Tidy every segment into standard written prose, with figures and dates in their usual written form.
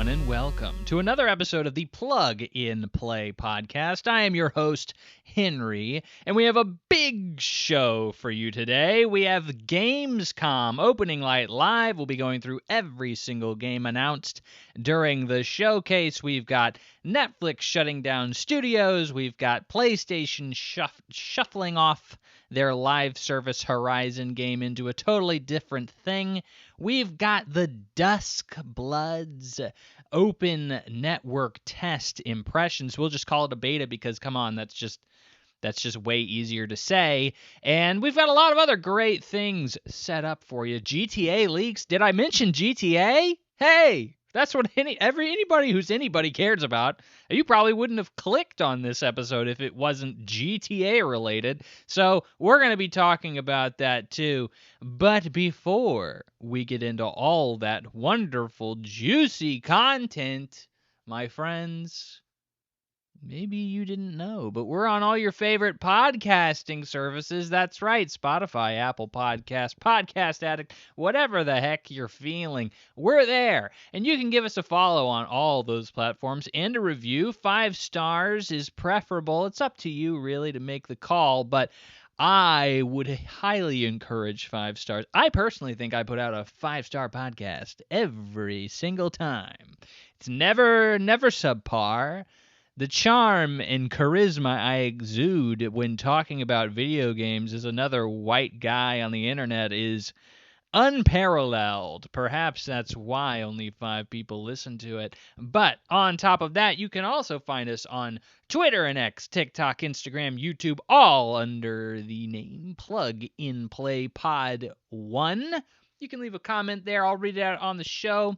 everyone, and welcome to another episode of the Plug in Play podcast. I am your host, Henry, and we have a big show for you today. We have Gamescom Opening Night Live. We'll be going through every single game announced during the showcase. We've got Netflix shutting down studios. We've got PlayStation shuffling off their live service Horizon game into a totally different thing. We've got the Duskbloods Open Network test impressions. We'll just call it a beta because, come on, that's just way easier to say. And we've got a lot of other great things set up for you. GTA leaks. Did I mention GTA? Hey, that's what anybody who's anybody cares about. You probably wouldn't have clicked on this episode if it wasn't GTA related. So we're going to be talking about that too. But before we get into all that wonderful, juicy content, my friends, maybe you didn't know, but we're on all your favorite podcasting services. That's right, Spotify, Apple Podcasts, Podcast Addict, whatever the heck you're feeling. We're there, and you can give us a follow on all those platforms and a review. 5 stars is preferable. It's up to you, really, to make the call, but I would highly encourage 5 stars. I personally think I put out a 5-star podcast every single time. It's never subpar. The charm and charisma I exude when talking about video games as another white guy on the internet is unparalleled. Perhaps that's why only 5 people listen to it. But on top of that, you can also find us on Twitter and X, TikTok, Instagram, YouTube, all under the name Plug in Play Pod 1. You can leave a comment there. I'll read it out on the show.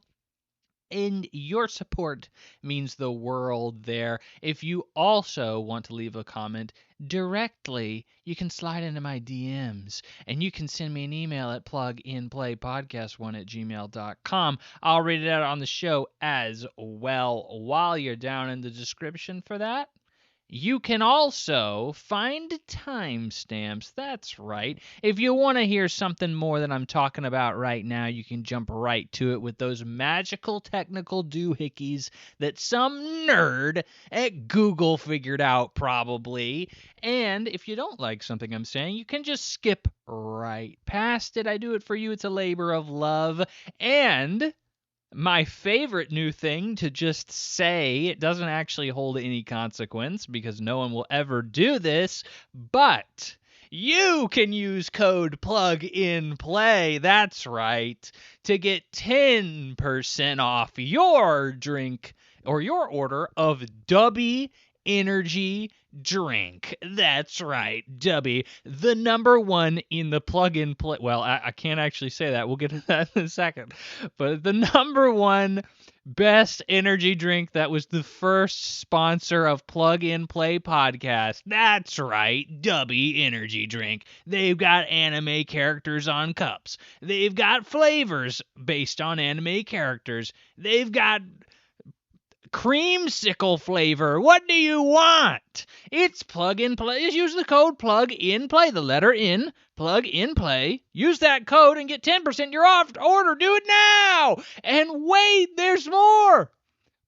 And your support means the world there. If you also want to leave a comment directly, you can slide into my DMs, and you can send me an email at pluginplaypodcast1@gmail.com. I'll read it out on the show as well. While you're down in the description for that, you can also find timestamps. That's right. If you want to hear something more than I'm talking about right now, you can jump right to it with those magical technical doohickeys that some nerd at Google figured out, probably. And if you don't like something I'm saying, you can just skip right past it. I do it for you. It's a labor of love. And my favorite new thing to just say, it doesn't actually hold any consequence because no one will ever do this, but you can use code PLUGINPLAY, that's right, to get 10% off your drink or your order of Duskb energy drink. That's right, Duskb, the number one in the plug-in play. Well, I can't actually say that. We'll get to that in a second. But the number one best energy drink that was the first sponsor of Plug in Play podcast. That's right, Duskb energy drink. They've got anime characters on cups. They've got flavors based on anime characters. They've got creamsicle flavor. What do you want? It's Plug in Play. Just use the code Plug in Play, the letter N, Plug in Play. Use that code and get 10% your off order. Do it now. And wait, there's more.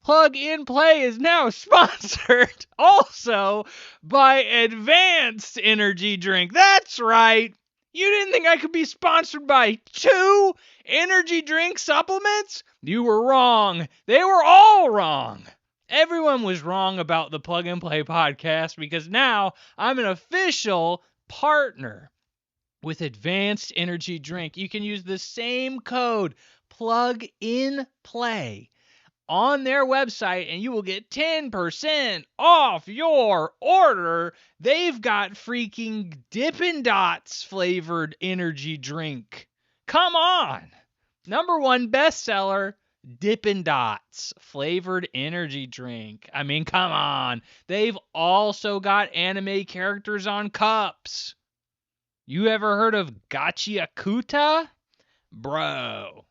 Plug in Play is now sponsored also by Advanced Energy Drink. That's right. You didn't think I could be sponsored by 2 energy drink supplements? You were wrong. They were all wrong. Everyone was wrong about the Plug and Play podcast because now I'm an official partner with Advanced Energy Drink. You can use the same code, Plug in Play, on their website, and you will get 10% off your order. They've got freaking Dippin' Dots flavored energy drink. Come on. Number 1 bestseller, Dippin' Dots flavored energy drink. I mean, come on. They've also got anime characters on cups. You ever heard of Gachiakuta? Bro.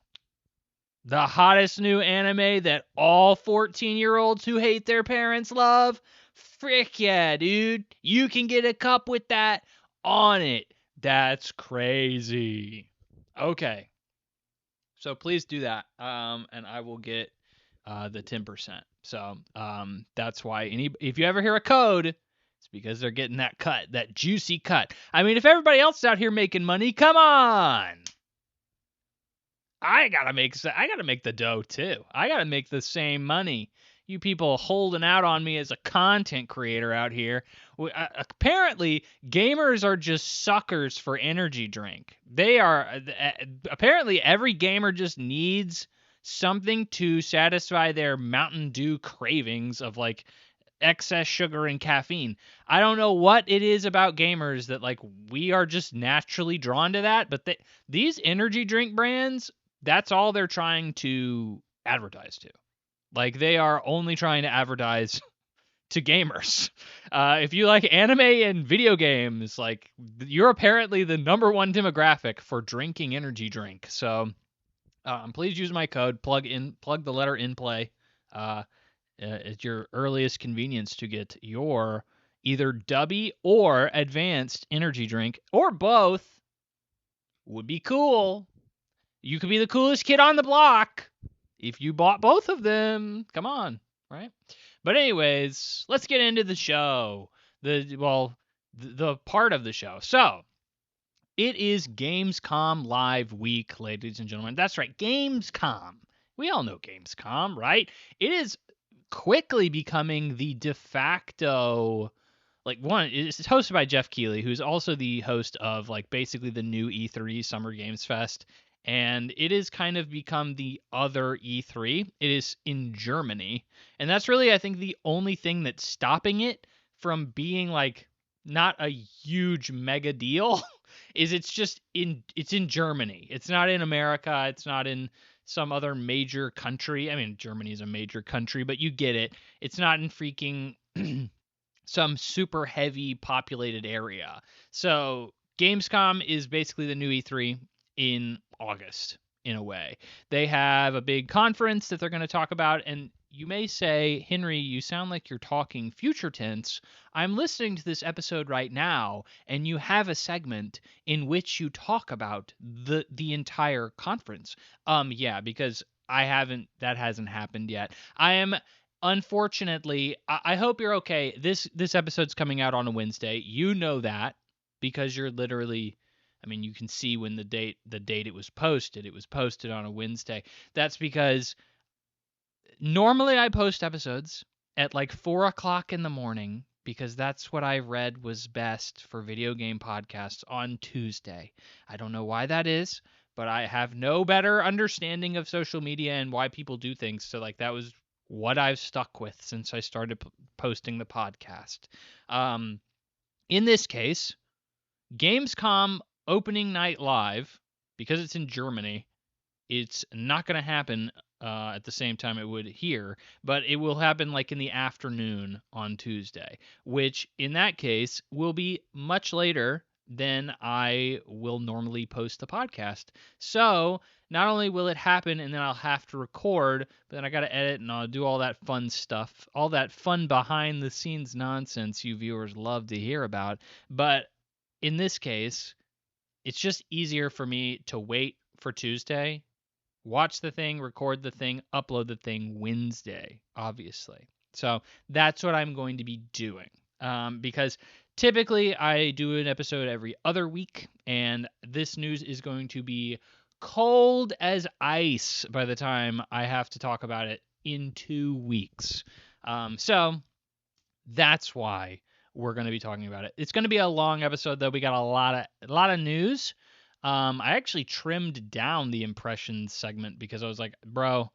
The hottest new anime that all 14-year-olds who hate their parents love? Frick yeah, dude. You can get a cup with that on it. That's crazy. Okay. So please do that. And I will get the 10%. So that's why if you ever hear a code, it's because they're getting that cut, that juicy cut. I mean, if everybody else is out here making money, come on. I gotta make the dough too. I gotta make the same money. You people holding out on me as a content creator out here. Apparently, gamers are just suckers for energy drink. They are apparently every gamer just needs something to satisfy their Mountain Dew cravings of like excess sugar and caffeine. I don't know what it is about gamers that like we are just naturally drawn to that, but these energy drink brands, that's all they're trying to advertise to. Like they are only trying to advertise to gamers. If you like anime and video games, like you're apparently the number one demographic for drinking energy drink. So please use my code. Plug the letter in play. At your earliest convenience to get your either Dubby or advanced energy drink, or both. Would be cool. You could be the coolest kid on the block if you bought both of them. Come on, right? But anyways, let's get into the show. The part of the show. So, it is Gamescom Live Week, ladies and gentlemen. That's right, Gamescom. We all know Gamescom, right? It is quickly becoming the de facto, like, one, it's hosted by Jeff Keighley, who's also the host of like basically the new E3 Summer Games Fest, and it has kind of become the other E3. It is in Germany, and that's really, I think, the only thing that's stopping it from being like not a huge mega deal is it's in Germany. It's not in America, it's not in some other major country. I mean, Germany is a major country, but you get it. It's not in freaking some super heavy populated area. So Gamescom is basically the new E3 in August, in a way. They have a big conference that they're going to talk about, and you may say, Henry, you sound like you're talking future tense. I'm listening to this episode right now, and you have a segment in which you talk about the entire conference. Yeah, because that hasn't happened yet. I am, unfortunately, I hope you're okay. This episode's coming out on a Wednesday. You know that because you're literally, I mean, you can see when the date it was posted. It was posted on a Wednesday. That's because normally I post episodes at like 4 o'clock in the morning because that's what I read was best for video game podcasts on Tuesday. I don't know why that is, but I have no better understanding of social media and why people do things. So like that was what I've stuck with since I started posting the podcast. In this case, Gamescom opening night live, because it's in Germany, it's not going to happen at the same time it would here, but it will happen like in the afternoon on Tuesday, which in that case will be much later than I will normally post the podcast. So not only will it happen and then I'll have to record, but then I got to edit and I'll do all that fun stuff, all that fun behind the scenes nonsense you viewers love to hear about. But in this case, it's just easier for me to wait for Tuesday, watch the thing, record the thing, upload the thing Wednesday, obviously. So that's what I'm going to be doing. Because typically I do an episode every other week, and this news is going to be cold as ice by the time I have to talk about it in 2 weeks. So that's why we're going to be talking about it. It's going to be a long episode, though. We got a lot of news. I actually trimmed down the impressions segment because I was like, bro,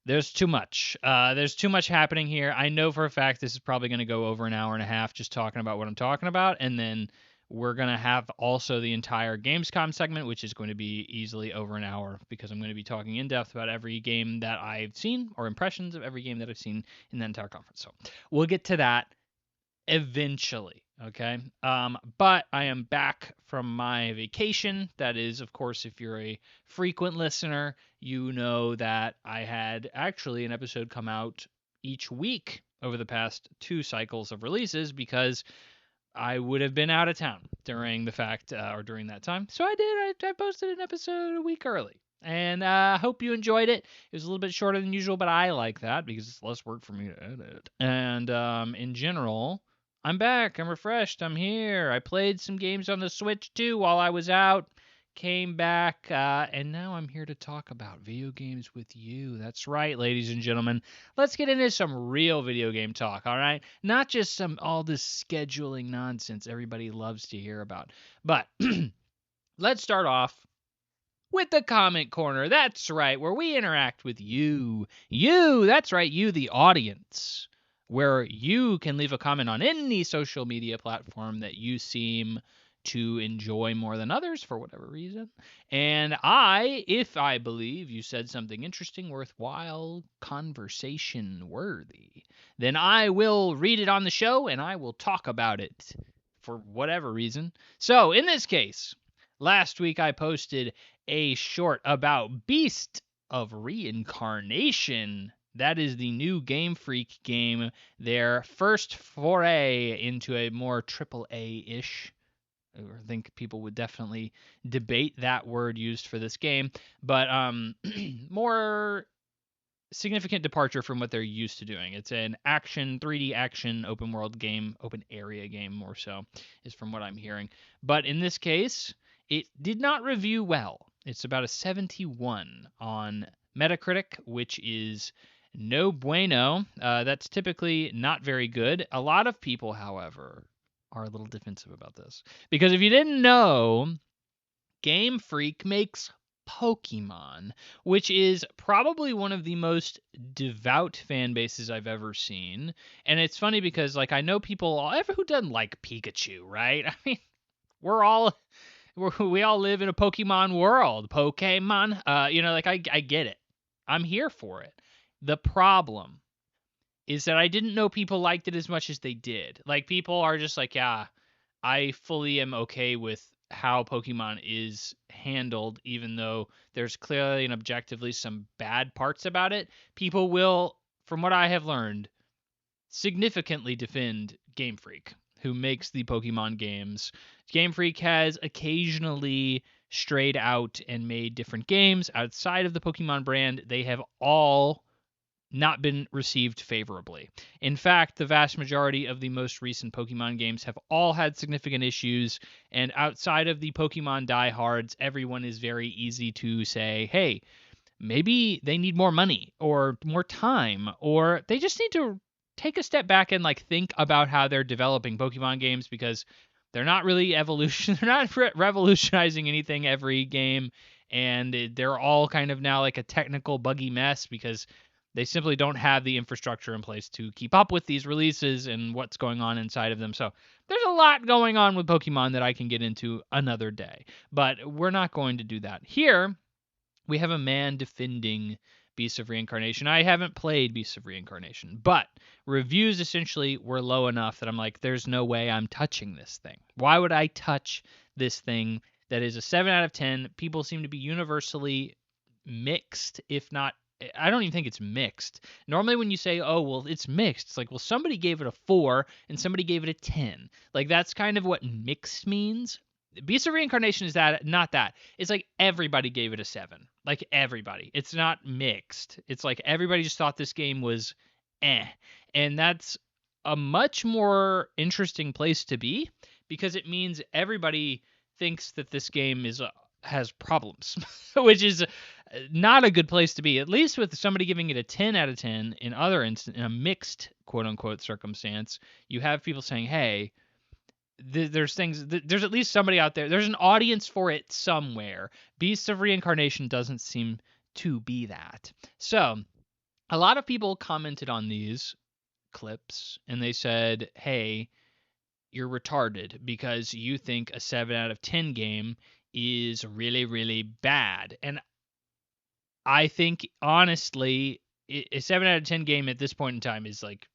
there's too much. There's too much happening here. I know for a fact this is probably going to go over an hour and a half just talking about what I'm talking about. And then we're going to have also the entire Gamescom segment, which is going to be easily over an hour because I'm going to be talking in depth about every game that I've seen or impressions of every game that I've seen in the entire conference. So we'll get to that eventually. Okay. But I am back from my vacation. That is, of course, if you're a frequent listener, you know that I had actually an episode come out each week over the past 2 cycles of releases because I would have been out of town during that time. So I did. I posted an episode a week early. And I hope you enjoyed it. It was a little bit shorter than usual, but I like that because it's less work for me to edit. And in general, I'm back. I'm refreshed. I'm here. I played some games on the Switch too while I was out. Came back, and now I'm here to talk about video games with you. That's right, ladies and gentlemen. Let's get into some real video game talk, all right? Not just all this scheduling nonsense everybody loves to hear about. But let's start off with the comment corner. That's right, where we interact with you. You, that's right, you, the audience, where you can leave a comment on any social media platform that you seem to enjoy more than others for whatever reason. And if I believe you said something interesting, worthwhile, conversation worthy, then I will read it on the show and I will talk about it for whatever reason. So in this case, last week I posted a short about Beast of Reincarnation. That is the new Game Freak game, their first foray into a more AAA-ish. I think people would definitely debate that word used for this game, but more significant departure from what they're used to doing. It's an 3D action open world game, open area game more so, is from what I'm hearing. But in this case, it did not review well. It's about a 71 on Metacritic, which is no bueno. That's typically not very good. A lot of people, however, are a little defensive about this. Because if you didn't know, Game Freak makes Pokemon, which is probably one of the most devout fan bases I've ever seen. And it's funny because, like, I know people who doesn't like Pikachu, right? I mean, we all live in a Pokemon world. Pokemon, I get it. I'm here for it. The problem is that I didn't know people liked it as much as they did. Like, people are just like, yeah, I fully am okay with how Pokemon is handled, even though there's clearly and objectively some bad parts about it. People will, from what I have learned, significantly defend Game Freak, who makes the Pokemon games. Game Freak has occasionally strayed out and made different games outside of the Pokemon brand. They have all not been received favorably. In fact, the vast majority of the most recent Pokemon games have all had significant issues, and outside of the Pokemon diehards, everyone is very easy to say, hey, maybe they need more money or more time, or they just need to take a step back and think about how they're developing Pokemon games, because they're not really they're not revolutionizing anything every game, and they're all kind of now like a technical buggy mess because they simply don't have the infrastructure in place to keep up with these releases and what's going on inside of them. So there's a lot going on with Pokemon that I can get into another day, but we're not going to do that. Here, we have a man defending Beasts of Reincarnation. I haven't played Beasts of Reincarnation, but reviews essentially were low enough that I'm like, there's no way I'm touching this thing. Why would I touch this thing that is a 7 out of 10? People seem to be universally mixed, if not, I don't even think it's mixed. Normally when you say, oh, well, it's mixed, it's like, well, somebody gave it a 4 and somebody gave it a 10. Like, that's kind of what mixed means. Beast of Reincarnation is not that. It's like everybody gave it a 7. Like, everybody. It's not mixed. It's like everybody just thought this game was eh. And that's a much more interesting place to be, because it means everybody thinks that this game has problems, which is not a good place to be. At least with somebody giving it a 10 out of 10 in a mixed quote unquote circumstance, you have people saying, hey, there's at least somebody out there. There's an audience for it somewhere. Beasts of Reincarnation doesn't seem to be that. So a lot of people commented on these clips and they said, hey, you're retarded because you think a 7 out of 10 game is really, really bad. And I think, honestly, a 7 out of 10 game at this point in time is like,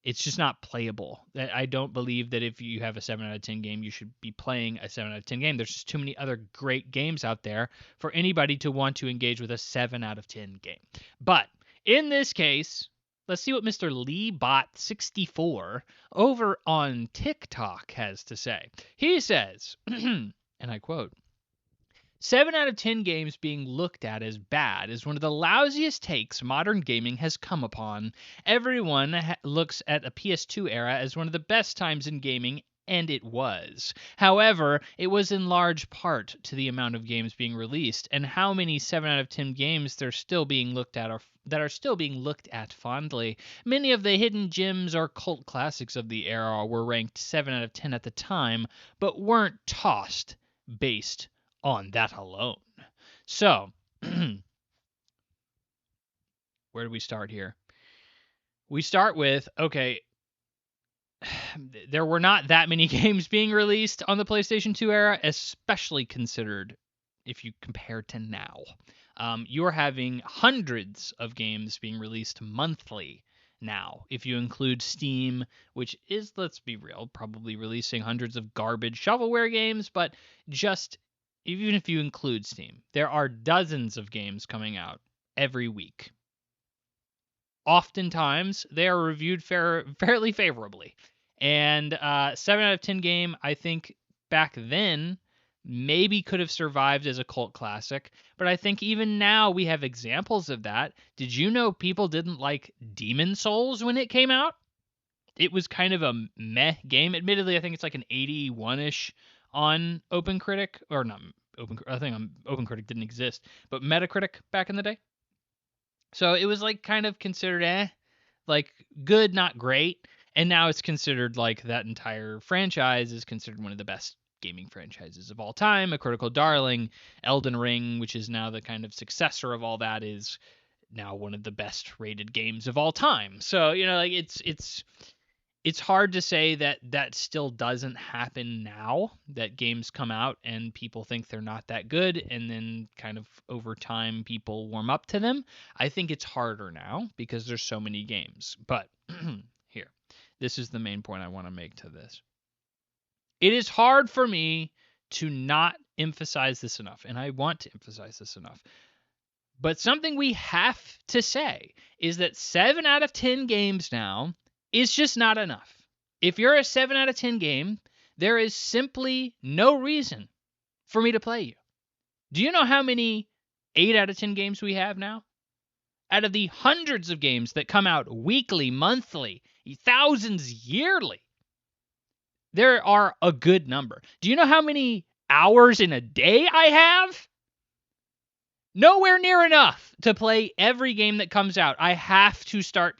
it's just not playable. I don't believe that if you have a 7 out of 10 game, you should be playing a 7 out of 10 game. There's just too many other great games out there for anybody to want to engage with a 7 out of 10 game. But in this case, let's see what Mr. LeeBot64 over on TikTok has to say. He says, and I quote, 7 out of 10 games being looked at as bad is one of the lousiest takes modern gaming has come upon. Everyone looks at a PS2 era as one of the best times in gaming, and it was. However, it was in large part to the amount of games being released and how many 7 out of 10 games that are still being looked at fondly. Many of the hidden gems or cult classics of the era were ranked 7 out of 10 at the time, but weren't tossed based on that alone. So, where do we start here? We start with, okay, there were not that many games being released on the PlayStation 2 era, especially considered if you compare to now. You're having hundreds of games being released monthly now, if you include Steam, which is, let's be real, probably releasing hundreds of garbage shovelware games, but just even if you include Steam, there are dozens of games coming out every week. Oftentimes, they are reviewed fairly favorably. And 7 out of 10 game, I think back then, maybe could have survived as a cult classic. But I think even now we have examples of that. Did you know people didn't like Demon Souls when it came out? It was kind of a meh game. Admittedly, I think it's like an 81-ish on OpenCritic. Or not I think OpenCritic didn't exist. But Metacritic back in the day. So it was like kind of considered like good, not great. And now it's considered like that entire franchise is considered one of the best gaming franchises of all time, a critical darling. Elden Ring, which is now the kind of successor of all that, is now one of the best rated games of all time. So, like it's hard to say that still doesn't happen now, that games come out and people think they're not that good, and then kind of over time people warm up to them. I think it's harder now because there's so many games. But here, this is the main point I want to make to this. It is hard for me to not emphasize this enough, and I want to emphasize this enough. But something we have to say is that 7 out of 10 games now is just not enough. If you're a 7 out of 10 game, there is simply no reason for me to play you. Do you know how many 8 out of 10 games we have now? Out of the hundreds of games that come out weekly, monthly, thousands yearly, there are a good number. Do you know how many hours in a day I have? Nowhere near enough to play every game that comes out. I have to start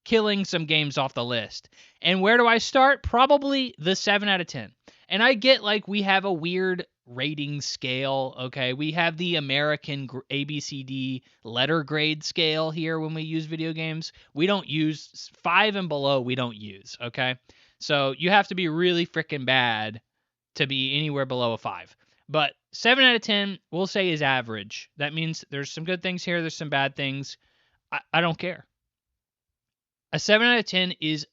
killing some games off the list. And where do I start? Probably the 7 out of 10. And I get like we have a weird rating scale, okay? We have the American ABCD letter grade scale here when we use video games. We don't use 5 and below, we don't use, okay? So you have to be really freaking bad to be anywhere below a 5. But 7 out of 10, we'll say, is average. That means there's some good things here, there's some bad things. I don't care. A 7 out of 10 is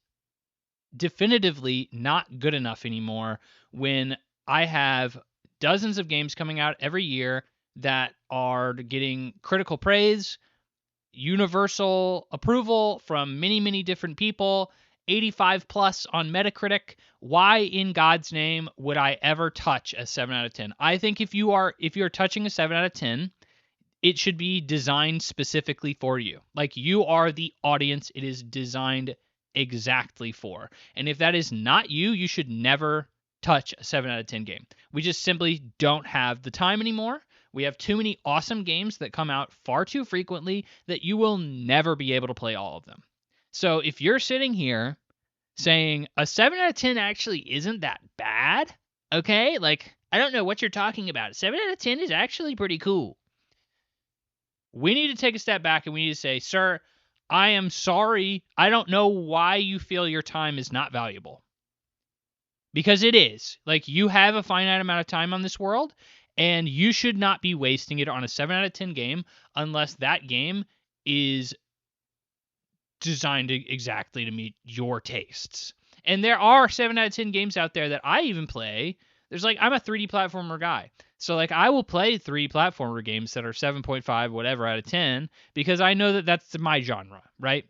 definitively not good enough anymore when I have dozens of games coming out every year that are getting critical praise, universal approval from many, many different people, 85 plus on Metacritic. Why in God's name would I ever touch a 7 out of 10? I think if you're touching a 7 out of 10, it should be designed specifically for you. Like, you are the audience it is designed exactly for. And if that is not you, you should never touch a 7 out of 10 game. We just simply don't have the time anymore. We have too many awesome games that come out far too frequently that you will never be able to play all of them. So if you're sitting here saying a 7 out of 10 actually isn't that bad, okay? Like, I don't know what you're talking about. 7 out of 10 is actually pretty cool. We need to take a step back and we need to say, sir, I am sorry. I don't know why you feel your time is not valuable. Because it is. Like, you have a finite amount of time on this world, and you should not be wasting it on a 7 out of 10 game unless that game is designed exactly to meet your tastes. And there are 7 out of 10 games out there that I even play. I'm a 3D platformer guy. So, I will play 3D platformer games that are 7.5, whatever, out of 10, because I know that that's my genre, right?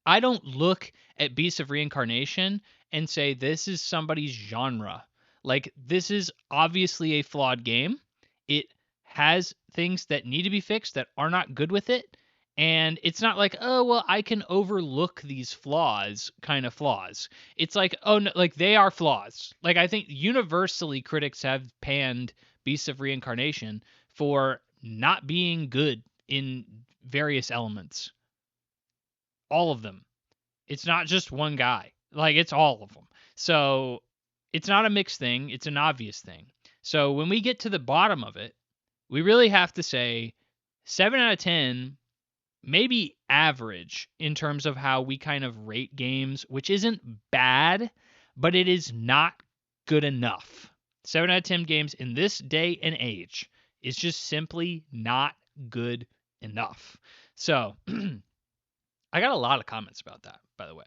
I don't look at Beasts of Reincarnation and say, this is somebody's genre. Like, this is obviously a flawed game. It has things that need to be fixed that are not good with it. And it's not like, oh, well, I can overlook these flaws kind of flaws. It's like, oh, no, like they are flaws. Like I think universally critics have panned Beasts of Reincarnation for not being good in various elements. All of them. It's not just one guy. Like it's all of them. So it's not a mixed thing. It's an obvious thing. So when we get to the bottom of it, we really have to say 7 out of 10, maybe average in terms of how we kind of rate games, which isn't bad, but it is not good enough. 7 out of 10 games in this day and age is just simply not good enough. So I got a lot of comments about that, by the way.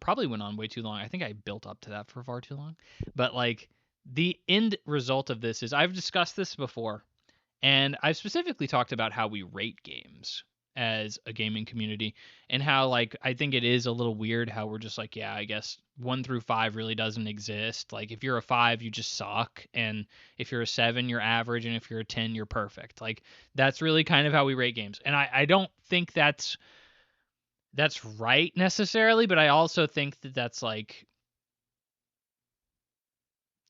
Probably went on way too long. I think I built up to that for far too long. But like the end result of this is I've discussed this before, and I've specifically talked about how we rate games as a gaming community and how like I think it is a little weird how we're just like, yeah, I guess 1 through 5 really doesn't exist. Like if you're a 5, you just suck, and if you're a 7, you're average, and if you're a 10, you're perfect. Like that's really kind of how we rate games. And I don't think that's right necessarily, but I also think that that's like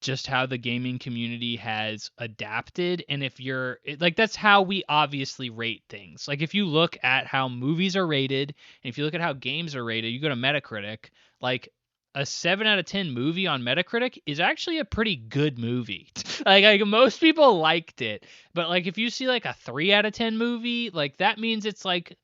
just how the gaming community has adapted. And if you're like, that's how we obviously rate things. Like if you look at how movies are rated, and if you look at how games are rated, you go to Metacritic, like a 7 out of 10 movie on Metacritic is actually a pretty good movie. like most people liked it, but like if you see like a 3 out of 10 movie, like that means it's like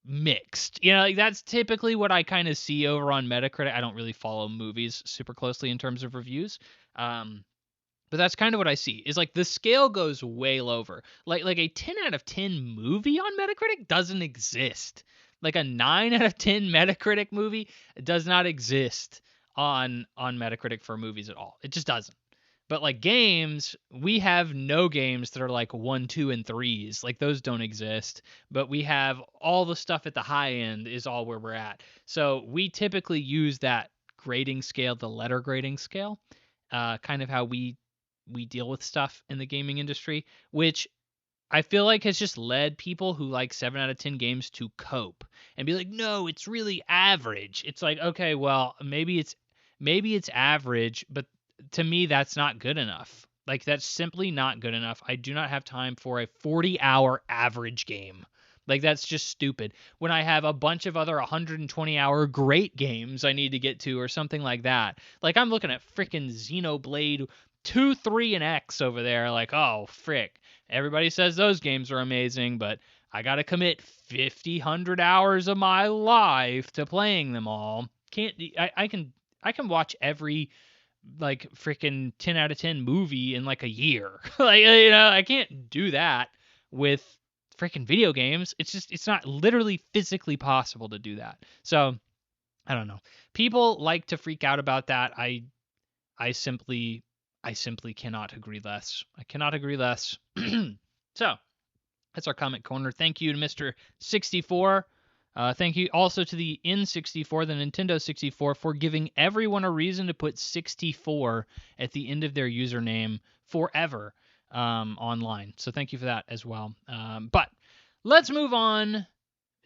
mixed. Like that's typically what I kind of see over on Metacritic. I don't really follow movies super closely in terms of reviews. But that's kind of what I see. Is like the scale goes way lower. Like a 10 out of 10 movie on Metacritic doesn't exist. Like a 9 out of 10 Metacritic movie does not exist on Metacritic for movies at all. It just doesn't. But like games, we have no games that are like 1, 2, and 3s. Like those don't exist. But we have all the stuff at the high end is all where we're at. So we typically use that grading scale, the letter grading scale, kind of how we deal with stuff in the gaming industry, which I feel like has just led people who like 7 out of 10 games to cope and be like, no, it's really average. It's like, okay, well, maybe it's average, but to me, that's not good enough. Like, that's simply not good enough. I do not have time for a 40-hour average game. Like, that's just stupid. When I have a bunch of other 120-hour great games I need to get to or something like that. Like, I'm looking at freaking Xenoblade 2, 3, and X over there. Like, oh, frick. Everybody says those games are amazing, but I got to commit 50, 100 hours of my life to playing them all. I can watch every like freaking 10 out of 10 movie in like a year. Like, I can't do that with freaking video games. It's not literally physically possible to do that. So I don't know. People like to freak out about that. I simply cannot agree less. I cannot agree less. So that's our comment corner. Thank you to Mr. 64. Thank you also to the N64, the Nintendo 64, for giving everyone a reason to put 64 at the end of their username forever online. So thank you for that as well. But let's move on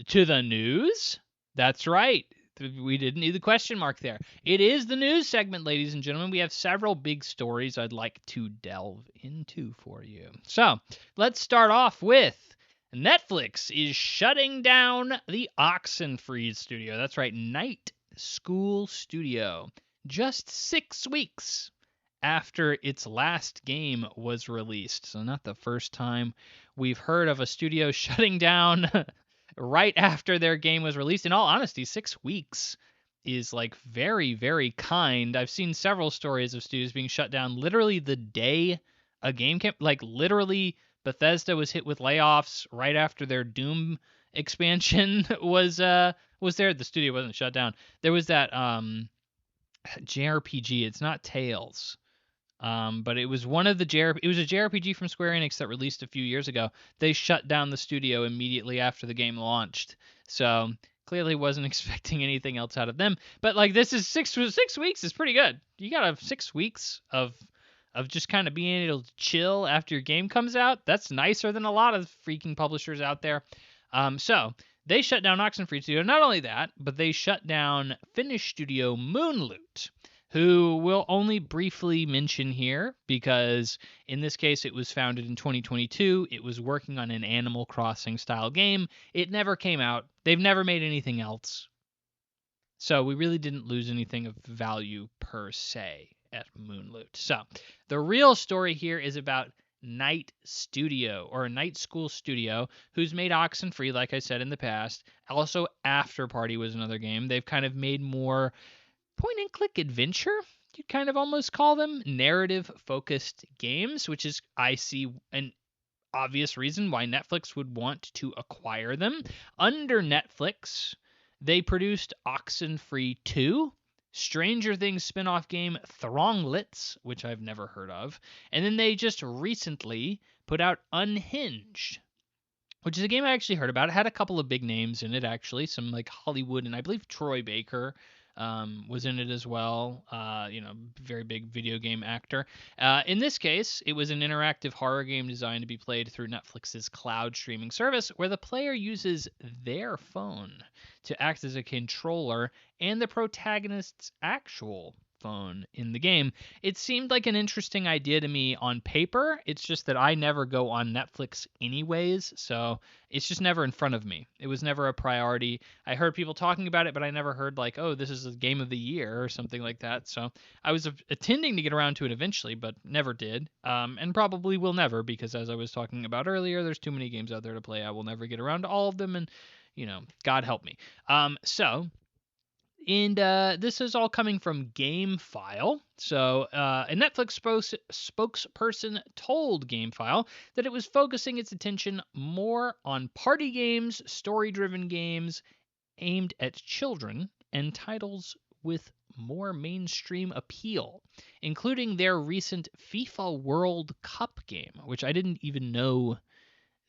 to the news. That's right. We didn't need the question mark there. It is the news segment, ladies and gentlemen. We have several big stories I'd like to delve into for you. So let's start off with Netflix is shutting down the Oxenfree studio. That's right, Night School Studio. Just 6 weeks after its last game was released. So not the first time we've heard of a studio shutting down right after their game was released. In all honesty, 6 weeks is like very, very kind. I've seen several stories of studios being shut down literally the day a game came, like literally Bethesda was hit with layoffs right after their Doom expansion was there. The studio wasn't shut down. There was that JRPG. It's not Tales. But it was one of the it was a JRPG from Square Enix that released a few years ago. They shut down the studio immediately after the game launched. So clearly wasn't expecting anything else out of them. But like this is 6 weeks is pretty good. You got 6 weeks of of just kind of being able to chill after your game comes out. That's nicer than a lot of freaking publishers out there. So they shut down Oxenfree Studio. Not only that, but they shut down Finnish studio Moonloot, who we'll only briefly mention here because in this case it was founded in 2022. It was working on an Animal Crossing style game. It never came out. They've never made anything else. So we really didn't lose anything of value per se at Moonloot. So the real story here is about Night Studio, or Night School Studio, who's made Oxenfree, like I said in the past. Also, After Party was another game. They've kind of made more point and click adventure, you'd kind of almost call them, narrative focused games, which is, I see, an obvious reason why Netflix would want to acquire them. Under Netflix, they produced Oxenfree 2, Stranger Things spin-off game Thronglets, which I've never heard of, and then they just recently put out Unhinged, which is a game I actually heard about. It had a couple of big names in it, actually, some like Hollywood, and I believe Troy Baker was in it as well. Very big video game actor. In this case, it was an interactive horror game designed to be played through Netflix's cloud streaming service, where the player uses their phone to act as a controller and the protagonist's actual phone in the game. It seemed like an interesting idea to me on paper. It's just that I never go on Netflix anyways, so it's just never in front of me. It was never a priority. I heard people talking about it, but I never heard like, oh, this is a game of the year or something like that. So I was intending to get around to it eventually, but never did, and probably will never, because as I was talking about earlier, there's too many games out there to play. I will never get around to all of them, and God help me. And this is all coming from GameFile. So a Netflix spokesperson told GameFile that it was focusing its attention more on party games, story-driven games aimed at children, and titles with more mainstream appeal, including their recent FIFA World Cup game, which I didn't even know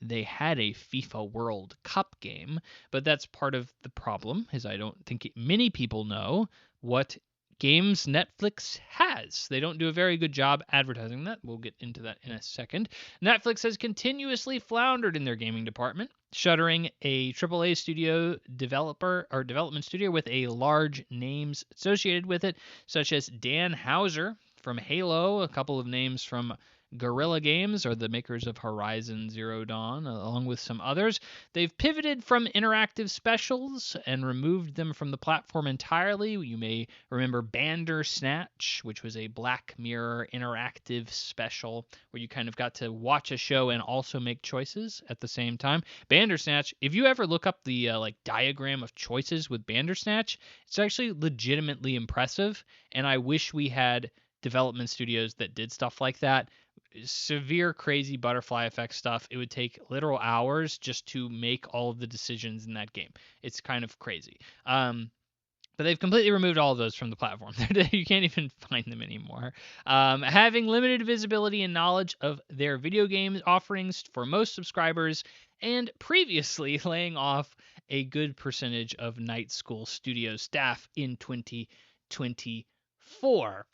they had a FIFA World Cup game, but that's part of the problem, is I don't think many people know what games Netflix has. They don't do a very good job advertising that. We'll get into that in a second. Netflix has continuously floundered in their gaming department, shuttering a AAA studio development studio with a large names associated with it, such as Dan Houser from Halo, a couple of names from Guerrilla Games, or the makers of Horizon Zero Dawn, along with some others. They've pivoted from interactive specials and removed them from the platform entirely. You may remember Bandersnatch, which was a Black Mirror interactive special where you kind of got to watch a show and also make choices at the same time. Bandersnatch, if you ever look up the diagram of choices with Bandersnatch, it's actually legitimately impressive, and I wish we had development studios that did stuff like that. Severe crazy butterfly effect stuff. It would take literal hours just to make all of the decisions in that game. It's kind of crazy. But they've completely removed all of those from the platform. You can't even find them anymore. Having limited visibility and knowledge of their video game offerings for most subscribers, and previously laying off a good percentage of Night School Studio staff in 2024.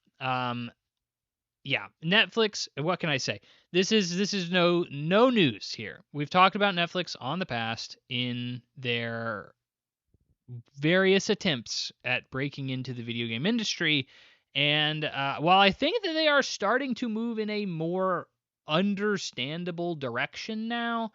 Yeah, Netflix, what can I say? This is no news here. We've talked about Netflix on the past in their various attempts at breaking into the video game industry, and while I think that they are starting to move in a more understandable direction now,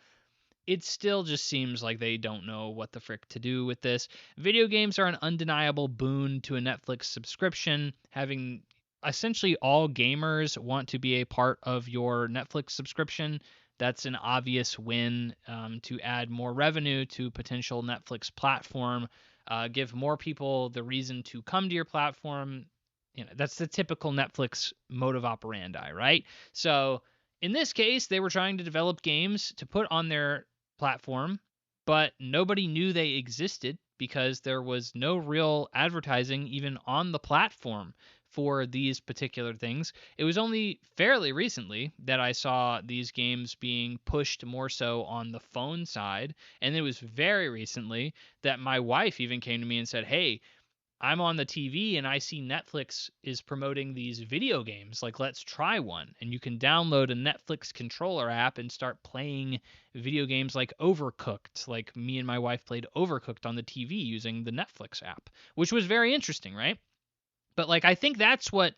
it still just seems like they don't know what the frick to do with this. Video games are an undeniable boon to a Netflix subscription. Having essentially all gamers want to be a part of your Netflix subscription, that's an obvious win to add more revenue to potential Netflix platform, give more people the reason to come to your platform. That's the typical Netflix mode of operandi, right? So in this case, they were trying to develop games to put on their platform, but nobody knew they existed because there was no real advertising even on the platform for these particular things. It was only fairly recently that I saw these games being pushed more so on the phone side, and it was very recently that my wife even came to me and said, hey, I'm on the TV and I see Netflix is promoting these video games, like let's try one. And you can download a Netflix controller app and start playing video games like Overcooked. Like me and my wife played Overcooked on the TV using the Netflix app, which was very interesting, right? But like I think that's what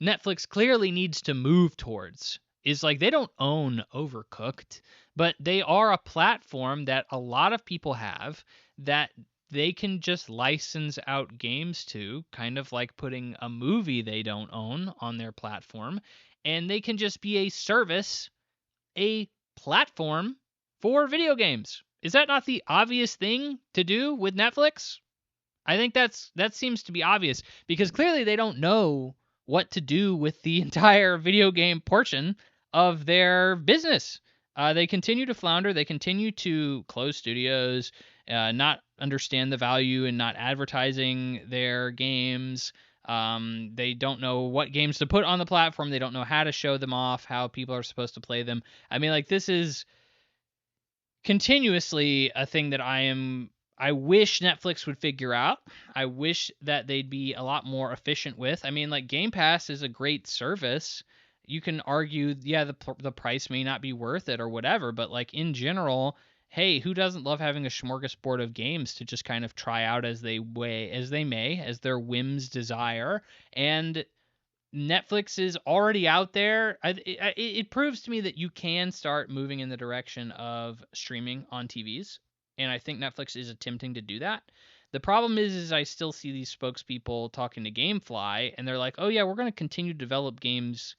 Netflix clearly needs to move towards. Is like they don't own Overcooked, but they are a platform that a lot of people have that they can just license out games to, kind of like putting a movie they don't own on their platform, and they can just be a service, a platform for video games. Is that not the obvious thing to do with Netflix? I think that seems to be obvious because clearly they don't know what to do with the entire video game portion of their business. They continue to flounder. They continue to close studios, not understand the value in not advertising their games. They don't know what games to put on the platform. They don't know how to show them off, how people are supposed to play them. I mean, like this is continuously a thing that I wish Netflix would figure out. I wish that they'd be a lot more efficient with. I mean, like Game Pass is a great service. You can argue, yeah, the price may not be worth it or whatever, but like in general, hey, who doesn't love having a smorgasbord of games to just kind of try out as they may, as their whims desire? And Netflix is already out there. It proves to me that you can start moving in the direction of streaming on TVs, and I think Netflix is attempting to do that. The problem is I still see these spokespeople talking to GameFly, and they're like, "Oh yeah, we're going to continue to develop games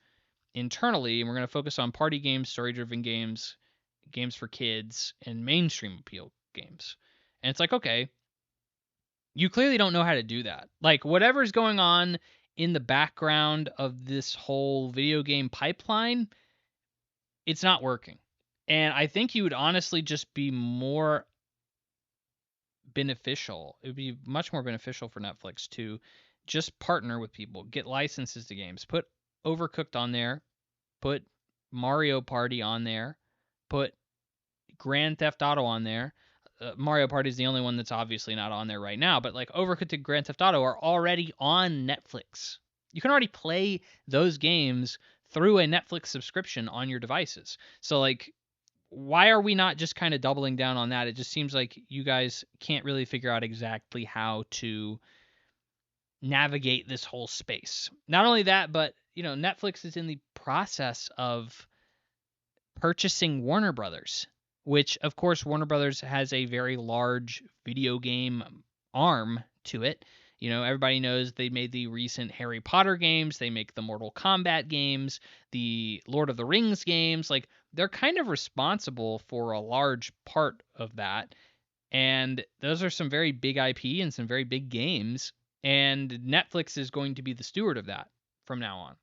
internally, and we're going to focus on party games, story-driven games, games for kids, and mainstream appeal games." And it's like, okay, you clearly don't know how to do that. Like whatever's going on in the background of this whole video game pipeline, it's not working. And I think you would honestly just be more beneficial. It would be much more beneficial for Netflix to just partner with people, get licenses to games, put Overcooked on there, put Mario Party on there, put Grand Theft Auto on there. Mario Party is the only one that's obviously not on there right now, but like Overcooked and Grand Theft Auto are already on Netflix. You can already play those games through a Netflix subscription on your devices. So like why are we not just kind of doubling down on that? It just seems like you guys can't really figure out exactly how to navigate this whole space. Not only that, but you know, Netflix is in the process of purchasing Warner Brothers, which of course Warner Brothers has a very large video game arm to it. You know, everybody knows they made the recent Harry Potter games, they make the Mortal Kombat games, the Lord of the Rings games. Like they're kind of responsible for a large part of that. And those are some very big IP and some very big games, and Netflix is going to be the steward of that from now on.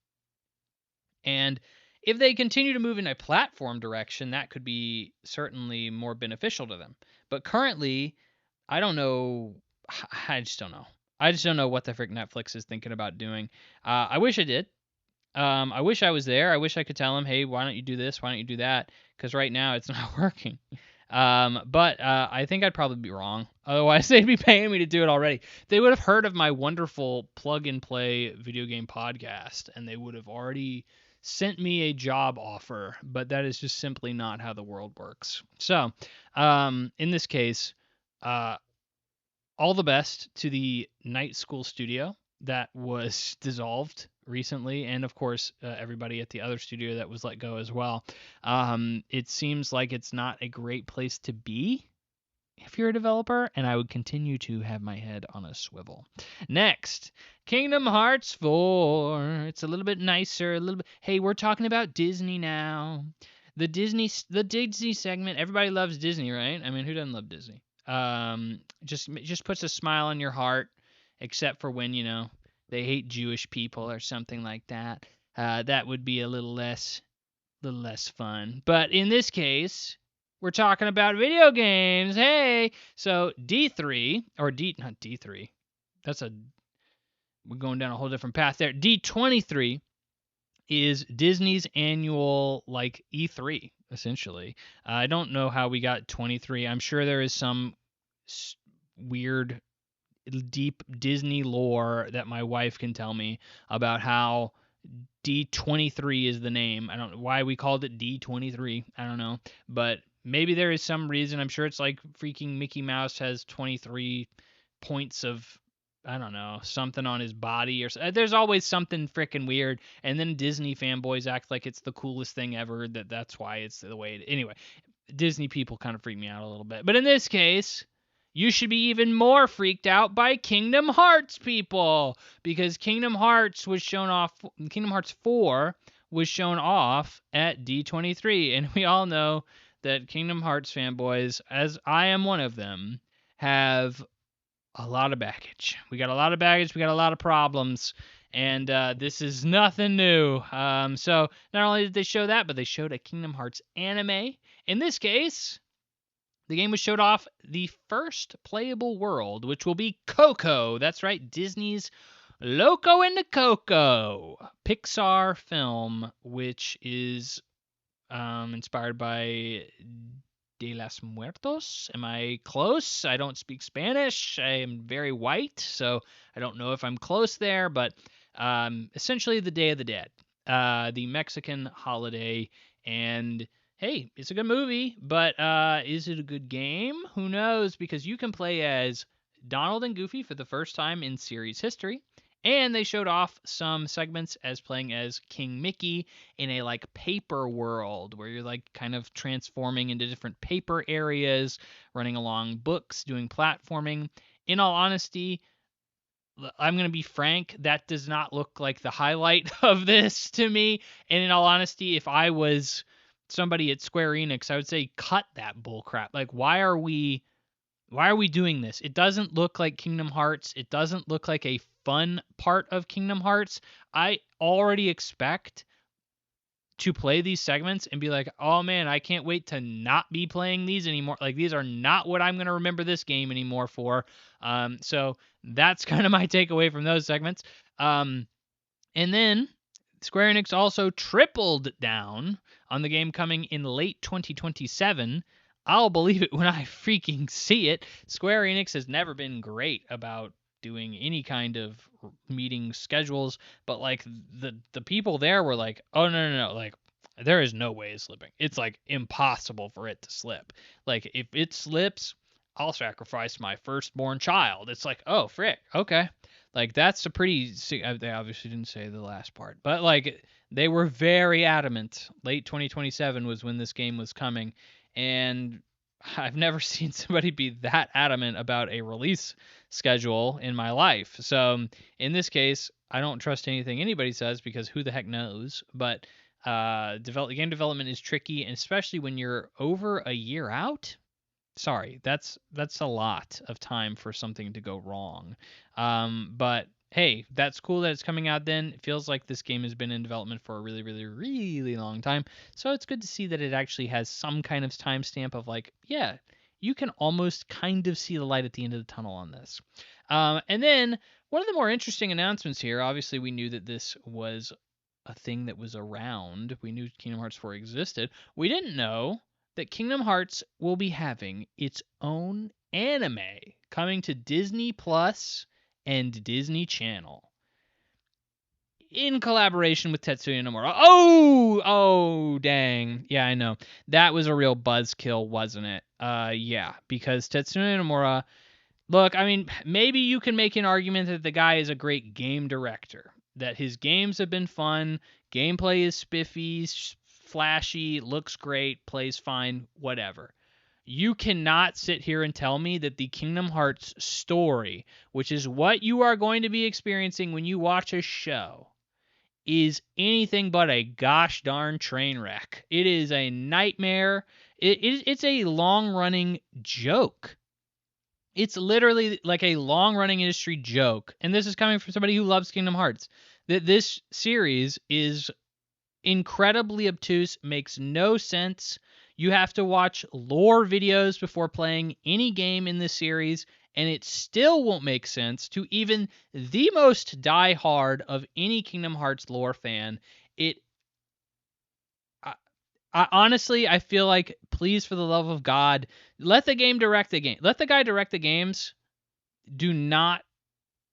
And if they continue to move in a platform direction, that could be certainly more beneficial to them. But currently, I don't know. I just don't know. I just don't know what the frick Netflix is thinking about doing. I wish I did. I wish I was there. I wish I could tell them, hey, why don't you do this? Why don't you do that? Because right now it's not working. But I think I'd probably be wrong. Otherwise, they'd be paying me to do it already. They would have heard of my wonderful plug and play video game podcast, and they would have already sent me a job offer. But that is just simply not how the world works. So, in this case, all the best to the Night School studio that was dissolved recently, and of course everybody at the other studio that was let go as well. It seems like it's not a great place to be if you're a developer, and I would continue to have my head on a swivel. Next, Kingdom Hearts 4. It's a little bit nicer, a little bit. Hey, we're talking about Disney now. The Disney segment. Everybody loves Disney, right? I mean, who doesn't love Disney? Just puts a smile on your heart, except for when, you know, they hate Jewish people or something like that. That would be a little less fun. But in this case, we're talking about video games. Hey, so D3 or not D3. We're going down a whole different path there. D23 is Disney's annual like E3 essentially. I don't know how we got 23. I'm sure there is some weird deep Disney lore that my wife can tell me about how D23 is the name. I don't know why we called it D23. I don't know. But maybe there is some reason. I'm sure it's like freaking Mickey Mouse has 23 points of, I don't know, something on his body, or there's always something freaking weird. And then Disney fanboys act like it's the coolest thing ever. That's why it's the way it. Anyway, Disney people kind of freak me out a little bit. But in this case, you should be even more freaked out by Kingdom Hearts people, because Kingdom Hearts 4 was shown off at D23, and we all know that Kingdom Hearts fanboys, as I am one of them, have a lot of baggage. We got a lot of baggage, we got a lot of problems, and this is nothing new. So not only did they show that, but they showed a Kingdom Hearts anime. In this case, the game was showed off the first playable world, which will be Coco. That's right, Disney's Loco and the Coco Pixar film, which is inspired by De los Muertos. Am I close? I don't speak Spanish. I am very white, so I don't know if I'm close there, but essentially the Day of the Dead, the Mexican holiday. And hey, it's a good movie, but is it a good game? Who knows? Because you can play as Donald and Goofy for the first time in series history. And they showed off some segments as playing as King Mickey in a like paper world where you're like kind of transforming into different paper areas, running along books, doing platforming. In all honesty, I'm going to be frank, that does not look like the highlight of this to me. And in all honesty, if I was somebody at Square Enix, I would say cut that bullcrap. Like, why are we doing this? It doesn't look like Kingdom Hearts. It doesn't look like a fun part of Kingdom Hearts. I already expect to play these segments and be like, oh man, I can't wait to not be playing these anymore. Like, these are not what I'm going to remember this game anymore for. So that's kind of my takeaway from those segments. And then Square Enix also tripled down on the game coming in late 2027. I'll believe it when I freaking see it. Square Enix has never been great about doing any kind of meeting schedules, but like the people there were like, oh no, like there is no way it's slipping. It's like impossible for it to slip. Like if it slips, I'll sacrifice my firstborn child. It's like, oh frick, okay. Like that's a pretty. They obviously didn't say the last part, but like they were very adamant. Late 2027 was when this game was coming, and I've never seen somebody be that adamant about a release schedule in my life. So in this case, I don't trust anything anybody says because who the heck knows? But game development is tricky, and especially when you're over a year out. Sorry, that's a lot of time for something to go wrong. But hey, that's cool that it's coming out then. It feels like this game has been in development for a really, really, really long time. So it's good to see that it actually has some kind of timestamp of like, yeah, you can almost kind of see the light at the end of the tunnel on this. And then one of the more interesting announcements here, obviously we knew that this was a thing that was around. We knew Kingdom Hearts 4 existed. We didn't know that Kingdom Hearts will be having its own anime coming to Disney Plus and Disney Channel in collaboration with Tetsuya Nomura. Oh, dang. Yeah, I know. That was a real buzzkill, wasn't it? Yeah, because Tetsuya Nomura, look, I mean, maybe you can make an argument that the guy is a great game director, that his games have been fun, gameplay is spiffy, flashy, looks great, plays fine, whatever. You cannot sit here and tell me that the Kingdom Hearts story, which is what you are going to be experiencing when you watch a show, is anything but a gosh darn train wreck. It is a nightmare. It's a long-running joke. It's literally like a long-running industry joke. And this is coming from somebody who loves Kingdom Hearts. That this series is incredibly obtuse, makes no sense. You have to watch lore videos before playing any game in this series, and it still won't make sense to even the most die-hard of any Kingdom Hearts lore fan. I honestly, I feel like, please, for the love of God, let the game direct the game. Let the guy direct the games. do not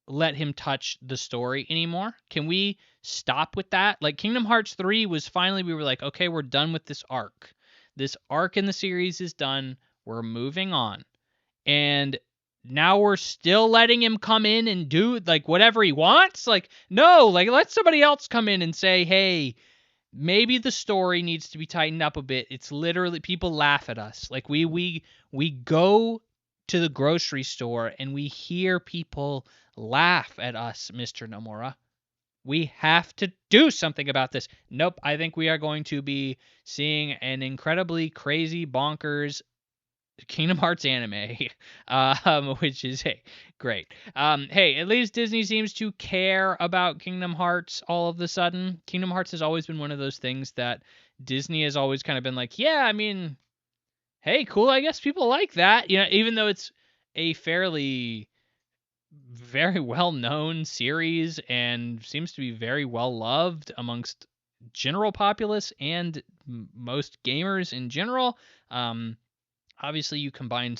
let him touch the story anymore. Can we stop with that? Like Kingdom Hearts 3 was finally, we were like, okay, we're done with this arc. This arc in the series is done. We're moving on. And now we're still letting him come in and do like whatever he wants. Like, no, like let somebody else come in and say, hey, maybe the story needs to be tightened up a bit. It's literally, people laugh at us. Like we go to the grocery store and we hear people laugh at us, Mr. Nomura. We have to do something about this. Nope, I think we are going to be seeing an incredibly crazy, bonkers Kingdom Hearts anime, which is, hey, great. Hey, at least Disney seems to care about Kingdom Hearts all of a sudden. Kingdom Hearts has always been one of those things that Disney has always kind of been like, yeah, I mean, hey, cool, I guess people like that. You know, even though it's a fairly very well-known series and seems to be very well loved amongst general populace and most gamers in general. Obviously you combine,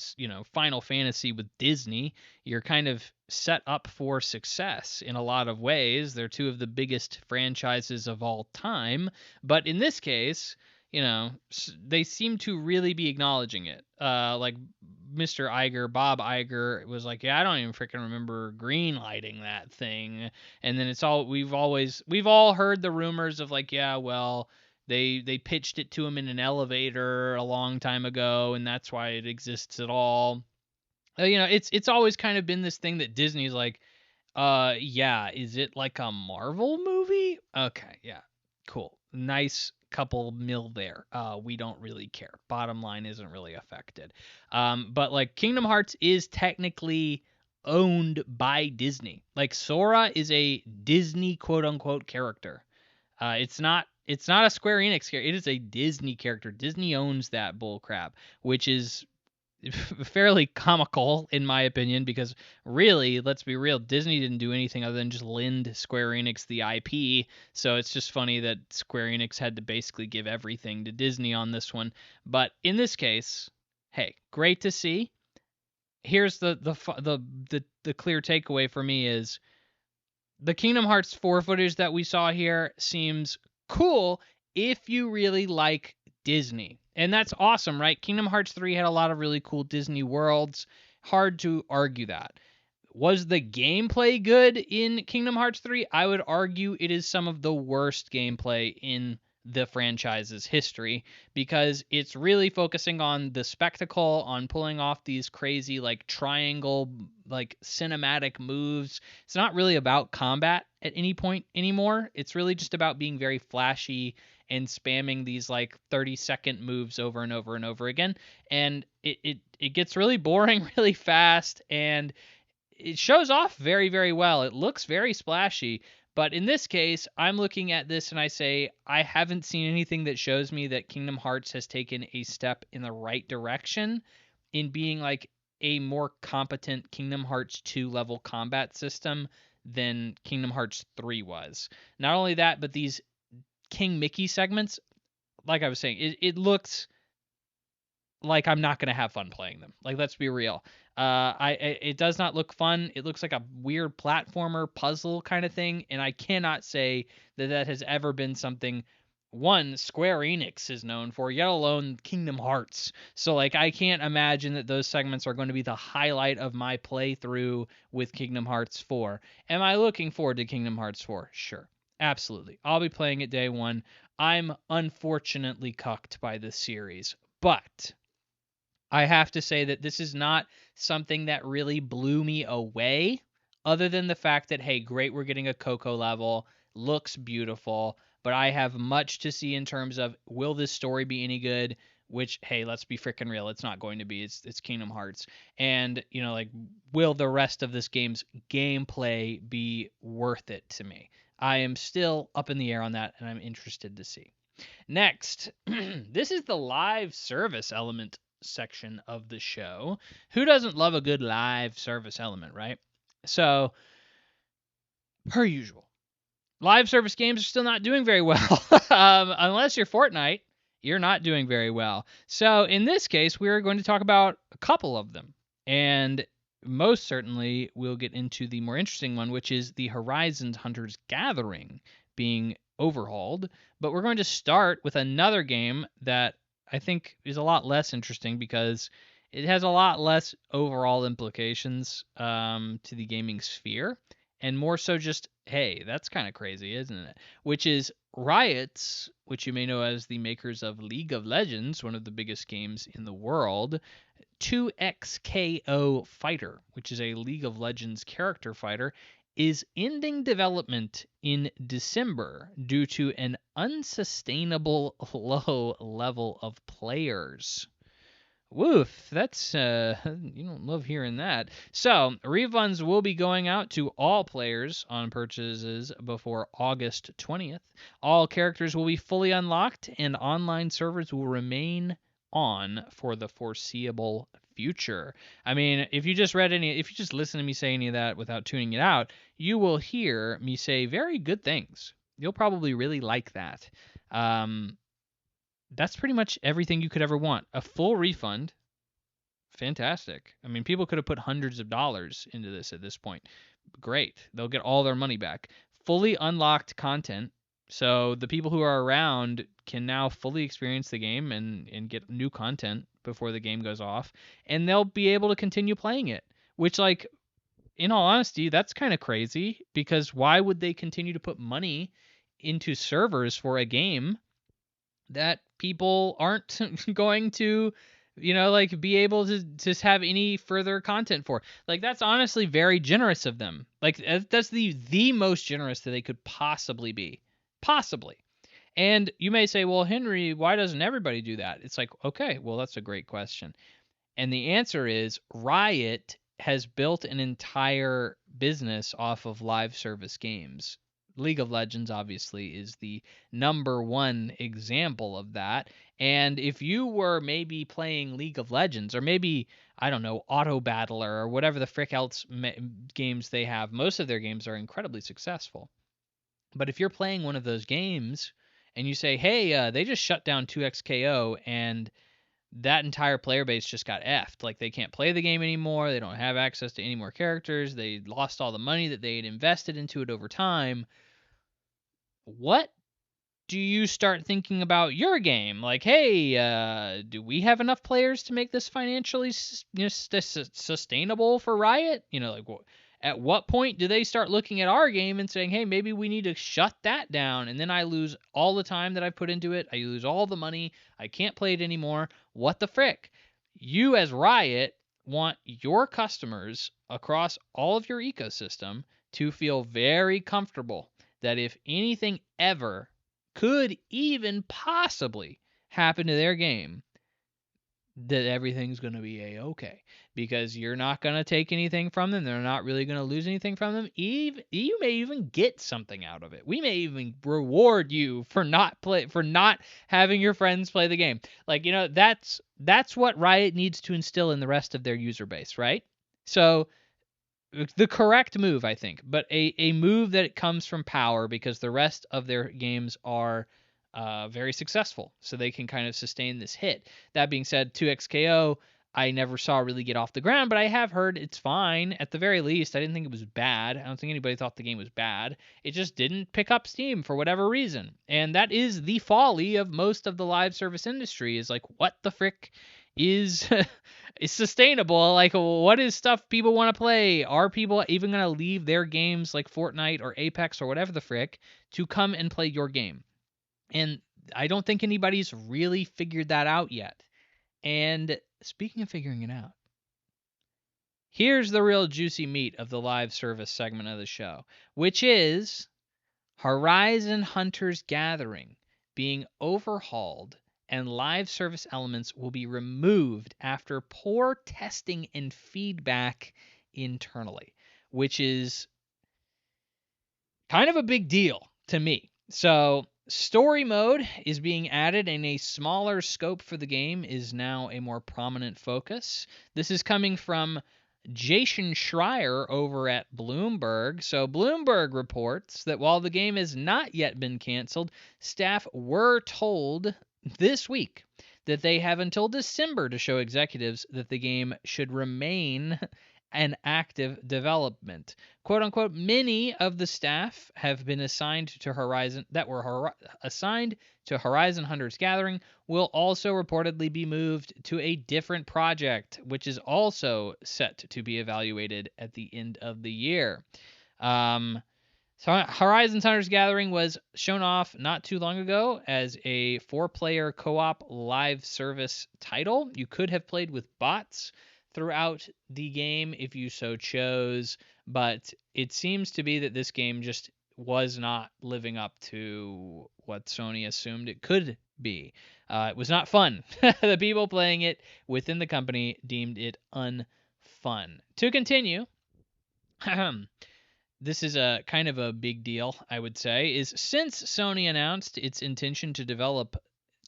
Final Fantasy with Disney, you're kind of set up for success in a lot of ways. They're two of the biggest franchises of all time, but in this case, they seem to really be acknowledging it. Like Mr. Iger, Bob Iger was like, yeah, I don't even freaking remember green lighting that thing. And then we've all heard the rumors of like, yeah, well, they pitched it to him in an elevator a long time ago, and that's why it exists at all. It's always kind of been this thing that Disney's like, yeah, is it like a Marvel movie? Okay, yeah, cool, nice couple mil there. We don't really care. Bottom line isn't really affected. But like Kingdom Hearts is technically owned by Disney. Like Sora is a Disney quote unquote character. It's not a Square Enix character. It is a Disney character. Disney owns that bullcrap, which is fairly comical in my opinion, because really, let's be real, Disney didn't do anything other than just lend Square Enix the IP. So it's just funny that Square Enix had to basically give everything to Disney on this one. But in this case, hey, great to see. Here's the clear takeaway for me is the Kingdom Hearts 4 footage that we saw here seems cool if you really like Disney. And that's awesome, right? Kingdom Hearts 3 had a lot of really cool Disney worlds. Hard to argue that. Was the gameplay good in Kingdom Hearts 3? I would argue it is some of the worst gameplay in the franchise's history, because it's really focusing on the spectacle, on pulling off these crazy like triangle like cinematic moves. It's not really about combat at any point anymore. It's really just about being very flashy and spamming these like 30-second moves over and over and over again. And it gets really boring really fast, and it shows off very, very well. It looks very splashy. But in this case, I'm looking at this and I say, I haven't seen anything that shows me that Kingdom Hearts has taken a step in the right direction in being like a more competent Kingdom Hearts 2 level combat system than Kingdom Hearts 3 was. Not only that, but these King Mickey segments, like I was saying, it looks like I'm not going to have fun playing them. Like, let's be real. It does not look fun. It looks like a weird platformer puzzle kind of thing, and I cannot say that has ever been something Square Enix is known for, yet alone Kingdom Hearts. So like I can't imagine that those segments are going to be the highlight of my playthrough with Kingdom Hearts 4. Am I looking forward to Kingdom Hearts 4? Sure. Absolutely. I'll be playing it day one. I'm unfortunately cucked by this series, but I have to say that this is not something that really blew me away, other than the fact that, hey, great, we're getting a Coco level, looks beautiful, but I have much to see in terms of, will this story be any good? Which, hey, let's be freaking real, it's not going to be. It's Kingdom Hearts. And, like, will the rest of this game's gameplay be worth it to me? I am still up in the air on that, and I'm interested to see. Next, this is the live service element section of the show. Who doesn't love a good live service element, right? So, per usual, live service games are still not doing very well. Unless you're Fortnite, you're not doing very well. So, in this case, we're going to talk about a couple of them. And most certainly we'll get into the more interesting one, which is the Horizon Hunters Gathering being overhauled. But we're going to start with another game that I think is a lot less interesting because it has a lot less overall implications to the gaming sphere, and more so just, hey, that's kind of crazy, isn't it? Which is Riot's, which you may know as the makers of League of Legends, one of the biggest games in the world, 2XKO Fighter, which is a League of Legends character fighter, is ending development in December due to an unsustainable low level of players. Woof, that's you don't love hearing that. So, refunds will be going out to all players on purchases before August 20th. All characters will be fully unlocked and online servers will remain on for the foreseeable future. I mean, if you just listen to me say any of that without tuning it out, you will hear me say very good things. You'll probably really like that. That's pretty much everything you could ever want. A full refund. Fantastic. I mean, people could have put hundreds of dollars into this at this point. Great. They'll get all their money back. Fully unlocked content. So the people who are around can now fully experience the game and get new content before the game goes off. And they'll be able to continue playing it. Which, like, in all honesty, that's kind of crazy. Because why would they continue to put money into servers for a game that people aren't going to, like, be able to just have any further content for? Like, that's honestly very generous of them. Like, that's the most generous that they could possibly be. Possibly. And you may say, well, Henry, why doesn't everybody do that? It's like, okay, well, that's a great question. And the answer is Riot has built an entire business off of live service games. League of Legends obviously is the number one example of that. And if you were maybe playing League of Legends, or maybe, I don't know, Auto Battler or whatever the frick else games they have, most of their games are incredibly successful. But if you're playing one of those games and you say, hey, they just shut down 2XKO and that entire player base just got effed. Like, they can't play the game anymore. They don't have access to any more characters. They lost all the money that they had invested into it over time. What do you start thinking about your game? Like, hey, do we have enough players to make this financially sustainable for Riot? Like, at what point do they start looking at our game and saying, hey, maybe we need to shut that down, and then I lose all the time that I put into it. I lose all the money. I can't play it anymore. What the frick? You, as Riot, want your customers across all of your ecosystem to feel very comfortable that if anything ever could even possibly happen to their game, that everything's going to be a-okay, because you're not going to take anything from them. They're not really going to lose anything from them. You may even get something out of it. We may even reward you for not having your friends play the game. Like, that's what Riot needs to instill in the rest of their user base, right? So the correct move, I think, but a move that comes from power, because the rest of their games are very successful, so they can kind of sustain this hit. That being said, 2XKO, I never saw really get off the ground, but I have heard it's fine. At the very least, I didn't think it was bad. I don't think anybody thought the game was bad. It just didn't pick up steam for whatever reason. And that is the folly of most of the live service industry, is like, what the frick is is sustainable? Like, what is stuff people want to play? Are people even going to leave their games like Fortnite or Apex or whatever the frick to come and play your game? And I don't think anybody's really figured that out yet. And speaking of figuring it out, here's the real juicy meat of the live service segment of the show, which is Horizon Hunters Gathering being overhauled, and live service elements will be removed after poor testing and feedback internally, which is kind of a big deal to me. So, story mode is being added, and a smaller scope for the game is now a more prominent focus. This is coming from Jason Schreier over at Bloomberg. So Bloomberg reports that while the game has not yet been canceled, staff were told this week that they have until December to show executives that the game should remain and active development. Quote unquote, many of the staff have been assigned to assigned to Horizon Hunters Gathering will also reportedly be moved to a different project, which is also set to be evaluated at the end of the year. So Horizon Hunters Gathering was shown off not too long ago as a 4-player co-op live service title. You could have played with bots throughout the game if you so chose, but it seems to be that this game just was not living up to what Sony assumed it could be. It was not fun. The people playing it within the company deemed it unfun. To continue, this is a kind of a big deal, I would say, is since Sony announced its intention to develop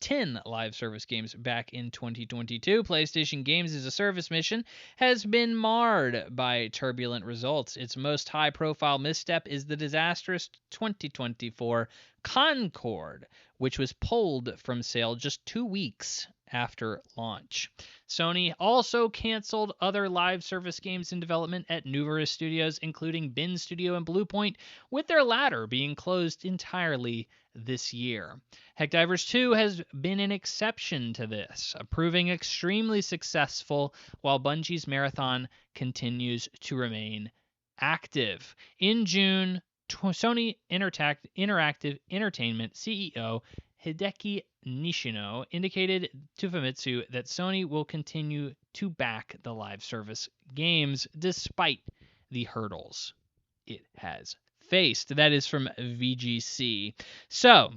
10 live service games back in 2022, PlayStation Games as a Service mission has been marred by turbulent results. Its most high-profile misstep is the disastrous 2024 Concord, which was pulled from sale just 2 weeks after launch. Sony also canceled other live service games in development at numerous studios, including Bin Studio and Bluepoint, with their latter being closed entirely this year. Helldivers 2 has been an exception to this, proving extremely successful while Bungie's Marathon continues to remain active. In June, Sony Interactive Entertainment CEO Hideki Nishino indicated to Famitsu that Sony will continue to back the live service games despite the hurdles it has faced. That is from VGC. So,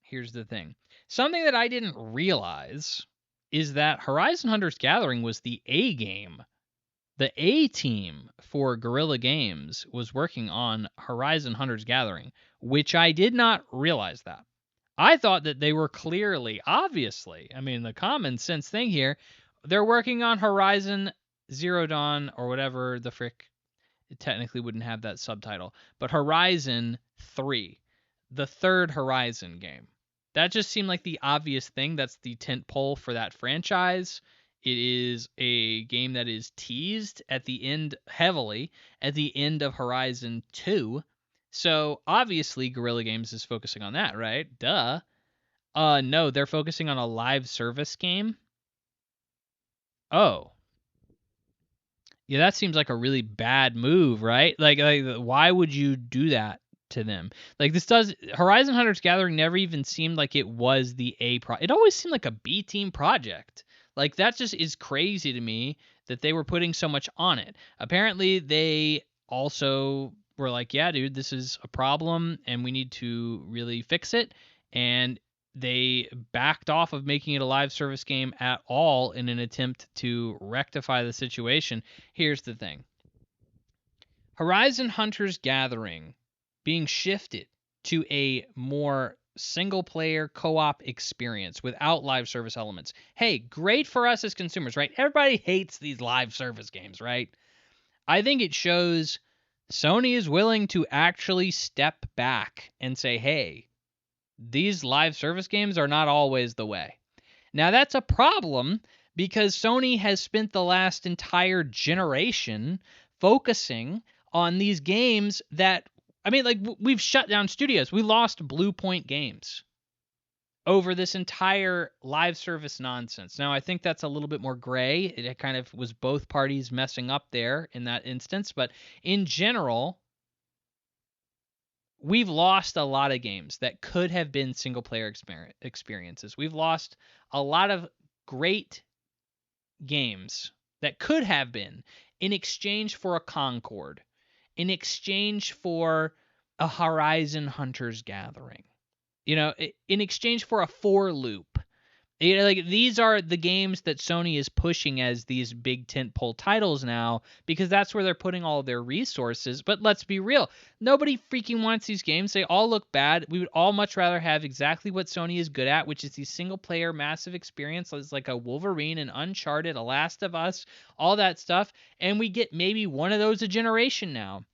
here's the thing. Something that I didn't realize is that Horizon Hunters Gathering was the A game. The A team for Guerrilla Games was working on Horizon Hunters Gathering, which I did not realize that. I thought that they were clearly, obviously, I mean, the common sense thing here, they're working on Horizon Zero Dawn or whatever the frick. It technically wouldn't have that subtitle, but Horizon 3, the third Horizon game. That just seemed like the obvious thing. That's the tentpole for that franchise. It is a game that is teased at the end, heavily, at the end of Horizon 2. So, obviously, Guerrilla Games is focusing on that, right? Duh. No, they're focusing on a live service game. Oh. Yeah, that seems like a really bad move, right? Like why would you do that to them? Like Horizon Hunters Gathering never even seemed like it was the it always seemed like a B team project. Like that just is crazy to me that they were putting so much on it. Apparently they also were like, yeah, dude, this is a problem and we need to really fix it. And they backed off of making it a live service game at all in an attempt to rectify the situation. Here's the thing. Horizon Hunters Gathering being shifted to a more single-player co-op experience without live service elements. Hey, great for us as consumers, right? Everybody hates these live service games, right? I think it shows Sony is willing to actually step back and say, hey, these live service games are not always the way. Now, that's a problem because Sony has spent the last entire generation focusing on these games that, I mean, like, we've shut down studios. We lost Bluepoint Games over this entire live service nonsense. Now, I think that's a little bit more gray. It kind of was both parties messing up there in that instance. But in general, we've lost a lot of games that could have been single-player experiences. We've lost a lot of great games that could have been in exchange for a Concord, in exchange for a Horizon Hunters Gathering, in exchange for a 4-loop. Like these are the games that Sony is pushing as these big tentpole titles now because that's where they're putting all of their resources. But let's be real. Nobody freaking wants these games. They all look bad. We would all much rather have exactly what Sony is good at, which is these single-player massive experiences like a Wolverine, an Uncharted, a Last of Us, all that stuff. And we get maybe one of those a generation now.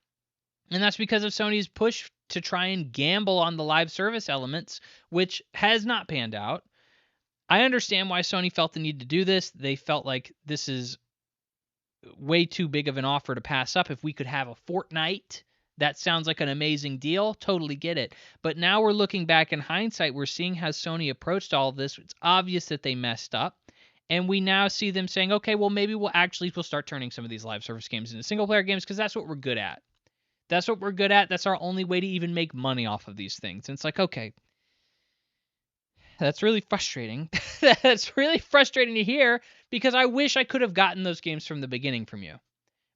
And that's because of Sony's push to try and gamble on the live service elements, which has not panned out. I understand why Sony felt the need to do this. They felt like this is way too big of an offer to pass up. If we could have a Fortnite, that sounds like an amazing deal. Totally get it. But now we're looking back in hindsight, we're seeing how Sony approached all of this. It's obvious that they messed up. And we now see them saying, okay, well, maybe we'll start turning some of these live service games into single player games because that's what we're good at. That's what we're good at. That's our only way to even make money off of these things. And it's like, okay, that's really frustrating. That's really frustrating to hear because I wish I could have gotten those games from the beginning from you.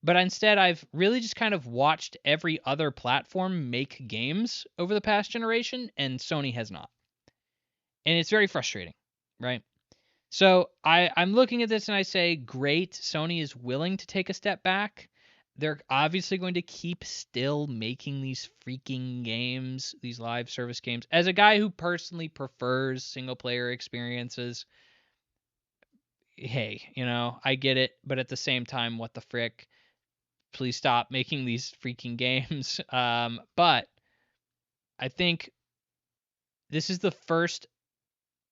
But instead, I've really just kind of watched every other platform make games over the past generation, and Sony has not. And it's very frustrating, right? So I'm looking at this and I say, great, Sony is willing to take a step back. They're obviously going to keep still making these freaking games, these live service games. As a guy who personally prefers single player experiences, hey, I get it. But at the same time, what the frick? Please stop making these freaking games. But I think this is the first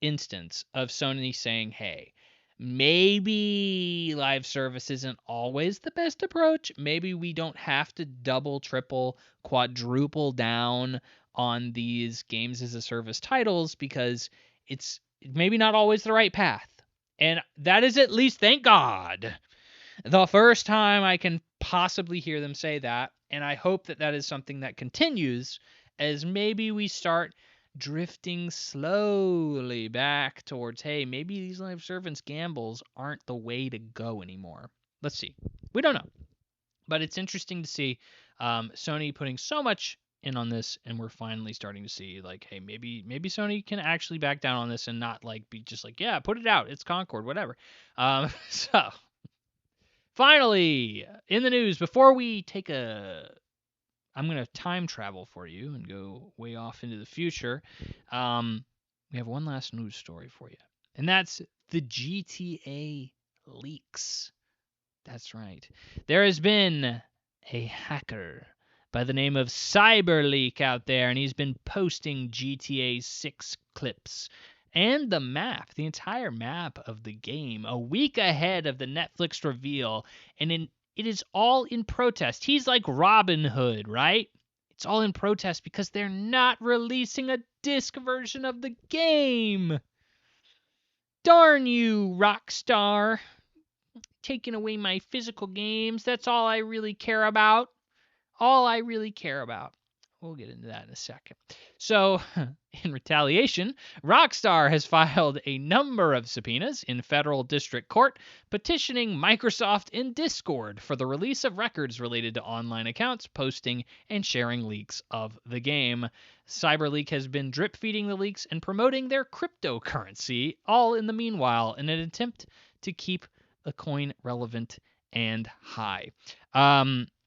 instance of Sony saying, hey, maybe live service isn't always the best approach. Maybe we don't have to double, triple, quadruple down on these games as a service titles because it's maybe not always the right path. And that is, at least, thank God, the first time I can possibly hear them say that. And I hope that that is something that continues as maybe we start drifting slowly back towards, hey, maybe these live service gambles aren't the way to go anymore. Let's see. We don't know. But it's interesting to see Sony putting so much in on this, and we're finally starting to see, like, hey, maybe Sony can actually back down on this and not, like, be just like, yeah, put it out. It's Concord, whatever. So, finally, in the news, before we take I'm going to time travel for you and go way off into the future. We have one last news story for you, and that's the GTA leaks. That's right. There has been a hacker by the name of CyberLeak out there, and he's been posting GTA 6 clips and the map, the entire map of the game, a week ahead of the Netflix reveal, and it is all in protest. He's like Robin Hood, right? It's all in protest because they're not releasing a disc version of the game. Darn you, Rockstar. Taking away my physical games. That's all I really care about. All I really care about. We'll get into that in a second. So, in retaliation, Rockstar has filed a number of subpoenas in federal district court, petitioning Microsoft and Discord for the release of records related to online accounts, posting, and sharing leaks of the game. CyberLeak has been drip feeding the leaks and promoting their cryptocurrency, all in the meanwhile, in an attempt to keep a coin relevant and high.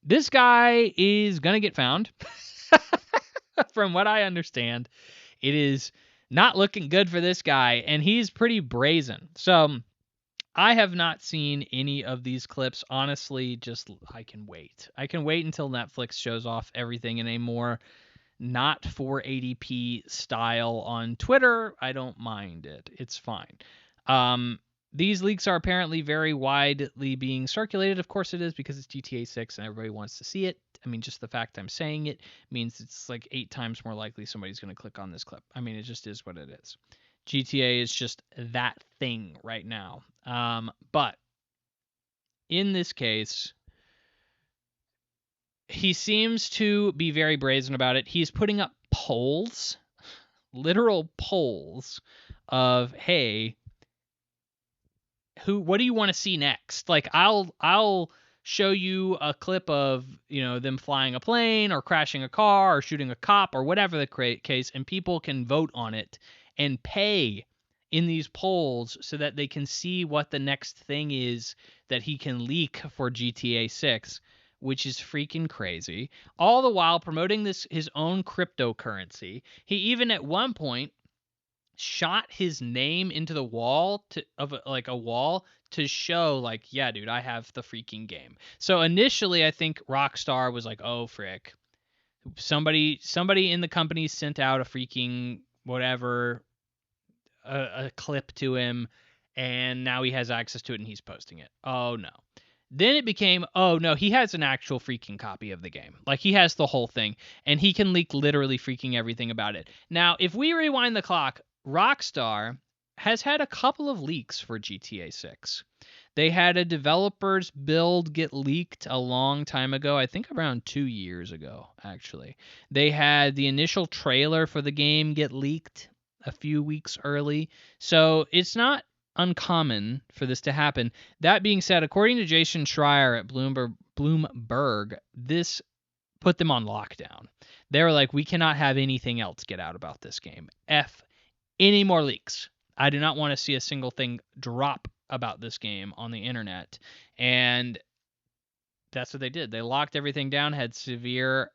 This guy is going to get found. From what I understand, it is not looking good for this guy, and he's pretty brazen. So I have not seen any of these clips. Honestly, just I can wait. I can wait until Netflix shows off everything in a more not 480p style on Twitter. I don't mind it. It's fine. These leaks are apparently very widely being circulated. Of course it is, because it's GTA 6 and everybody wants to see it. I mean, just the fact I'm saying it means it's like 8 times more likely somebody's going to click on this clip. I mean, it just is what it is. GTA is just that thing right now. But in this case, he seems to be very brazen about it. He's putting up polls, literal polls of, hey, what do you want to see next? Like, I'll show you a clip of, them flying a plane or crashing a car or shooting a cop or whatever the case, and people can vote on it and pay in these polls so that they can see what the next thing is that he can leak for GTA 6, which is freaking crazy. All the while promoting his own cryptocurrency. He even at one point shot his name into the wall a wall to show, like, yeah, dude, I have the freaking game. So initially, I think Rockstar was like, oh frick, somebody in the company sent out a freaking whatever, a clip to him, and now he has access to it and he's posting it. Oh no. Then it became, oh no, he has an actual freaking copy of the game. Like, he has the whole thing, and he can leak literally freaking everything about it. Now, if we rewind the clock, Rockstar has had a couple of leaks for GTA 6. They had a developer's build get leaked a long time ago, I think around 2 years ago, actually. They had the initial trailer for the game get leaked a few weeks early. So it's not uncommon for this to happen. That being said, according to Jason Schreier at Bloomberg, this put them on lockdown. They were like, we cannot have anything else get out about this game. F any more leaks. I do not want to see a single thing drop about this game on the internet. And that's what they did. They locked everything down, had severe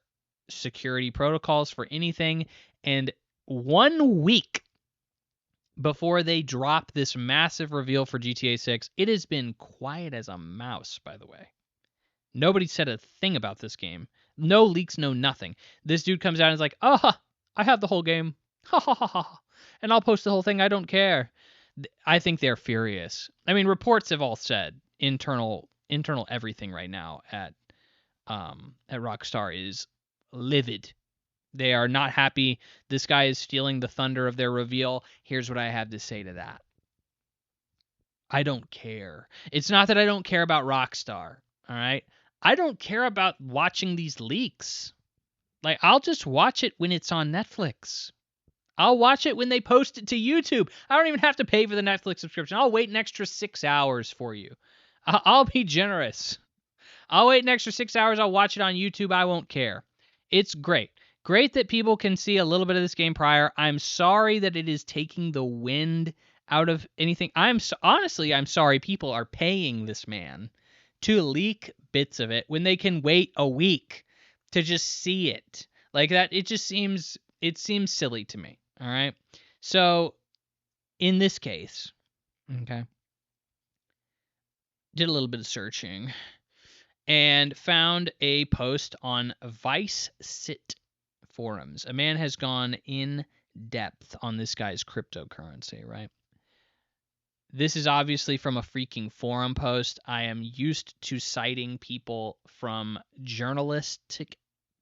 security protocols for anything. And 1 week before they drop this massive reveal for GTA 6, it has been quiet as a mouse, by the way. Nobody said a thing about this game. No leaks, no nothing. This dude comes out and is like, oh, I have the whole game. Ha ha ha ha. And I'll post the whole thing. I don't care. I think they're furious. I mean, reports have all said internal everything right now at Rockstar is livid. They are not happy. This guy is stealing the thunder of their reveal. Here's what I have to say to that. I don't care. It's not that I don't care about Rockstar, all right? I don't care about watching these leaks. Like, I'll just watch it when it's on Netflix. I'll watch it when they post it to YouTube. I don't even have to pay for the Netflix subscription. I'll wait an extra 6 hours for you. I'll be generous. I'll wait an extra 6 hours. I'll watch it on YouTube. I won't care. It's great. Great that people can see a little bit of this game prior. I'm sorry that it is taking the wind out of anything. Honestly, I'm sorry people are paying this man to leak bits of it when they can wait a week to just see it. Like that, it seems silly to me. All right. So in this case, okay, did a little bit of searching and found a post on Vice Sit forums. A man has gone in depth on this guy's cryptocurrency, right? This is obviously from a freaking forum post. I am used to citing people from journalistic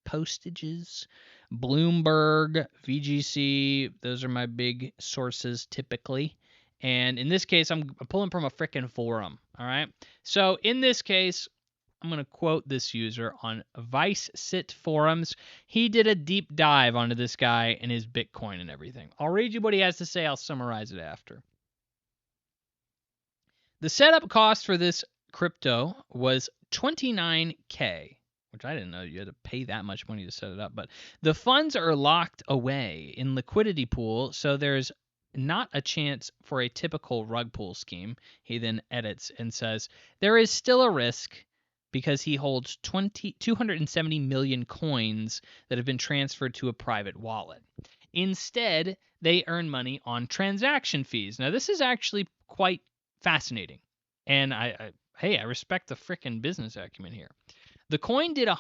postages. Bloomberg, VGC, those are my big sources typically. And in this case, I'm pulling from a freaking forum, all right? So in this case, I'm going to quote this user on Vice Sit forums. He did a deep dive onto this guy and his Bitcoin and everything. I'll read you what he has to say. I'll summarize it after. The setup cost for this crypto was $29K, which I didn't know you had to pay that much money to set it up. But the funds are locked away in liquidity pool, so there's not a chance for a typical rug pull scheme. He then edits and says, there is still a risk because he holds 270 million coins that have been transferred to a private wallet. Instead, they earn money on transaction fees. Now, this is actually quite fascinating. And I respect the frickin' business acumen here. The coin did the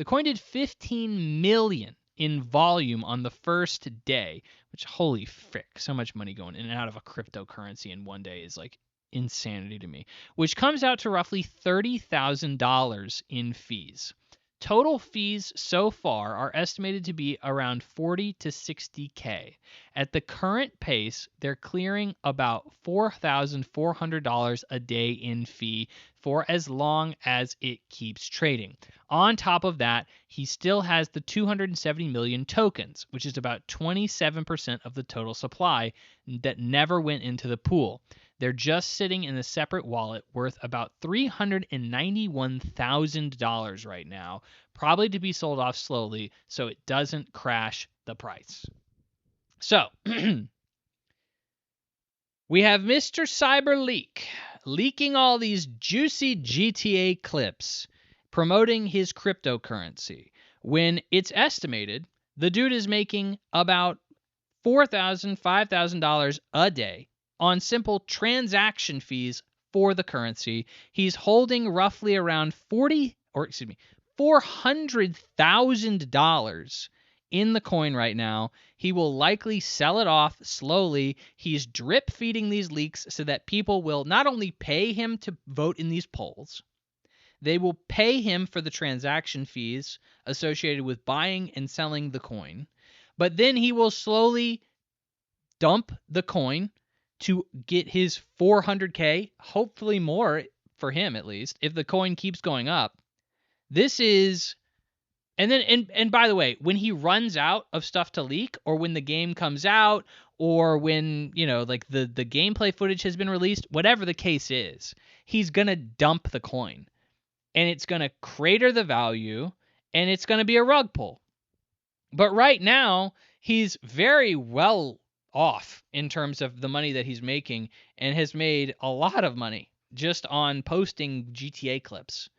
coin did 15 million in volume on the first day, which holy frick, so much money going in and out of a cryptocurrency in one day is like insanity to me, which comes out to roughly $30,000 in fees. Total fees so far are estimated to be around 40 to 60K. At the current pace, they're clearing about $4,400 a day in fee for as long as it keeps trading. On top of that, he still has the 270 million tokens, which is about 27% of the total supply that never went into the pool. They're just sitting in a separate wallet worth about $391,000 right now, probably to be sold off slowly so it doesn't crash the price. So, we have Mr. CyberLeak leaking all these juicy GTA clips promoting his cryptocurrency when it's estimated the dude is making about $4,000, $5,000 a day on simple transaction fees for the currency. He's holding roughly around $400,000 in the coin right now. He will likely sell it off slowly. He's drip feeding these leaks so that people will not only pay him to vote in these polls, they will pay him for the transaction fees associated with buying and selling the coin. But then he will slowly dump the coin to get his 400K, hopefully more for him at least, if the coin keeps going up. This is, and then, and by the way, when he runs out of stuff to leak, or when the game comes out, or when, like the gameplay footage has been released, whatever the case is, he's going to dump the coin. And it's going to crater the value, and it's going to be a rug pull. But right now, he's very well off in terms of the money that he's making, and has made a lot of money just on posting GTA clips,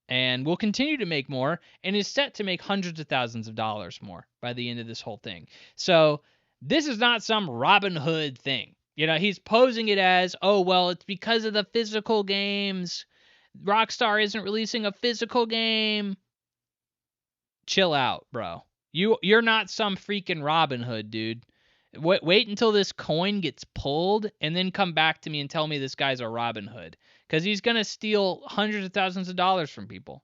and will continue to make more, and is set to make hundreds of thousands of dollars more by the end of this whole thing. So this is not some Robin Hood thing. He's posing it as, oh, well, it's because of the physical games. Rockstar isn't releasing a physical game. Chill out, bro. You're not some freaking Robin Hood, dude. Wait until this coin gets pulled, and then come back to me and tell me this guy's a Robin Hood. Because he's going to steal hundreds of thousands of dollars from people.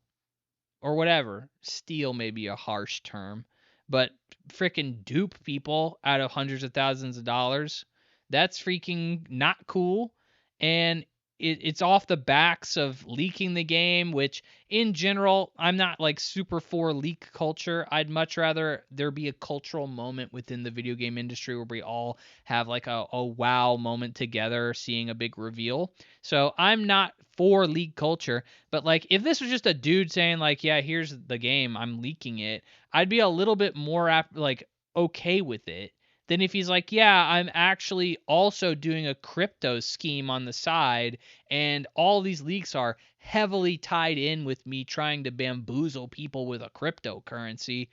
Or whatever. Steal may be a harsh term. But freaking dupe people out of hundreds of thousands of dollars. That's freaking not cool. And it's off the backs of leaking the game, which in general, I'm not like super for leak culture. I'd much rather there be a cultural moment within the video game industry where we all have like a wow moment together seeing a big reveal. So I'm not for leak culture, but like if this was just a dude saying like, yeah, here's the game, I'm leaking it, I'd be a little bit more like okay with it. Than if he's like, yeah, I'm actually also doing a crypto scheme on the side, and all these leaks are heavily tied in with me trying to bamboozle people with a cryptocurrency.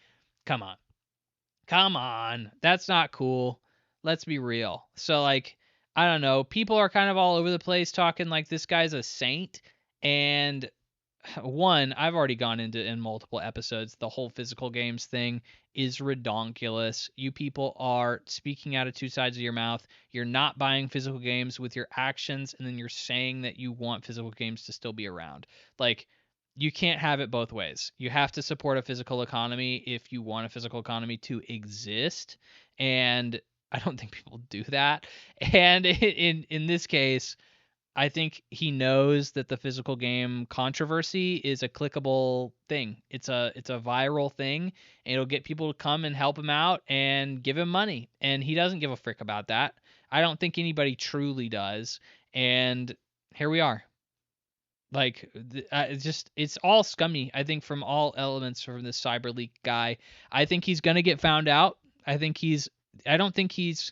Come on. That's not cool. Let's be real. So, like, I don't know. People are kind of all over the place talking like this guy's a saint, and one, I've already gone into in multiple episodes, the whole physical games thing is redonkulous. You people are speaking out of two sides of your mouth. You're not buying physical games with your actions, and then you're saying that you want physical games to still be around. Like, you can't have it both ways. You have to support a physical economy if you want a physical economy to exist, and I don't think people do that. And in this case, I think he knows that the physical game controversy is a clickable thing. It's a viral thing, and it'll get people to come and help him out and give him money. And he doesn't give a frick about that. I don't think anybody truly does. And here we are. Like, it's all scummy, I think, from all elements from this cyber leak guy. I think he's going to get found out. I don't think he's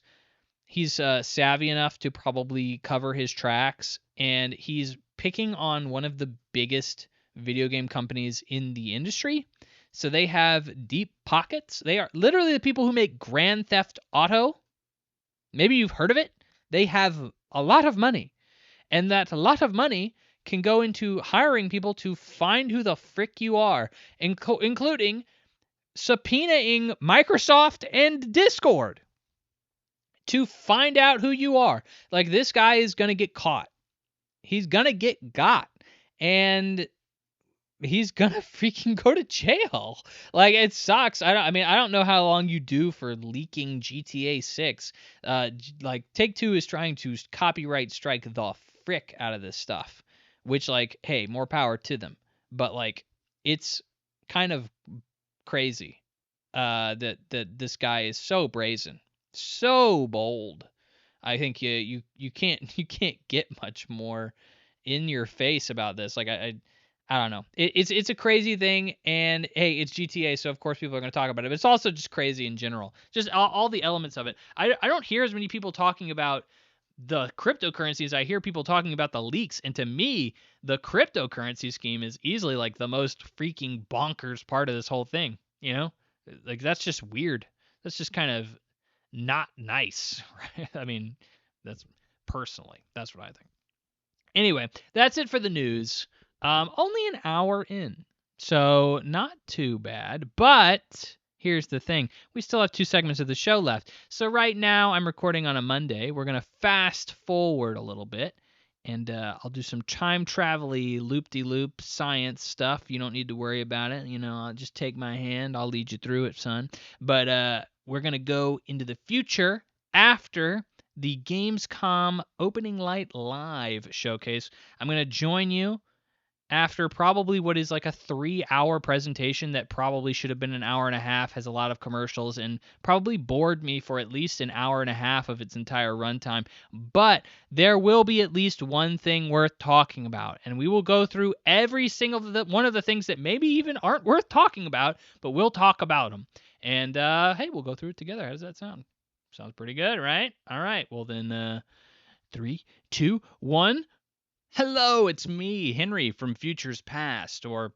savvy enough to probably cover his tracks, and he's picking on one of the biggest video game companies in the industry. So they have deep pockets. They are literally the people who make Grand Theft Auto. Maybe you've heard of it. They have a lot of money, and that a lot of money can go into hiring people to find who the frick you are, including subpoenaing Microsoft and Discord to find out who you are. Like, this guy is going to get caught. He's going to get got. And he's going to freaking go to jail. Like, it sucks. I don't know how long you do for leaking GTA 6. Like, Take-Two is trying to copyright strike the frick out of this stuff. Which, like, hey, more power to them. But, like, it's kind of crazy that this guy is so brazen. So bold. I think you can't get much more in your face about this. Like, I don't know. It's a crazy thing, and hey, it's GTA, so of course people are going to talk about it. But it's also just crazy in general. Just all the elements of it. I don't hear as many people talking about the cryptocurrencies. I hear people talking about the leaks, and to me, the cryptocurrency scheme is easily like the most freaking bonkers part of this whole thing. Like, that's just weird. That's just kind of not nice, right? I mean, that's what I think. Anyway, that's it for the news. Only an hour in, so not too bad. But here's the thing. We still have 2 segments of the show left. So right now, I'm recording on a Monday. We're going to fast forward a little bit, and I'll do some time travel-y, loop-de-loop science stuff. You don't need to worry about it. I'll just take my hand. I'll lead you through it, son. But we're going to go into the future after the Gamescom Opening Night Live showcase. I'm going to join you after probably what is like a 3-hour presentation that probably should have been an hour and a half, has a lot of commercials, and probably bored me for at least an hour and a half of its entire runtime. But there will be at least one thing worth talking about, and we will go through every single one of the things that maybe even aren't worth talking about, but we'll talk about them. And hey, we'll go through it together. How does that sound? Sounds pretty good, right? All right. Well then, 3, 2, 1. Hello, it's me, Henry from Futures Past, or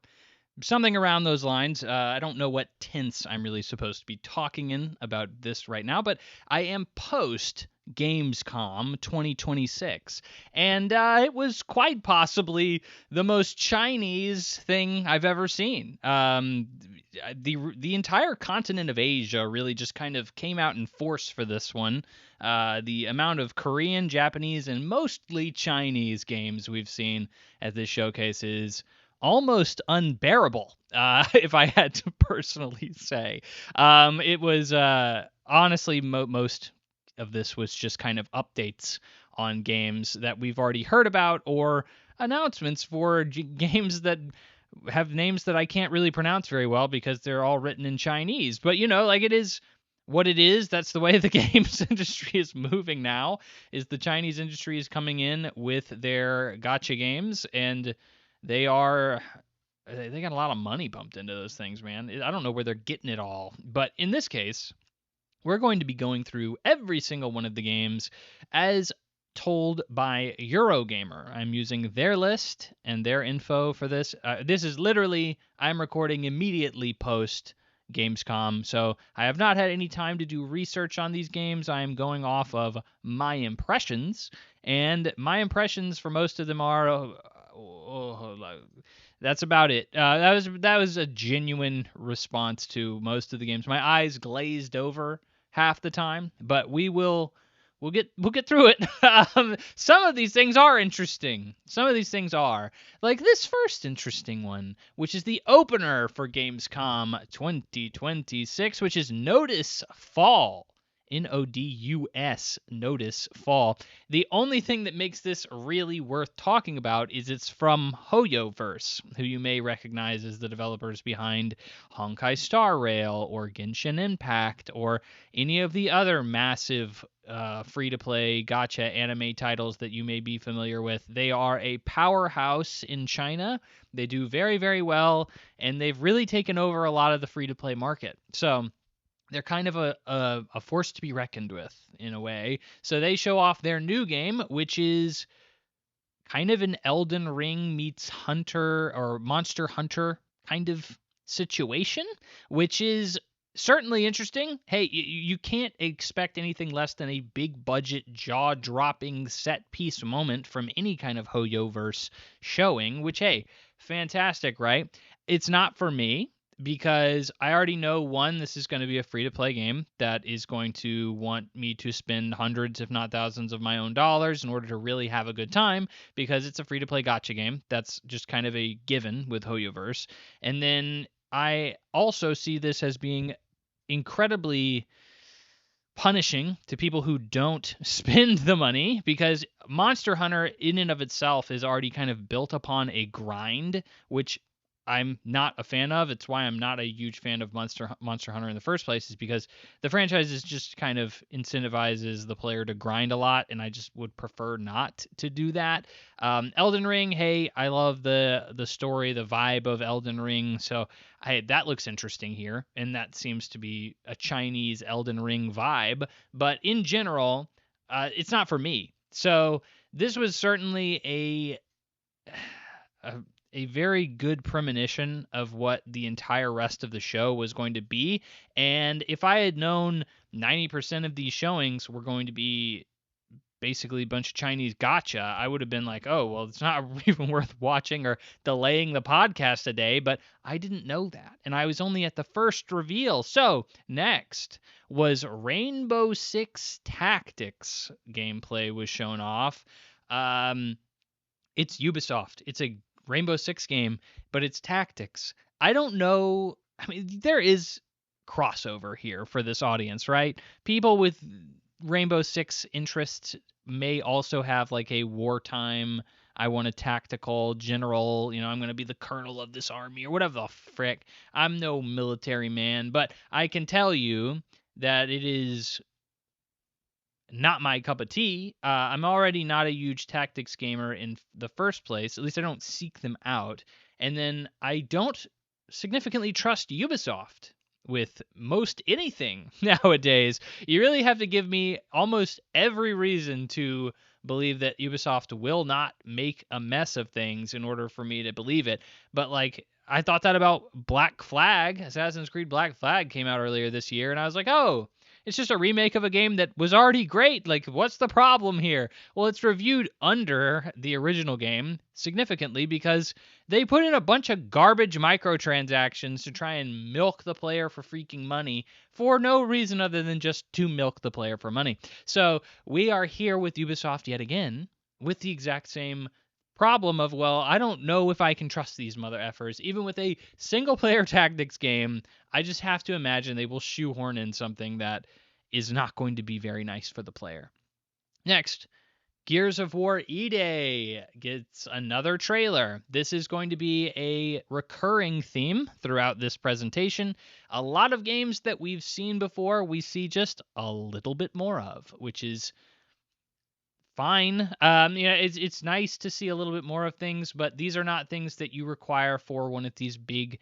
something around those lines. I don't know what tense I'm really supposed to be talking in about this right now, but I am post Gamescom 2026, and it was quite possibly the most Chinese thing I've ever seen. The entire continent of Asia really just kind of came out in force for this one. The amount of Korean, Japanese, and mostly Chinese games we've seen at this showcase is almost unbearable, if I had to personally say. It was honestly most of this was just kind of updates on games that we've already heard about, or announcements for games that have names that I can't really pronounce very well because they're all written in Chinese. But like, it is what it is. That's the way the games industry is moving now, is the Chinese industry is coming in with their gacha games, and they got a lot of money pumped into those things, man. I don't know where they're getting it all. But in this case, we're going to be going through every single one of the games as told by Eurogamer. I'm using their list and their info for this. This is literally, I'm recording immediately post Gamescom, so I have not had any time to do research on these games. I am going off of my impressions, and my impressions for most of them are that's about it. That was a genuine response to most of the games. My eyes glazed over half the time, but we'll get through it. Some of these things are interesting. Some of these things are, like this first interesting one, which is the opener for Gamescom 2026, which is Notice Fall. Nodus, Notice Fall. The only thing that makes this really worth talking about is it's from HoYoverse, who you may recognize as the developers behind Honkai Star Rail or Genshin Impact or any of the other massive free-to-play gacha anime titles that you may be familiar with. They are a powerhouse in China. They do very, very well, and they've really taken over a lot of the free-to-play market. So they're kind of a force to be reckoned with in a way. So they show off their new game, which is kind of an Elden Ring meets Hunter or Monster Hunter kind of situation, which is certainly interesting. Hey, you can't expect anything less than a big budget, jaw-dropping set piece moment from any kind of HoYoverse showing, which, hey, fantastic, right? It's not for me, because I already know, one, this is going to be a free-to-play game that is going to want me to spend hundreds, if not thousands, of my own dollars in order to really have a good time, because it's a free-to-play gacha game. That's just kind of a given with HoYoverse. And then I also see this as being incredibly punishing to people who don't spend the money, because Monster Hunter in and of itself is already kind of built upon a grind, which I'm not a fan of. It's why I'm not a huge fan of Monster Hunter in the first place, is because the franchise is just kind of incentivizes the player to grind a lot, and I just would prefer not to do that. Elden Ring, hey, I love the story, the vibe of Elden Ring, so that looks interesting here, and that seems to be a Chinese Elden Ring vibe. But in general, it's not for me. So this was certainly a very good premonition of what the entire rest of the show was going to be. And if I had known 90% of these showings were going to be basically a bunch of Chinese gotcha, I would have been like, oh, well, it's not even worth watching or delaying the podcast a day, but I didn't know that. And I was only at the first reveal. So next was Rainbow Six Tactics gameplay was shown off. It's Ubisoft. It's a Rainbow Six game, but it's tactics. I don't know. I mean, there is crossover here for this audience, right? People with Rainbow Six interests may also have like a wartime, I want a tactical general, I'm going to be the colonel of this army or whatever the frick. I'm no military man, but I can tell you that it is not my cup of tea. I'm already not a huge tactics gamer in the first place. At least I don't seek them out. And then I don't significantly trust Ubisoft with most anything nowadays. You really have to give me almost every reason to believe that Ubisoft will not make a mess of things in order for me to believe it. But like, I thought that about Black Flag. Assassin's Creed Black Flag came out earlier this year, and I was like, oh, it's just a remake of a game that was already great. Like, what's the problem here? Well, it's reviewed under the original game significantly because they put in a bunch of garbage microtransactions to try and milk the player for freaking money for no reason other than just to milk the player for money. So we are here with Ubisoft yet again with the exact same problem of, well, I don't know if I can trust these mother effers. Even with a single player tactics game, I just have to imagine they will shoehorn in something that is not going to be very nice for the player. Next, Gears of War E-Day gets another trailer. This is going to be a recurring theme throughout this presentation. A lot of games that we've seen before, we see just a little bit more of, which is fine. It's nice to see a little bit more of things, but these are not things that you require for one of these big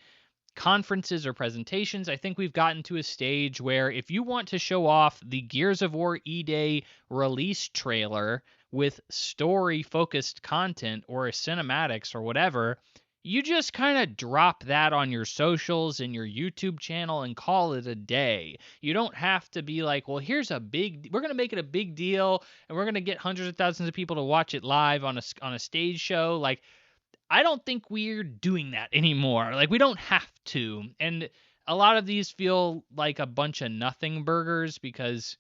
conferences or presentations. I think we've gotten to a stage where if you want to show off the Gears of War E-Day release trailer with story-focused content or cinematics or whatever, you just kind of drop that on your socials and your YouTube channel and call it a day. You don't have to be like, well, we're going to make it a big deal and we're going to get hundreds of thousands of people to watch it live on a stage show. Like, I don't think we're doing that anymore. Like, we don't have to. And a lot of these feel like a bunch of nothing burgers because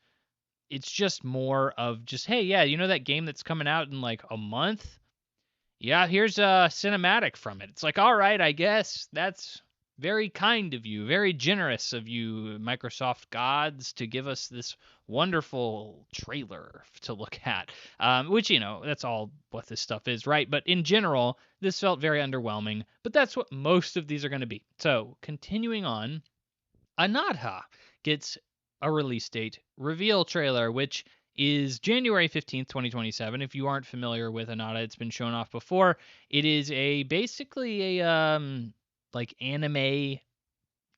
it's just more of just, hey, yeah, you know that game that's coming out in like a month? Yeah, here's a cinematic from it. It's like, all right, I guess that's very kind of you, very generous of you, Microsoft gods, to give us this wonderful trailer to look at, which, that's all what this stuff is, right? But in general, this felt very underwhelming, but that's what most of these are going to be. So continuing on, Anadha gets a release date reveal trailer, which is January 15th, 2027. If you aren't familiar with Anada, it's been shown off before. It is basically a like anime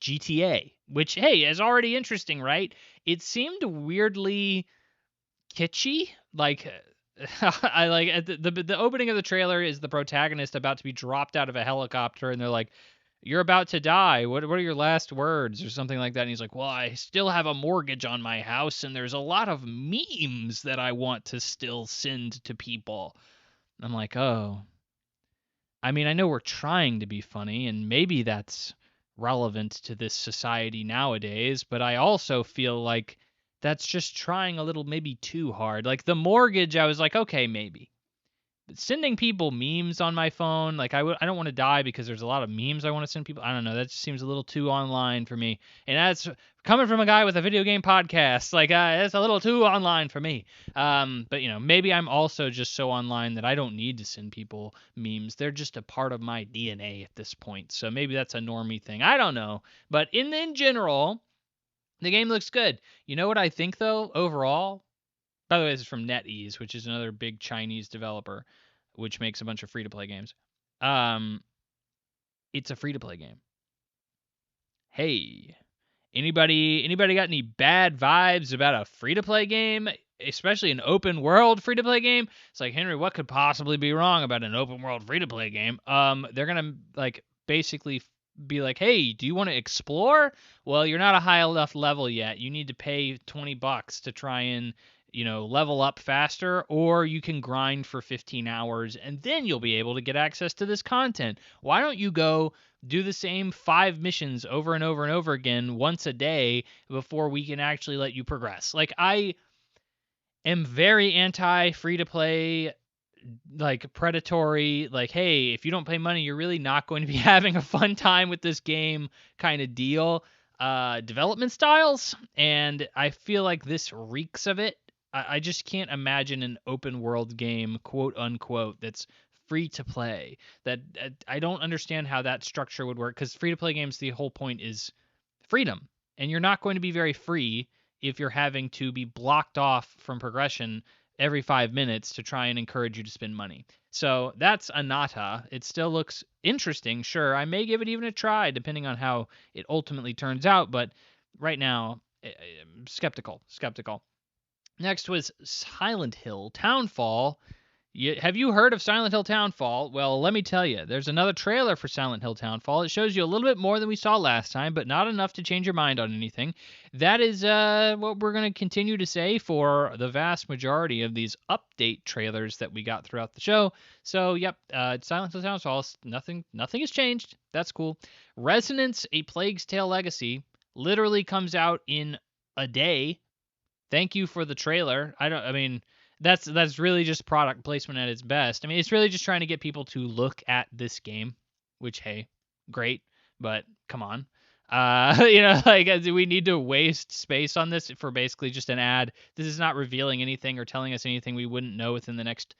GTA, which, hey, is already interesting, right? It seemed weirdly kitschy. Like, I like the opening of the trailer is the protagonist about to be dropped out of a helicopter, and they're like, you're about to die. What are your last words or something like that? And he's like, well, I still have a mortgage on my house, and there's a lot of memes that I want to still send to people. I'm like, oh. I mean, I know we're trying to be funny, and maybe that's relevant to this society nowadays, but I also feel like that's just trying a little maybe too hard. Like the mortgage, I was like, okay, maybe. Sending people memes on my phone, like I don't want to die because there's a lot of memes I want to send people. I don't know, that just seems a little too online for me, and that's coming from a guy with a video game podcast. Like it's a little too online for me. But maybe I'm also just so online that I don't need to send people memes. They're just a part of my DNA at this point. So maybe that's a normie thing. I don't know, but in general, the game looks good. You know what I think though overall? By the way, this is from NetEase, which is another big Chinese developer, which makes a bunch of free-to-play games. It's a free-to-play game. Hey, anybody got any bad vibes about a free-to-play game, especially an open-world free-to-play game? It's like, Henry, what could possibly be wrong about an open-world free-to-play game? They're gonna like basically be like, hey, do you want to explore? Well, you're not a high enough level yet. You need to pay $20 to try and level up faster, or you can grind for 15 hours and then you'll be able to get access to this content. Why don't you go do the same 5 missions over and over and over again once a day before we can actually let you progress? Like, I am very anti free to play, like predatory, like, hey, if you don't pay money, you're really not going to be having a fun time with this game kind of deal. Development styles, and I feel like this reeks of it. I just can't imagine an open world game, quote unquote, that's free to play. That I don't understand how that structure would work, because free to play games, the whole point is freedom, and you're not going to be very free if you're having to be blocked off from progression every 5 minutes to try and encourage you to spend money. So that's a nata. It still looks interesting. Sure, I may give it even a try depending on how it ultimately turns out, but right now, I'm skeptical. Next was Silent Hill Townfall. Have you heard of Silent Hill Townfall? Well, let me tell you, there's another trailer for Silent Hill Townfall. It shows you a little bit more than we saw last time, but not enough to change your mind on anything. That is what we're going to continue to say for the vast majority of these update trailers that we got throughout the show. So, yep, Silent Hill Townfall, nothing has changed. That's cool. Resonance: A Plague's Tale Legacy literally comes out in a day. Thank you for the trailer. That's really just product placement at its best. I mean, it's really just trying to get people to look at this game, which, hey, great, but come on. Do we need to waste space on this for basically just an ad? This is not revealing anything or telling us anything we wouldn't know within the next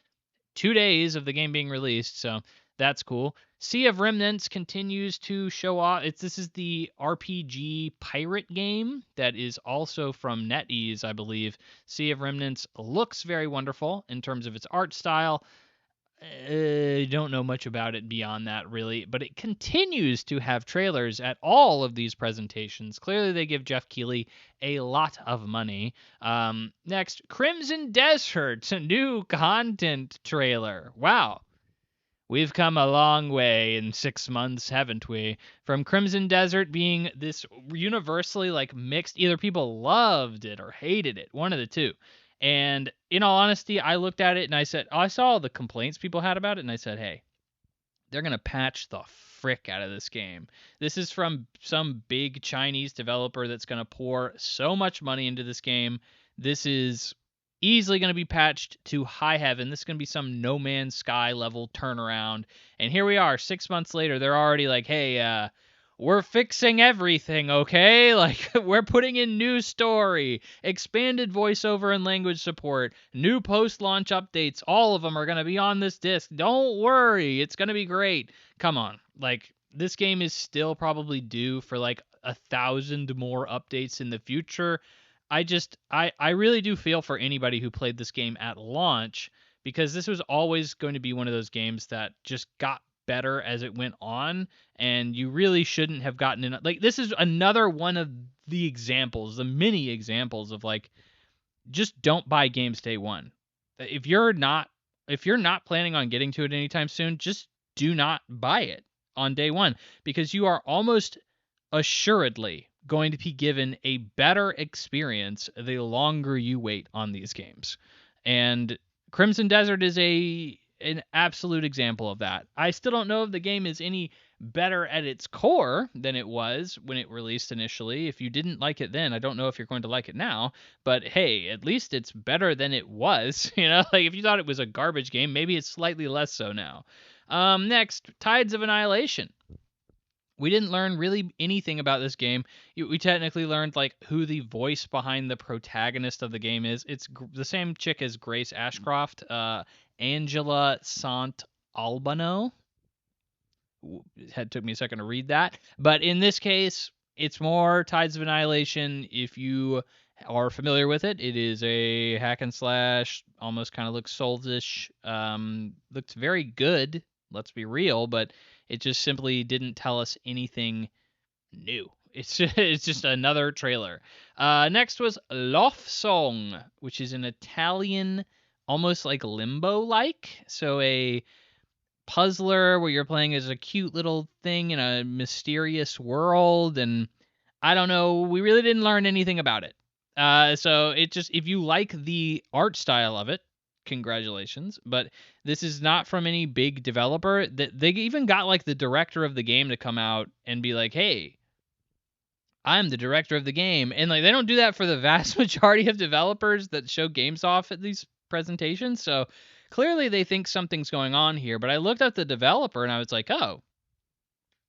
2 days of the game being released, so that's cool. Sea of Remnants continues to show off. This is the RPG pirate game that is also from NetEase, I believe. Sea of Remnants looks very wonderful in terms of its art style. Don't know much about it beyond that, really, but it continues to have trailers at all of these presentations. Clearly, they give Jeff Keighley a lot of money. Next, Crimson Desert, a new content trailer. Wow. We've come a long way in 6 months, haven't we? From Crimson Desert being this universally mixed, either people loved it or hated it, one of the two. And in all honesty, I looked at it and I said, I saw all the complaints people had about it, and I said, hey, they're going to patch the frick out of this game. This is from some big Chinese developer that's going to pour so much money into this game. This is easily going to be patched to high heaven. This is going to be some No Man's Sky level turnaround. And here we are, 6 months later, they're already like, hey, we're fixing everything, okay? We're putting in new story, expanded voiceover and language support, new post-launch updates. All of them are going to be on this disc. Don't worry. It's going to be great. Come on. This game is still probably due for 1,000 more updates in the future. I really do feel for anybody who played this game at launch, because this was always going to be one of those games that just got better as it went on, and you really shouldn't have gotten in. This is another one of the examples, the many examples of just don't buy games day one. If you're not planning on getting to it anytime soon, just do not buy it on day one, because you are almost assuredly going to be given a better experience the longer you wait on these games. And Crimson Desert is an absolute example of that. I still don't know if the game is any better at its core than it was when it released initially. If you didn't like it then, I don't know if you're going to like it now, but hey, at least it's better than it was. If you thought it was a garbage game, maybe it's slightly less so now. Next, Tides of Annihilation. We didn't learn really anything about this game. We technically learned who the voice behind the protagonist of the game is. It's the same chick as Grace Ashcroft, Angela Sant Albano. It took me a second to read that. But in this case, it's more Tides of Annihilation. If you are familiar with it, it is a hack and slash, almost kind of looks Souls-ish. Looks very good, let's be real, but it just simply didn't tell us anything new. It's just another trailer. Next was Love Song, which is an Italian, almost Limbo-like. So a puzzler where you're playing as a cute little thing in a mysterious world. And I don't know, we really didn't learn anything about it. So it just, if you like the art style of it, congratulations. But this is not from any big developer. That they even got like the director of the game to come out and be like, "Hey, I'm the director of the game," and like they don't do that for the vast majority of developers that show games off at these presentations. So clearly they think something's going on here. But I looked at the developer and I was like, "Oh,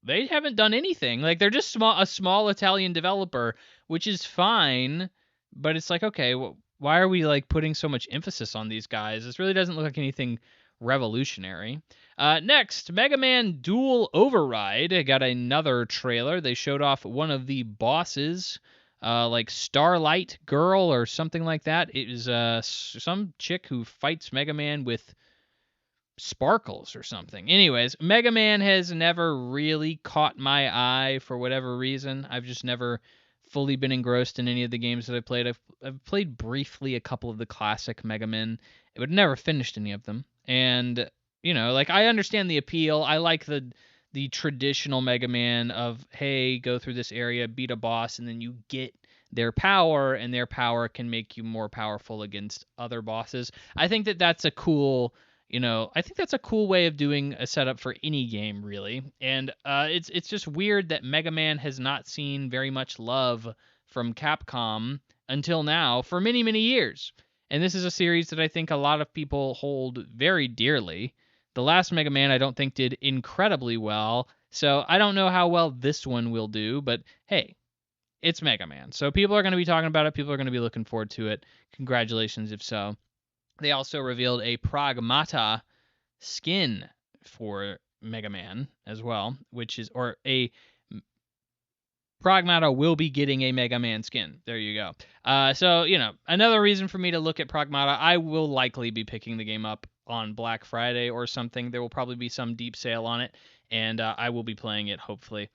they haven't done anything. Like they're just a small Italian developer, which is fine, but it's like, okay, why are we like putting so much emphasis on these guys? This really doesn't look like anything revolutionary." Next, Mega Man Dual Override got another trailer. They showed off one of the bosses, like Starlight Girl or something like that. It is some chick who fights Mega Man with sparkles or something. Anyways, Mega Man has never really caught my eye for whatever reason. I've just never fully been engrossed in any of the games that I played. I've played briefly a couple of the classic Mega Men, but never finished any of them. And like I understand the appeal. I like the traditional Mega Man of, hey, go through this area, beat a boss, and then you get their power, and their power can make you more powerful against other bosses. I think that that's a cool I think that's a cool way of doing a setup for any game, really. And it's just weird that Mega Man has not seen very much love from Capcom until now for many, many years. And this is a series that I think a lot of people hold very dearly. The last Mega Man I don't think did incredibly well, so I don't know how well this one will do, but hey, it's Mega Man. So people are going to be talking about it, people are going to be looking forward to it. Congratulations if so. They also revealed a Pragmata skin for Mega Man as well, or a Pragmata will be getting a Mega Man skin. There you go. So, another reason for me to look at Pragmata. I will likely be picking the game up on Black Friday or something. There will probably be some deep sale on it, and I will be playing it, hopefully.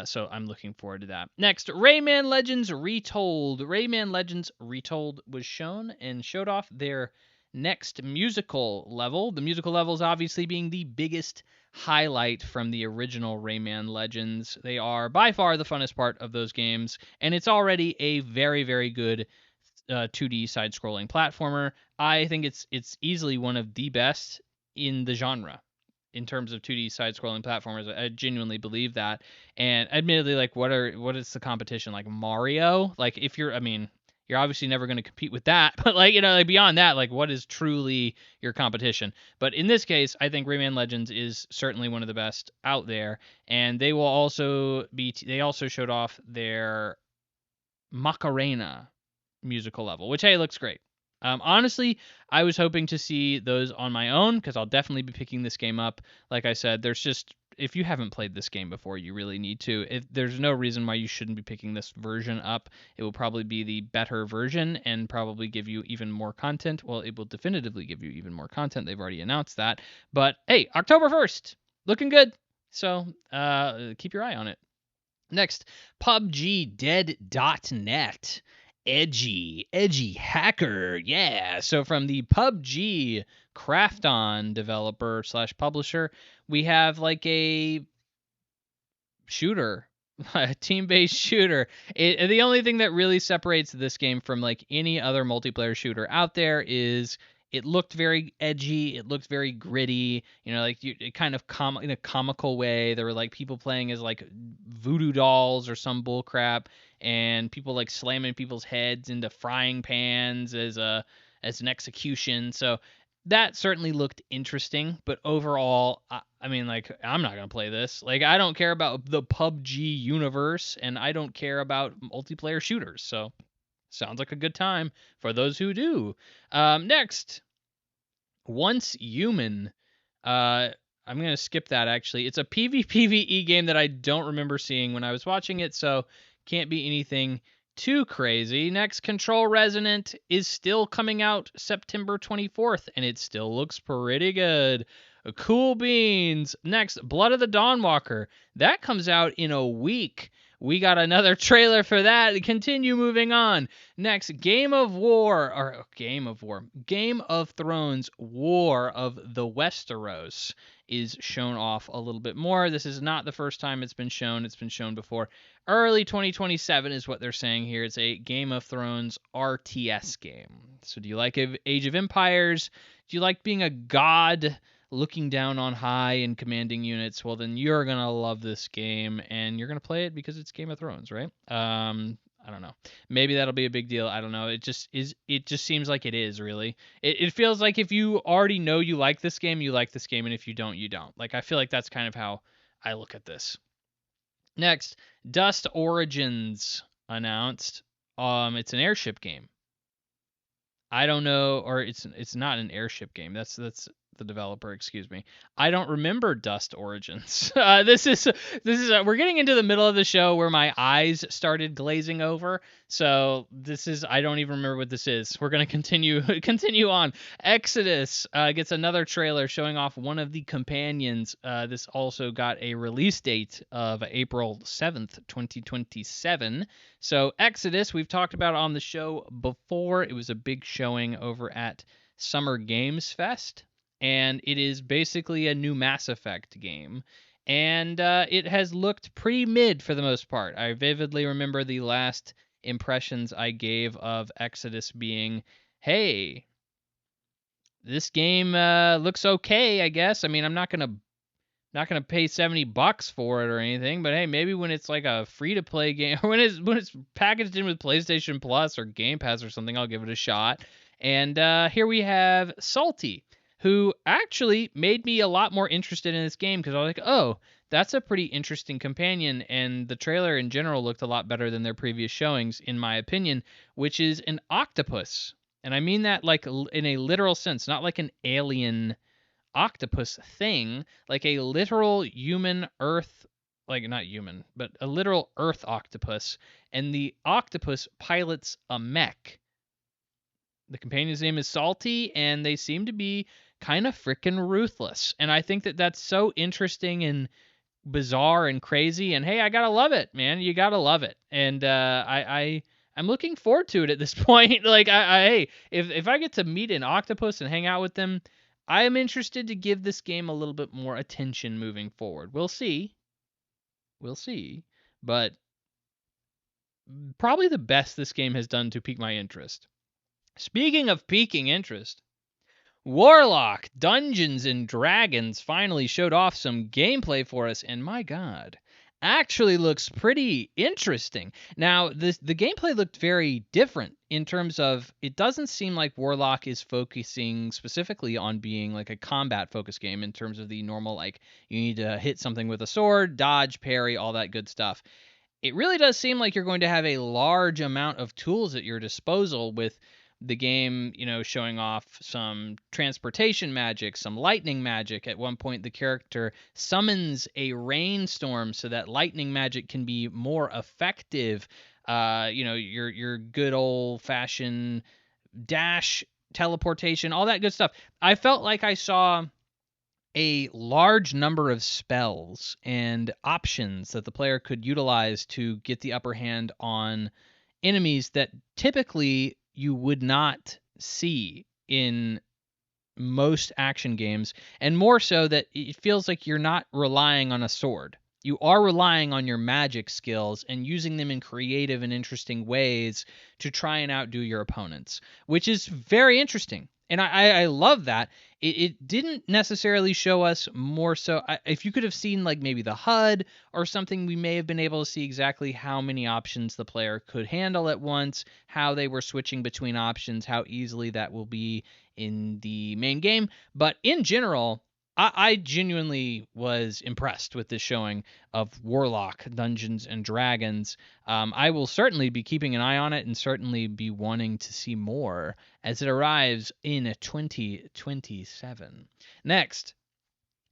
So I'm looking forward to that. Next, Rayman Legends Retold. Rayman Legends Retold was shown and showed off their next musical level. The musical levels obviously being the biggest highlight from the original Rayman Legends. They are by far the funnest part of those games, and it's already a very, very good 2D side-scrolling platformer. I think it's easily one of the best in the genre in terms of 2D side-scrolling platformers. I genuinely believe that. And admittedly, like what is the competition? Like Mario? Like if you're obviously never going to compete with that, but like beyond that, like what is truly your competition? But in this case, I think Rayman Legends is certainly one of the best out there, and they also showed off their Macarena musical level, which hey, looks great. Honestly, I was hoping to see those on my own because I'll definitely be picking this game up. Like I said, if you haven't played this game before, you really need to. There's no reason why you shouldn't be picking this version up. It will probably be the better version and probably give you even more content. Well, it will definitively give you even more content. They've already announced that. But hey, October 1st, looking good. So keep your eye on it. Next, PUBG Dead.net. Edgy hacker, yeah. So from the PUBG Craft-On developer / publisher, we have like a shooter, a team-based shooter. The only thing that really separates this game from like any other multiplayer shooter out there is it looked very edgy. It looked very gritty. It kind of in a comical way. There were like people playing as like voodoo dolls or some bull crap, and people like slamming people's heads into frying pans as an execution. So that certainly looked interesting. But overall, I'm not gonna play this. Like I don't care about the PUBG universe, and I don't care about multiplayer shooters. So sounds like a good time for those who do. Next, Once Human. I'm going to skip that, actually. It's a PvPvE game that I don't remember seeing when I was watching it, so can't be anything too crazy. Next, Control Resonant is still coming out September 24th, and it still looks pretty good. Cool beans. Next, Blood of the Dawnwalker. That comes out in a week. we got another trailer for that. Continue moving on. Next, Game of Thrones War of the Westeros is shown off a little bit more. This is not the first time it's been shown. It's been shown before. Early 2027 is what they're saying here. It's a Game of Thrones RTS game. So do you like Age of Empires? Do you like being a god looking down on high and commanding units? Well, then you're going to love this game, and you're going to play it because it's Game of Thrones, right? I don't know. Maybe that'll be a big deal. I don't know. It just is. It just seems like it is, really. It feels like if you already know you like this game, you like this game, and if you don't, you don't. Like, I feel like that's kind of how I look at this. Next, Dust Origins announced. It's an airship game. I don't know, or it's not an airship game. That's the developer, excuse me. I don't remember Dust Origins. This is we're getting into the middle of the show where my eyes started glazing over. So I don't even remember what this is. We're gonna continue on. Exodus gets another trailer showing off one of the companions. This also got a release date of April 7th, 2027. So Exodus, we've talked about on the show before. It was a big showing over at Summer Games Fest, and it is basically a new Mass Effect game. And it has looked pretty mid for the most part. I vividly remember the last impressions I gave of Exodus being, hey, this game looks okay, I guess. I mean, I'm not gonna pay $70 for it or anything, but hey, maybe when it's like a free-to-play game, or when it's packaged in with PlayStation Plus or Game Pass or something, I'll give it a shot. And here we have Salty, who actually made me a lot more interested in this game because I was like, oh, that's a pretty interesting companion, and the trailer in general looked a lot better than their previous showings, in my opinion, which is an octopus. And I mean that like in a literal sense, not like an alien octopus thing, like a literal human earth, like not human, but a literal earth octopus, and the octopus pilots a mech. The companion's name is Salty, and they seem to be kind of freaking ruthless, and I think that that's so interesting and bizarre and crazy, and hey, I gotta love it, man. You gotta love it. And I'm looking forward to it at this point. Like, hey, if I get to meet an octopus and hang out with them, I am interested to give this game a little bit more attention moving forward. We'll see. But probably the best this game has done to pique my interest. Speaking of piquing interest, Warlock Dungeons and Dragons finally showed off some gameplay for us, and my god, actually looks pretty interesting. Now, the gameplay looked very different in terms of, it doesn't seem like Warlock is focusing specifically on being like a combat focused game in terms of the normal, like, you need to hit something with a sword, dodge, parry, all that good stuff. It really does seem like you're going to have a large amount of tools at your disposal, with the game, showing off some transportation magic, some lightning magic. At one point, the character summons a rainstorm so that lightning magic can be more effective. Your good old-fashioned dash, teleportation, all that good stuff. I felt like I saw a large number of spells and options that the player could utilize to get the upper hand on enemies that typically you would not see in most action games, and more so that it feels like you're not relying on a sword. You are relying on your magic skills and using them in creative and interesting ways to try and outdo your opponents, which is very interesting. And I love that. It didn't necessarily show us more so. If you could have seen like maybe the HUD or something, we may have been able to see exactly how many options the player could handle at once, how they were switching between options, how easily that will be in the main game. But in general, I genuinely was impressed with this showing of Warlock Dungeons and Dragons. I will certainly be keeping an eye on it and certainly be wanting to see more as it arrives in 2027. Next,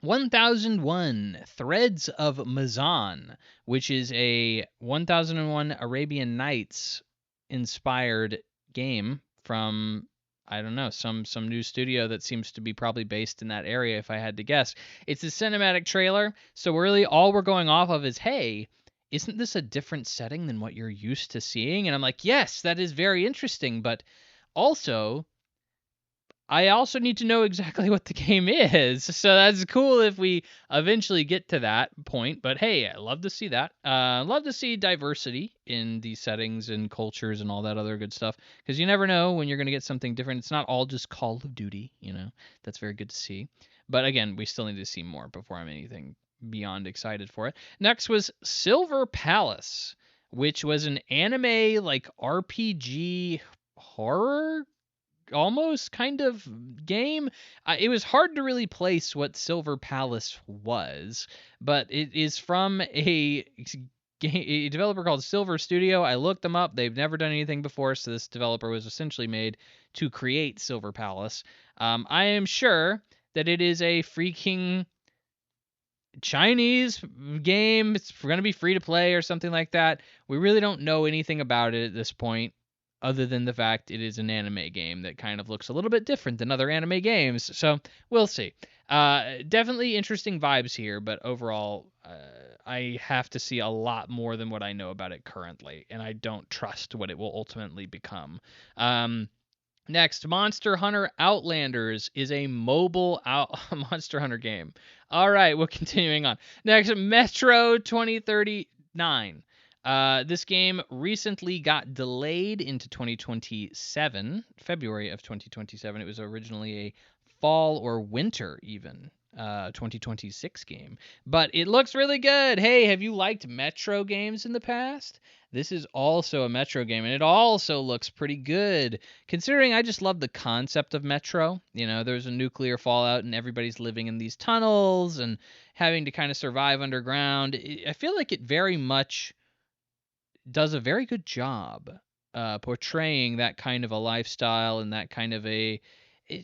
1001 Threads of Mazan, which is a 1001 Arabian Nights inspired game from, I don't know, some new studio that seems to be probably based in that area, if I had to guess. It's a cinematic trailer, so really all we're going off of is, hey, isn't this a different setting than what you're used to seeing? And I'm like, yes, that is very interesting, but also I also need to know exactly what the game is. So that's cool if we eventually get to that point. But hey, I love to see that. Love to see diversity in these settings and cultures and all that other good stuff. Because you never know when you're going to get something different. It's not all just Call of Duty, you know. That's very good to see. But again, we still need to see more before I'm anything beyond excited for it. Next was Silver Palace, which was an anime like RPG horror almost kind of game. It was hard to really place what Silver Palace was, but it is from a developer called Silver Studio. I looked them up. They've never done anything before, so this developer was essentially made to create Silver Palace. I am sure that it is a freaking Chinese game. It's going to be free to play or something like that. We really don't know anything about it at this point, other than the fact it is an anime game that kind of looks a little bit different than other anime games. So we'll see. Definitely interesting vibes here, but overall, I have to see a lot more than what I know about it currently, and I don't trust what it will ultimately become. Next, Monster Hunter Outlanders is a mobile Monster Hunter game. All right, we're continuing on. Next, Metro 2039. This game recently got delayed into 2027, February of 2027. It was originally a fall or winter even 2026 game, but it looks really good. Hey, have you liked Metro games in the past? This is also a Metro game, and it also looks pretty good. Considering I just love the concept of Metro. You know, there's a nuclear fallout, and everybody's living in these tunnels and having to kind of survive underground. I feel like it very much does a very good job portraying that kind of a lifestyle and that kind of it's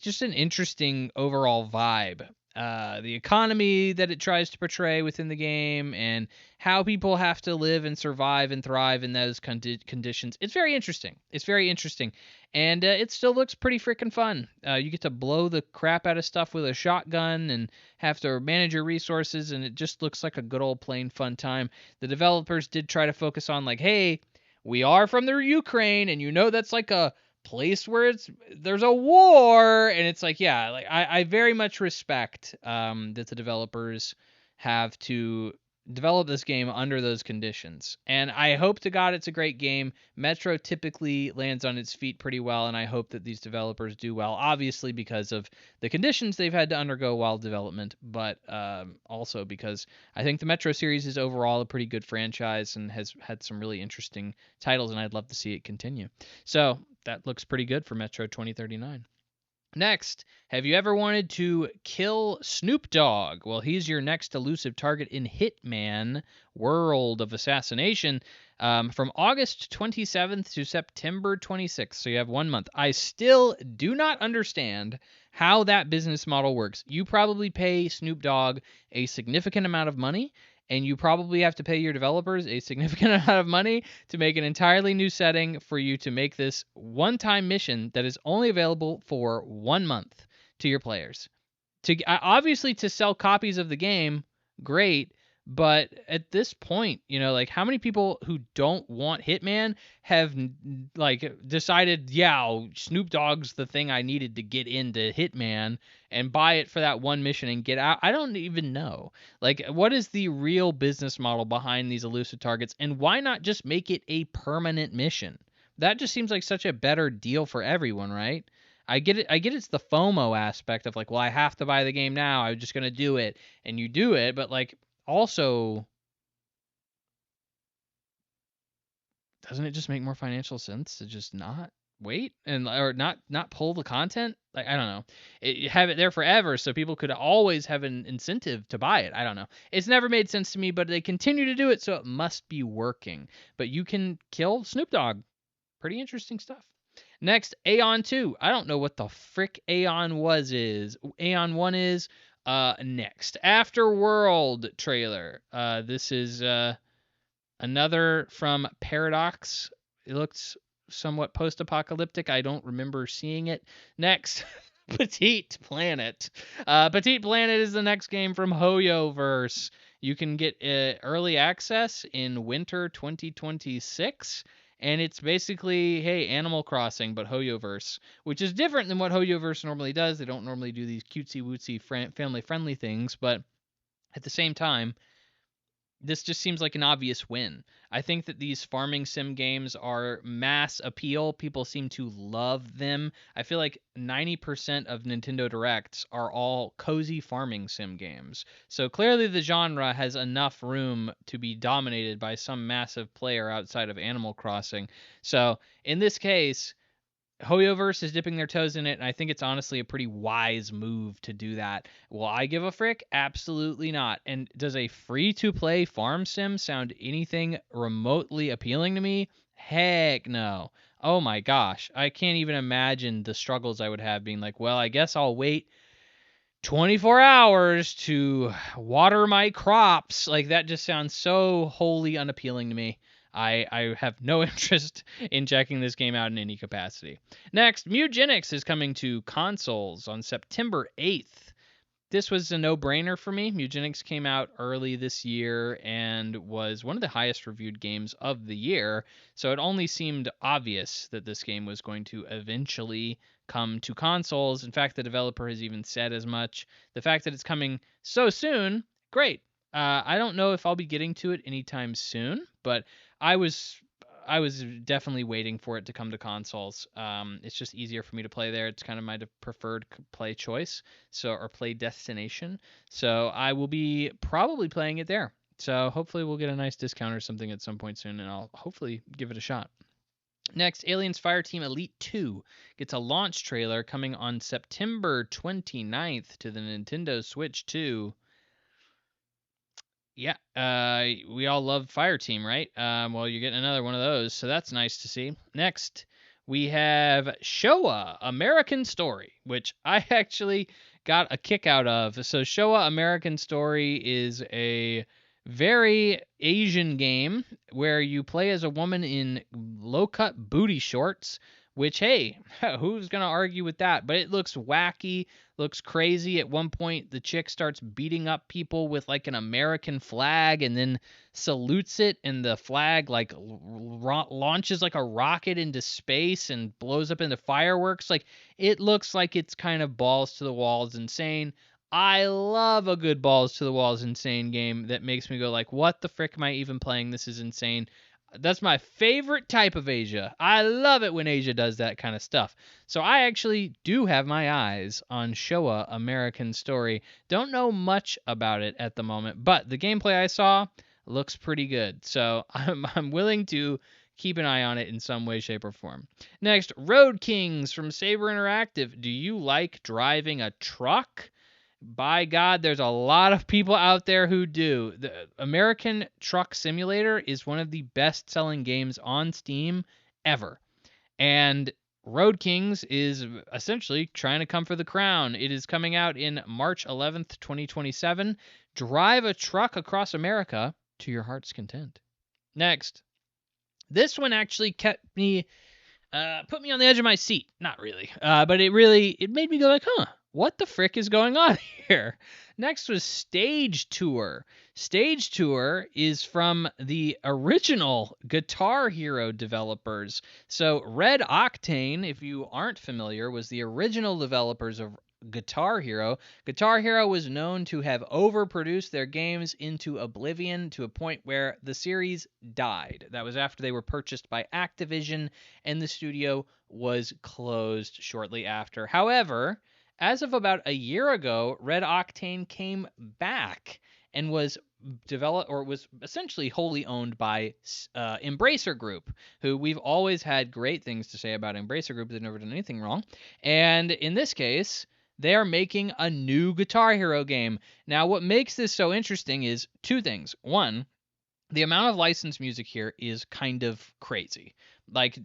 just an interesting overall vibe. The economy that it tries to portray within the game and how people have to live and survive and thrive in those conditions. It's very interesting. It's very interesting. And it still looks pretty freaking fun. You get to blow the crap out of stuff with a shotgun and have to manage your resources, and it just looks like a good old plain fun time. The developers did try to focus on, like, hey, we are from the Ukraine, and you know that's like a place where there's a war, and it's like, yeah, like I very much respect that the developers have to develop this game under those conditions, and I hope to God it's a great game. Metro typically lands on its feet pretty well, and I hope that these developers do well, obviously because of the conditions they've had to undergo while development, but also because I think the Metro series is overall a pretty good franchise and has had some really interesting titles, and I'd love to see it continue. So that looks pretty good for Metro 2039. Next, have you ever wanted to kill Snoop Dogg? Well, he's your next elusive target in Hitman World of Assassination from August 27th to September 26th. So you have 1 month. I still do not understand how that business model works. You probably pay Snoop Dogg a significant amount of money, and you probably have to pay your developers a significant amount of money to make an entirely new setting for you to make this one-time mission that is only available for 1 month to your players. Obviously to sell copies of the game, great, but at this point, you know, like, how many people who don't want Hitman have like decided, yeah, Snoop Dogg's the thing I needed to get into Hitman and buy it for that one mission and get out? I don't even know. Like, what is the real business model behind these elusive targets, and why not just make it a permanent mission? That just seems like such a better deal for everyone, right? I get it. I get it's the FOMO aspect of, like, well, I have to buy the game now. I'm just gonna do it, and you do it. But, like, also, doesn't it just make more financial sense to just not wait and or not pull the content? Like, I don't know. You have it there forever, so people could always have an incentive to buy it. I don't know. It's never made sense to me, but they continue to do it, so it must be working. But you can kill Snoop Dogg. Pretty interesting stuff. Next, Aeon 2. I don't know what the frick Aeon is. Aeon 1 is. Next, Afterworld trailer. This is another from Paradox. It looks somewhat post-apocalyptic. I don't remember seeing it. Next, Petite Planet. Petite Planet is the next game from HoYoverse. You can get early access in winter 2026. And it's basically, hey, Animal Crossing, but HoYoverse, which is different than what HoYoverse normally does. They don't normally do these cutesy-wootsy family-friendly things, but at the same time, this just seems like an obvious win. I think that these farming sim games are mass appeal. People seem to love them. I feel like 90% of Nintendo Directs are all cozy farming sim games. So clearly the genre has enough room to be dominated by some massive player outside of Animal Crossing. So in this case, HoYoverse is dipping their toes in it, and I think it's honestly a pretty wise move to do that. Will I give a frick? Absolutely not. And does a free-to-play farm sim sound anything remotely appealing to me? Heck no. Oh my gosh. I can't even imagine the struggles I would have being like, well, I guess I'll wait 24 hours to water my crops. Like, that just sounds so wholly unappealing to me. I have no interest in checking this game out in any capacity. Next, Mugenics is coming to consoles on September 8th. This was a no-brainer for me. Mugenics came out early this year and was one of the highest reviewed games of the year, so it only seemed obvious that this game was going to eventually come to consoles. In fact, the developer has even said as much. The fact that it's coming so soon, great. I don't know if I'll be getting to it anytime soon, but I was definitely waiting for it to come to consoles. It's just easier for me to play there. It's kind of my preferred play choice, or play destination. So I will be probably playing it there. So hopefully we'll get a nice discount or something at some point soon, and I'll hopefully give it a shot. Next, Aliens Fireteam Elite 2 gets a launch trailer coming on September 29th to the Nintendo Switch 2. Yeah, we all love Fireteam, right? Well, you're getting another one of those, so that's nice to see. Next, we have Showa American Story, which I actually got a kick out of. So Showa American Story is a very Asian game where you play as a woman in low-cut booty shorts, which, hey, who's going to argue with that? But it looks wacky, looks crazy. At one point, the chick starts beating up people with like an American flag and then salutes it, and the flag like launches like a rocket into space and blows up into fireworks. Like, it looks like it's kind of balls to the walls insane. I love a good balls to the walls insane game that makes me go like, what the frick am I even playing? This is insane. That's my favorite type of Asia. I love it when Asia does that kind of stuff. So I actually do have my eyes on Showa American Story. Don't know much about it at the moment, but the gameplay I saw looks pretty good. So I'm willing to keep an eye on it in some way, shape, or form. Next, Road Kings from Saber Interactive. Do you like driving a truck? By God, there's a lot of people out there who do. The American Truck Simulator is one of the best-selling games on Steam ever. And Road Kings is essentially trying to come for the crown. It is coming out in March 11th, 2027. Drive a truck across America to your heart's content. Next. This one actually kept me, put me on the edge of my seat. Not really. But it made me go like, huh. What the frick is going on here? Next was Stage Tour. Stage Tour is from the original Guitar Hero developers. So Red Octane, if you aren't familiar, was the original developers of Guitar Hero. Guitar Hero was known to have overproduced their games into oblivion to a point where the series died. That was after they were purchased by Activision, and the studio was closed shortly after. However, as of about a year ago, Red Octane came back and was developed, or was essentially wholly owned by Embracer Group, who we've always had great things to say about Embracer Group. They've never done anything wrong. And in this case, they are making a new Guitar Hero game. Now, what makes this so interesting is two things. One, the amount of licensed music here is kind of crazy. Like,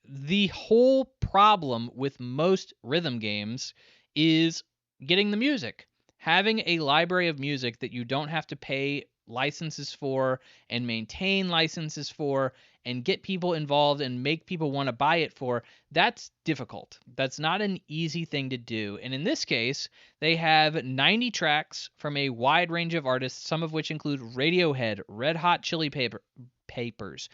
the whole problem with most rhythm games is getting the music. Having a library of music that you don't have to pay licenses for and maintain licenses for and get people involved and make people want to buy it for, that's difficult. That's not an easy thing to do. And in this case, they have 90 tracks from a wide range of artists, some of which include Radiohead, Red Hot Chili Peppers,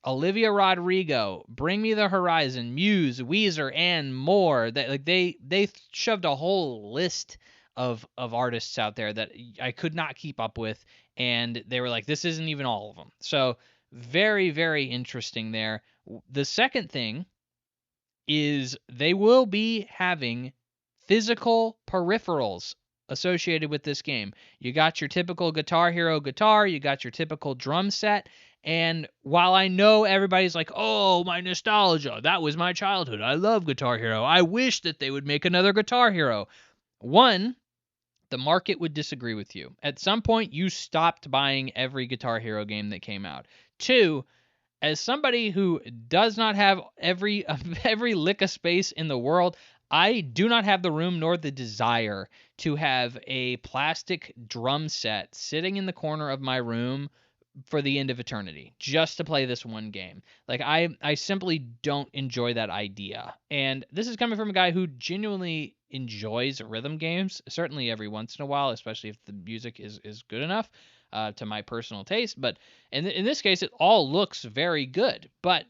Olivia Rodrigo, Bring Me the Horizon, Muse, Weezer, and more. They shoved a whole list of artists out there that I could not keep up with, and they were like, this isn't even all of them. So very, very interesting there. The second thing is they will be having physical peripherals associated with this game. You got your typical Guitar Hero guitar, you got your typical drum set, and while I know everybody's like, oh, my nostalgia, that was my childhood, I love Guitar Hero, I wish that they would make another Guitar Hero. One, the market would disagree with you. At some point, you stopped buying every Guitar Hero game that came out. Two, as somebody who does not have every lick of space in the world, I do not have the room nor the desire to have a plastic drum set sitting in the corner of my room for the end of eternity just to play this one game. Like I simply don't enjoy that idea. And this is coming from a guy who genuinely enjoys rhythm games, certainly every once in a while, especially if the music is good enough to my personal taste. But in this case, it all looks very good. But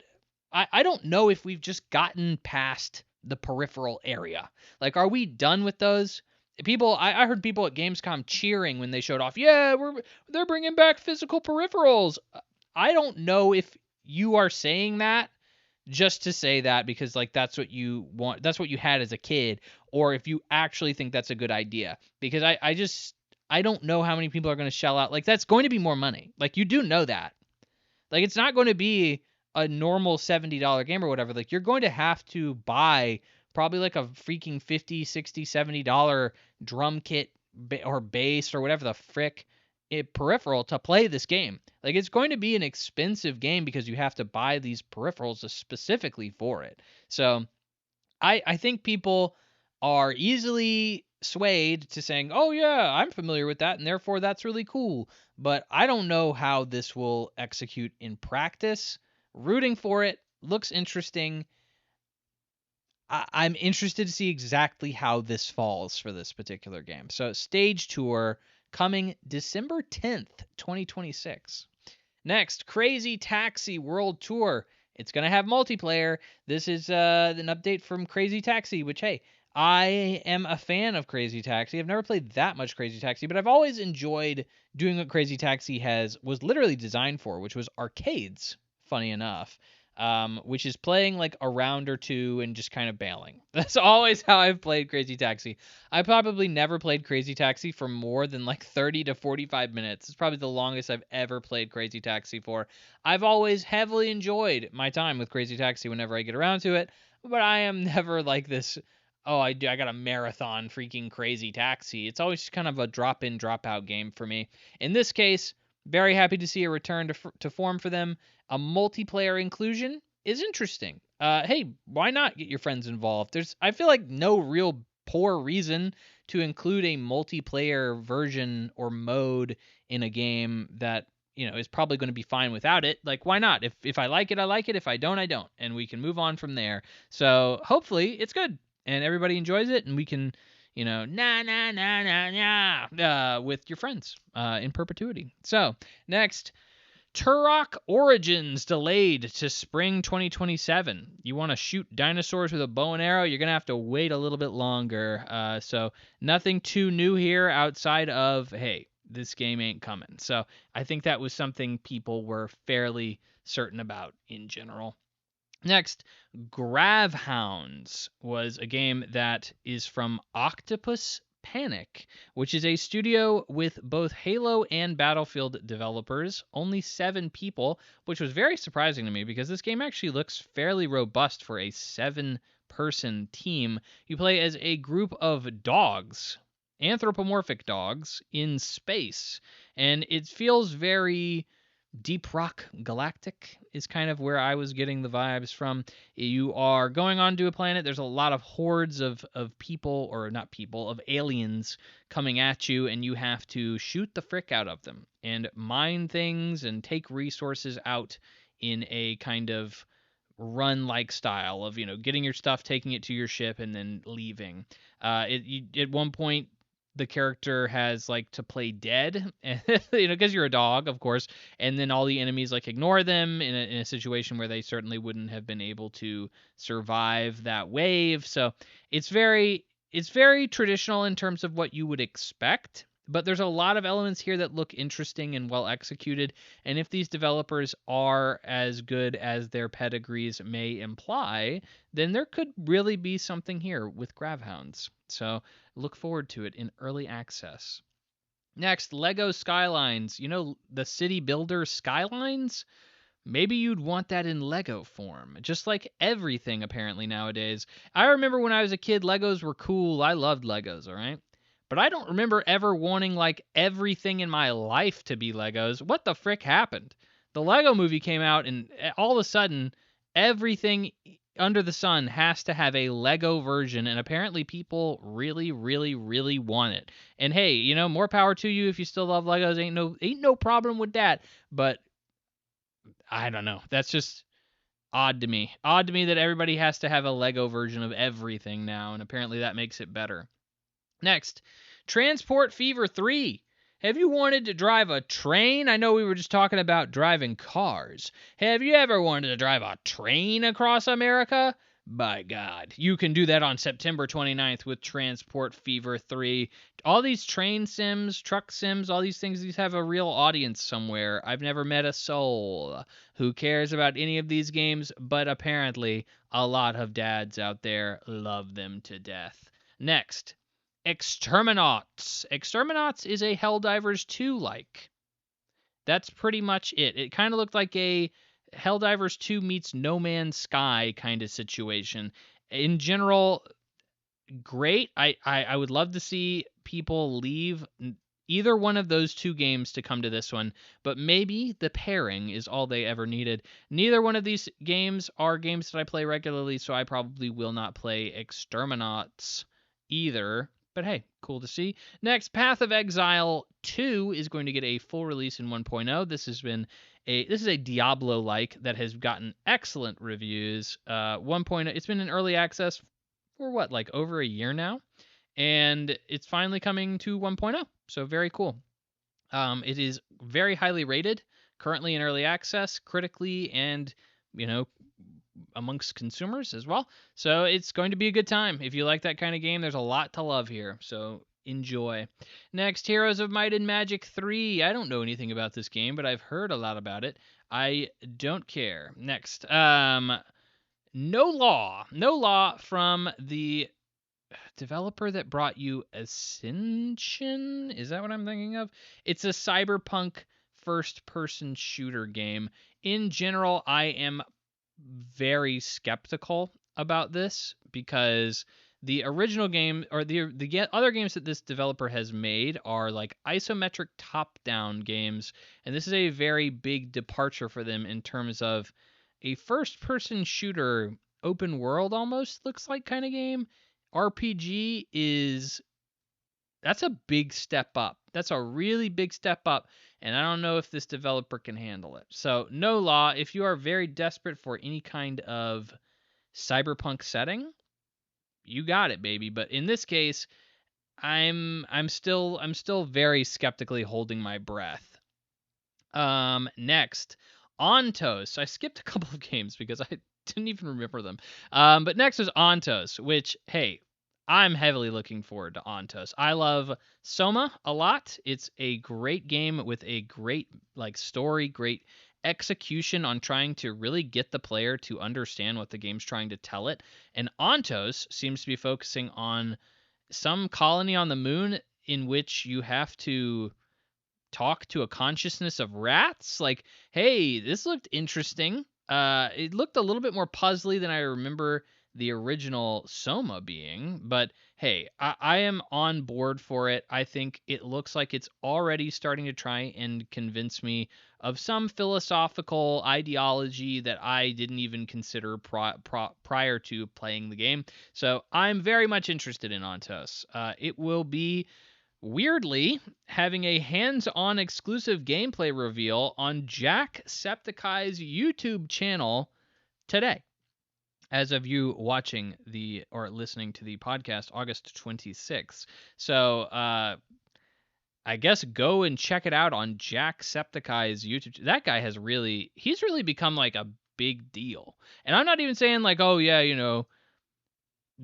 I don't know if we've just gotten past the peripheral area. Like, are we done with those? People, I heard people at Gamescom cheering when they showed off. Yeah, they're bringing back physical peripherals. I don't know if you are saying that just to say that because like that's what you want, that's what you had as a kid, or if you actually think that's a good idea. Because I don't know how many people are going to shell out. Like that's going to be more money. Like you do know that. Like it's not going to be a normal $70 game or whatever. Like you're going to have to buy probably like a freaking $50, $60, $70 drum kit or bass or whatever the frick peripheral to play this game. Like it's going to be an expensive game because you have to buy these peripherals specifically for it. So I think people are easily swayed to saying, oh yeah, I'm familiar with that and therefore that's really cool. But I don't know how this will execute in practice. Rooting for it, looks interesting. I'm interested to see exactly how this falls for this particular game. So Stage Tour coming December 10th, 2026. Next, Crazy Taxi World Tour. It's going to have multiplayer. This is an update from Crazy Taxi, which, hey, I am a fan of Crazy Taxi. I've never played that much Crazy Taxi, but I've always enjoyed doing what Crazy Taxi was literally designed for, which was arcades, funny enough. Which is playing like a round or two and just kind of bailing. That's always how I've played Crazy Taxi. I probably never played Crazy Taxi for more than like 30 to 45 minutes. It's probably the longest I've ever played Crazy Taxi for. I've always heavily enjoyed my time with Crazy Taxi whenever I get around to it, but I am never like this, oh, I got a marathon freaking Crazy Taxi. It's always just kind of a drop-in, drop-out game for me. In this case, very happy to see a return to form for them. A multiplayer inclusion is interesting. Hey, why not get your friends involved? I feel like no real poor reason to include a multiplayer version or mode in a game that, is probably going to be fine without it. Like, why not? If I like it, I like it. If I don't, I don't. And we can move on from there. So hopefully it's good and everybody enjoys it and we can, with your friends in perpetuity. So next, Turok Origins delayed to spring 2027. You want to shoot dinosaurs with a bow and arrow, you're going to have to wait a little bit longer. So nothing too new here outside of, hey, this game ain't coming. So I think that was something people were fairly certain about in general. Next, Gravhounds was a game that is from Octopus Panic, which is a studio with both Halo and Battlefield developers, only 7 people, which was very surprising to me because this game actually looks fairly robust for a 7-person team. You play as a group of dogs, anthropomorphic dogs, in space, and it feels very Deep Rock Galactic is kind of where I was getting the vibes from. You are going onto a planet. There's a lot of hordes of people, or not people, of aliens coming at you, and you have to shoot the frick out of them and mine things and take resources out in a kind of run like style of getting your stuff, taking it to your ship, and then leaving. At one point the character has like to play dead, because you're a dog, of course, and then all the enemies like ignore them in a situation where they certainly wouldn't have been able to survive that wave. So it's very traditional in terms of what you would expect, but there's a lot of elements here that look interesting and well executed. And if these developers are as good as their pedigrees may imply, then there could really be something here with Gravhounds. So look forward to it in early access. Next, Lego Skylines. The city builder Skylines? Maybe you'd want that in Lego form, just like everything apparently nowadays. I remember when I was a kid, Legos were cool. I loved Legos, all right? But I don't remember ever wanting like everything in my life to be Legos. What the frick happened? The Lego movie came out, and all of a sudden, everything under the sun has to have a Lego version, and apparently people really, really, really want it. And hey, more power to you if you still love Legos. Ain't no problem with that. But I don't know. That's just odd to me. Odd to me that everybody has to have a Lego version of everything now, and apparently that makes it better. Next, Transport Fever 3. Have you wanted to drive a train? I know we were just talking about driving cars. Have you ever wanted to drive a train across America? By God, you can do that on September 29th with Transport Fever 3. All these train sims, truck sims, all these things, these have a real audience somewhere. I've never met a soul who cares about any of these games, but apparently a lot of dads out there love them to death. Next, Exterminauts. Exterminauts is a Helldivers 2 like. That's pretty much it. It kind of looked like a Helldivers 2 meets No Man's Sky kind of situation. In general, great. I would love to see people leave either one of those two games to come to this one, but maybe the pairing is all they ever needed. Neither one of these games are games that I play regularly, so I probably will not play Exterminauts either. But hey, cool to see. Next, Path of Exile 2 is going to get a full release in 1.0. This is a Diablo-like that has gotten excellent reviews. 1.0, it's been in early access for what, like over a year now, and it's finally coming to 1.0. So very cool. It is very highly rated, currently in early access, critically, and amongst consumers as well. So it's going to be a good time. If you like that kind of game, there's a lot to love here. So enjoy. Next, Heroes of Might and Magic 3. I don't know anything about this game, but I've heard a lot about it. I don't care. Next, No Law from the developer that brought you Ascension. Is that what I'm thinking of? It's a cyberpunk first-person shooter game. In general, I am very skeptical about this because the original game, or the other games that this developer has made, are like isometric top-down games, and this is a very big departure for them in terms of a first-person shooter, open world almost looks like kind of game. RPG that's a big step up. That's a really big step up, and I don't know if this developer can handle it. So, No Law, if you are very desperate for any kind of cyberpunk setting, you got it, baby. But in this case, I'm still very skeptically holding my breath. Next, Ontos. I skipped a couple of games because I didn't even remember them. But next is Ontos, which, hey, I'm heavily looking forward to Ontos. I love Soma a lot. It's a great game with a great story, great execution on trying to really get the player to understand what the game's trying to tell it. And Ontos seems to be focusing on some colony on the moon in which you have to talk to a consciousness of rats. Hey, this looked interesting. It looked a little bit more puzzly than I remember the original Soma being, but hey, I am on board for it. I think it looks like it's already starting to try and convince me of some philosophical ideology that I didn't even consider prior to playing the game. So I'm very much interested in Ontos. It will be, weirdly, having a hands-on exclusive gameplay reveal on Jacksepticeye's YouTube channel today. As of you watching the or listening to the podcast, August 26th. So I guess go and check it out on Jacksepticeye's YouTube. That guy he's really become like a big deal. And I'm not even saying like, oh yeah,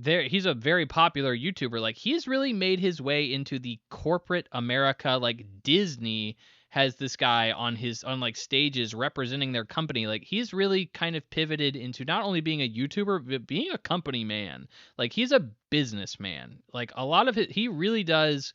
he's a very popular YouTuber. Like, he's really made his way into the corporate America. Like, Disney has this guy on like stages representing their company. Like, he's really kind of pivoted into not only being a YouTuber but being a company man. Like, he's a businessman. Like, a lot of he really does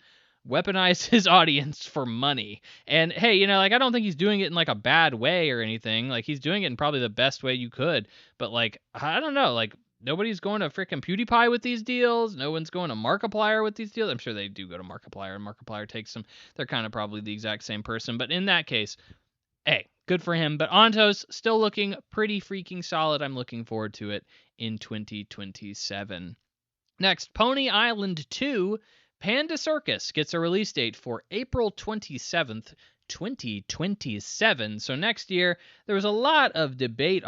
weaponize his audience for money. And hey, like, I don't think he's doing it in like a bad way or anything. Like, he's doing it in probably the best way you could. But like, I don't know, like, nobody's going to frickin' PewDiePie with these deals. No one's going to Markiplier with these deals. I'm sure they do go to Markiplier, and Markiplier takes them. They're kind of probably the exact same person. But in that case, hey, good for him. But Ontos still looking pretty freaking solid. I'm looking forward to it in 2027. Next, Pony Island 2 Panda Circus gets a release date for April 27th, 2027. So next year, there was a lot of debate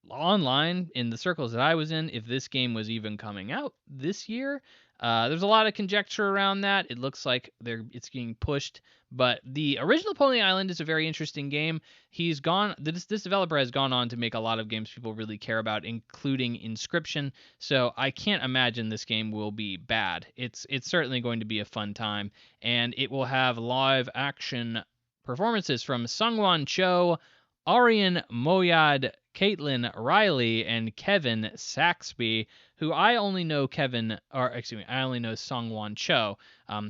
online in the circles that I was in if this game was even coming out this year. There's a lot of conjecture around that. It looks like it's getting pushed, but the original Pony Island is a very interesting game. This developer has gone on to make a lot of games people really care about, including Inscription. So I can't imagine this game will be bad. It's certainly going to be a fun time, and it will have live action performances from Sungwon Cho, Arian Moyad, Caitlin Riley, and Kevin Saxby, who I only know I only know Sungwon Cho.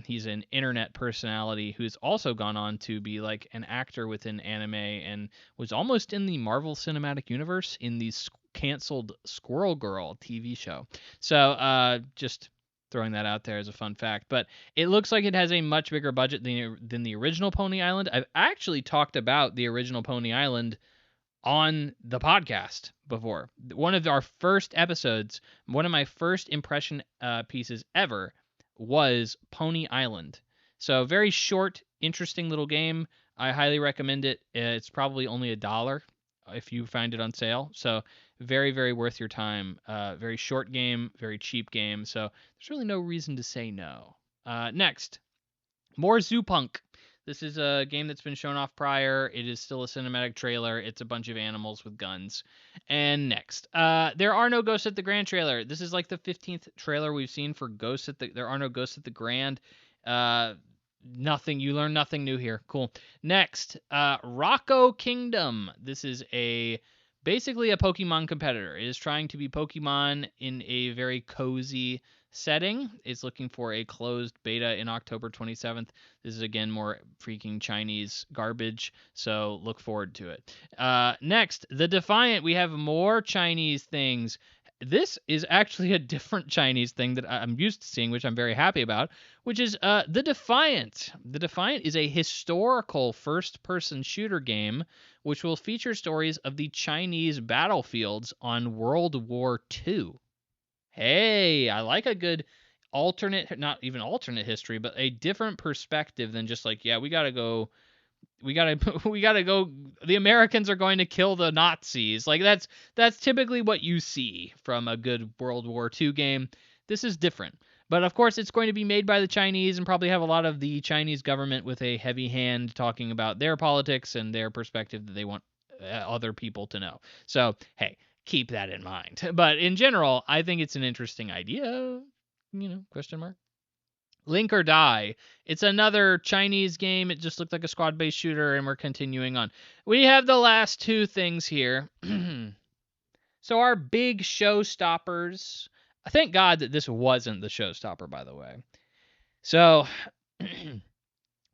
He's an internet personality who's also gone on to be like an actor within anime and was almost in the Marvel Cinematic Universe in the canceled Squirrel Girl TV show. So just throwing that out there as a fun fact. But it looks like it has a much bigger budget than the original Pony Island. I've actually talked about the original Pony Island on the podcast before. One of our first episodes, one of my first impression pieces ever was Pony Island. So very short, interesting little game. I highly recommend it. It's probably only $1 if you find it on sale. So very, very worth your time. Very short game, very cheap game. So there's really no reason to say no. Next, more Zoopunk. This is a game that's been shown off prior. It is still a cinematic trailer. It's a bunch of animals with guns. And next, there are no Ghosts at the Grand trailer. This is like the 15th trailer we've seen for There are no Ghosts at the Grand. Nothing. You learn nothing new here. Cool. Next, Rocco Kingdom. This is basically a Pokemon competitor. It is trying to be Pokemon in a very cozy setting. It's looking for a closed beta in October 27th. This is again more freaking Chinese garbage, so look forward to it. Next, The Defiant. We have more Chinese things. This is actually a different Chinese thing that I'm used to seeing, which I'm very happy about, which is The Defiant. The Defiant is a historical first-person shooter game which will feature stories of the Chinese battlefields on World War II. Hey, I like a good not even alternate history, but a different perspective than just like, yeah, we gotta go, the Americans are going to kill the Nazis. Like, that's typically what you see from a good World War II game. This is different. But of course, it's going to be made by the Chinese and probably have a lot of the Chinese government with a heavy hand talking about their politics and their perspective that they want other people to know. So, hey, keep that in mind. But in general, I think it's an interesting idea. Question mark. Link or Die. It's another Chinese game. It just looked like a squad-based shooter, and we're continuing on. We have the last two things here. So our big showstoppers. Thank God that this wasn't the showstopper, by the way. So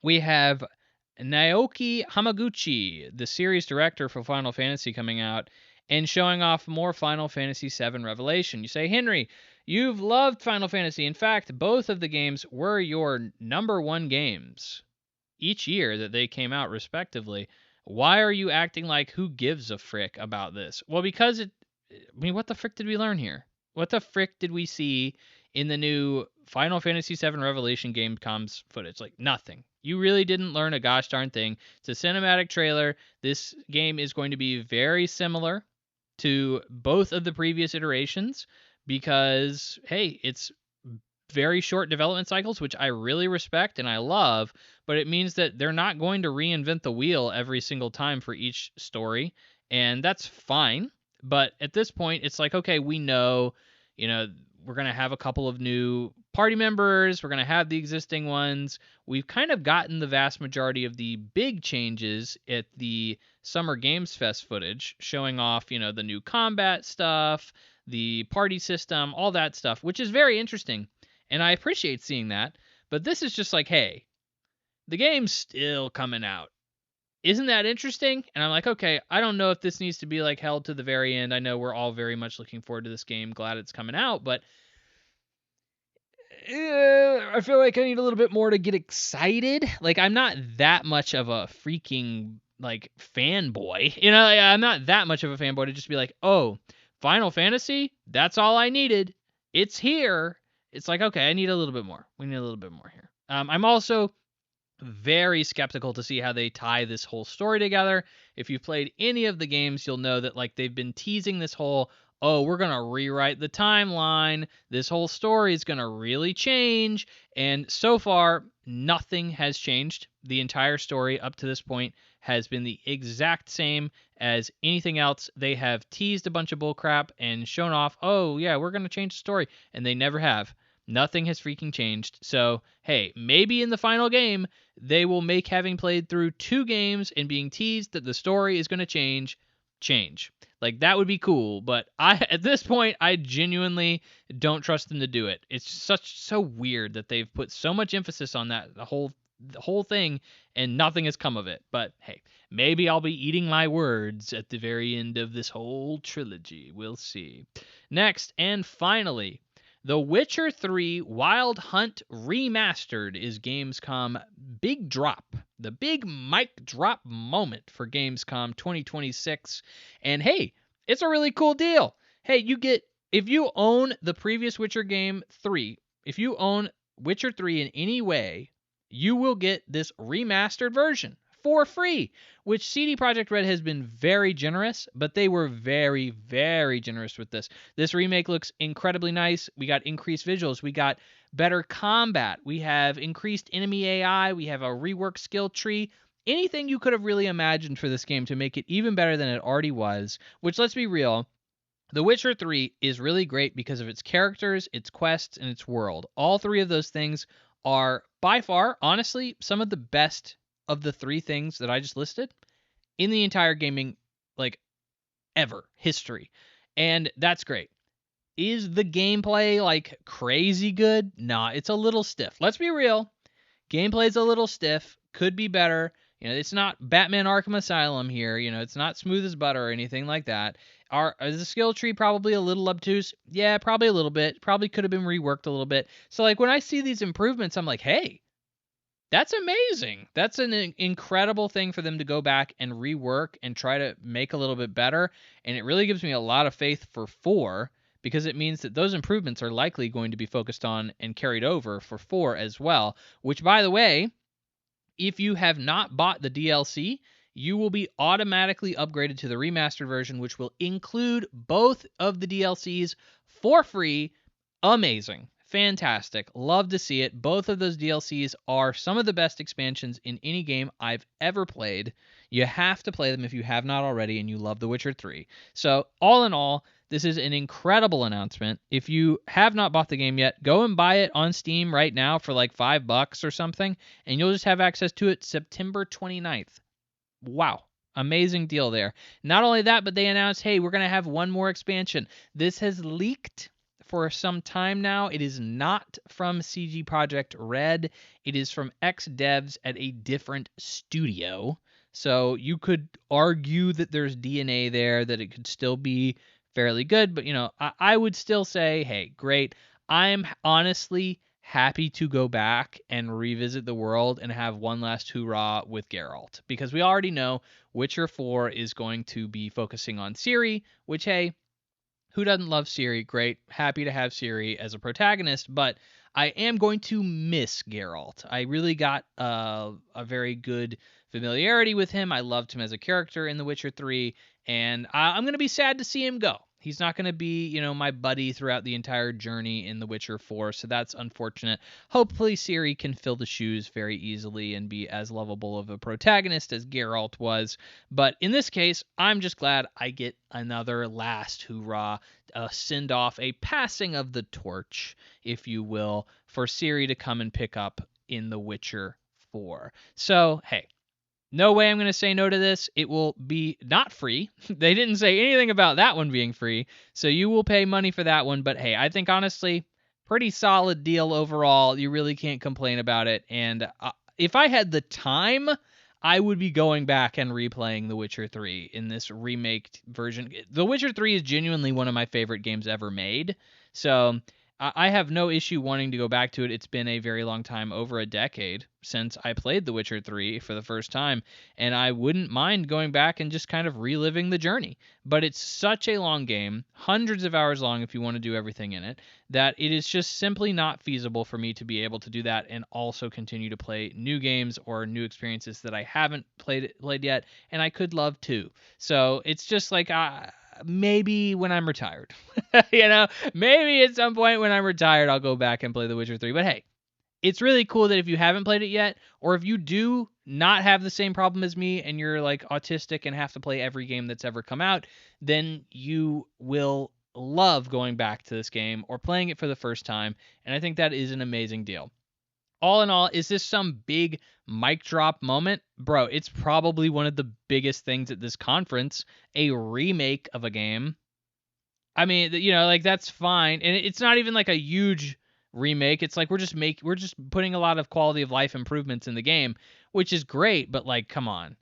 we have Naoki Hamaguchi, the series director for Final Fantasy, coming out, and showing off more Final Fantasy VII Revelation. You say, Henry, you've loved Final Fantasy. In fact, both of the games were your number one games each year that they came out, respectively. Why are you acting like who gives a frick about this? Well, because what the frick did we learn here? What the frick did we see in the new Final Fantasy VII Revelation Gamescom's footage? Like, nothing. You really didn't learn a gosh darn thing. It's a cinematic trailer. This game is going to be very similar to both of the previous iterations because, hey, it's very short development cycles, which I really respect and I love, but it means that they're not going to reinvent the wheel every single time for each story, and that's fine. But at this point, it's like, okay, we know, we're going to have a couple of new party members, we're going to have the existing ones. We've kind of gotten the vast majority of the big changes at the Summer Games Fest footage, showing off, the new combat stuff, the party system, all that stuff, which is very interesting. And I appreciate seeing that, but this is just like, hey, the game's still coming out. Isn't that interesting? And I'm like, okay, I don't know if this needs to be like held to the very end. I know we're all very much looking forward to this game, glad it's coming out, but I feel like I need a little bit more to get excited. Like, I'm not that much of a freaking like fanboy, I'm not that much of a fanboy to just be like, oh, Final Fantasy, that's all I needed. It's here. It's like, okay, I need a little bit more. We need a little bit more here. I'm also very skeptical to see how they tie this whole story together. If you've played any of the games, you'll know that like they've been teasing this whole, oh, we're going to rewrite the timeline. This whole story is going to really change. And so far, nothing has changed. The entire story up to this point has been the exact same as anything else. They have teased a bunch of bullcrap and shown off, oh, yeah, we're going to change the story. And they never have. Nothing has freaking changed. So, hey, maybe in the final game, they will make having played through 2 games and being teased that the story is going to change. Like, that would be cool, but at this point, I genuinely don't trust them to do it. It's so weird that they've put so much emphasis on that, the whole thing, and nothing has come of it. But hey, maybe I'll be eating my words at the very end of this whole trilogy. We'll see. Next, and finally, The Witcher 3 Wild Hunt Remastered is Gamescom big drop. The big mic drop moment for Gamescom 2026. And hey, it's a really cool deal. Hey, if you own the previous Witcher game 3, if you own Witcher 3 in any way, you will get this remastered version for free, which CD Projekt Red has been very generous, but they were very, very generous with this. This remake looks incredibly nice. We got increased visuals. We got better combat. We have increased enemy AI. We have a reworked skill tree. Anything you could have really imagined for this game to make it even better than it already was, which, let's be real, The Witcher 3 is really great because of its characters, its quests, and its world. All 3 of those things are, by far, honestly, some of the best of the 3 things that I just listed in the entire gaming, like, ever history. And that's great. Is the gameplay, like, crazy good? Nah, it's a little stiff. Let's be real. Gameplay's a little stiff. Could be better. It's not Batman Arkham Asylum here. It's not smooth as butter or anything like that. Is the skill tree probably a little obtuse? Yeah, probably a little bit. Probably could have been reworked a little bit. So, like, when I see these improvements, I'm like, hey, that's amazing. That's an incredible thing for them to go back and rework and try to make a little bit better. And it really gives me a lot of faith for 4 because it means that those improvements are likely going to be focused on and carried over for 4 as well. Which, by the way, if you have not bought the DLC, you will be automatically upgraded to the remastered version, which will include both of the DLCs for free. Amazing. Fantastic. Love to see it. Both of those DLCs are some of the best expansions in any game I've ever played. You have to play them if you have not already and you love The Witcher 3. So, all in all, this is an incredible announcement. If you have not bought the game yet, go and buy it on Steam right now for like $5 or something, and you'll just have access to it September 29th. Wow. Amazing deal there. Not only that, but they announced, hey, we're going to have one more expansion. This has leaked for some time now. It is not from CG Projekt Red. It is from ex-devs at a different studio. So you could argue that there's DNA there, that it could still be fairly good. But, I would still say, hey, great. I'm honestly happy to go back and revisit the world and have one last hoorah with Geralt, because we already know Witcher 4 is going to be focusing on Ciri, which, hey, who doesn't love Ciri? Great. Happy to have Ciri as a protagonist, but I am going to miss Geralt. I really got a very good familiarity with him. I loved him as a character in The Witcher 3, and I'm going to be sad to see him go. He's not going to be, my buddy throughout the entire journey in The Witcher 4, so that's unfortunate. Hopefully Ciri can fill the shoes very easily and be as lovable of a protagonist as Geralt was. But in this case, I'm just glad I get another last hoorah, send off, a passing of the torch, if you will, for Ciri to come and pick up in The Witcher 4. So, hey, no way I'm going to say no to this. It will be not free. They didn't say anything about that one being free, so you will pay money for that one. But hey, I think honestly, pretty solid deal overall. You really can't complain about it. And if I had the time, I would be going back and replaying The Witcher 3 in this remake version. The Witcher 3 is genuinely one of my favorite games ever made. So I have no issue wanting to go back to it. It's been a very long time, over a decade, since I played The Witcher 3 for the first time, and I wouldn't mind going back and just kind of reliving the journey. But it's such a long game, hundreds of hours long if you want to do everything in it, that it is just simply not feasible for me to be able to do that and also continue to play new games or new experiences that I haven't played yet, and I could love too. So it's just like maybe when I'm retired. Maybe at some point when I'm retired, I'll go back and play The Witcher 3. But hey, it's really cool that if you haven't played it yet, or if you do not have the same problem as me and you're like autistic and have to play every game that's ever come out, then you will love going back to this game or playing it for the first time. And I think that is an amazing deal. All in all, is this some big mic drop moment? Bro, it's probably one of the biggest things at this conference, a remake of a game. I mean, like that's fine. And it's not even like a huge remake. It's like we're just putting a lot of quality of life improvements in the game, which is great, but like come on.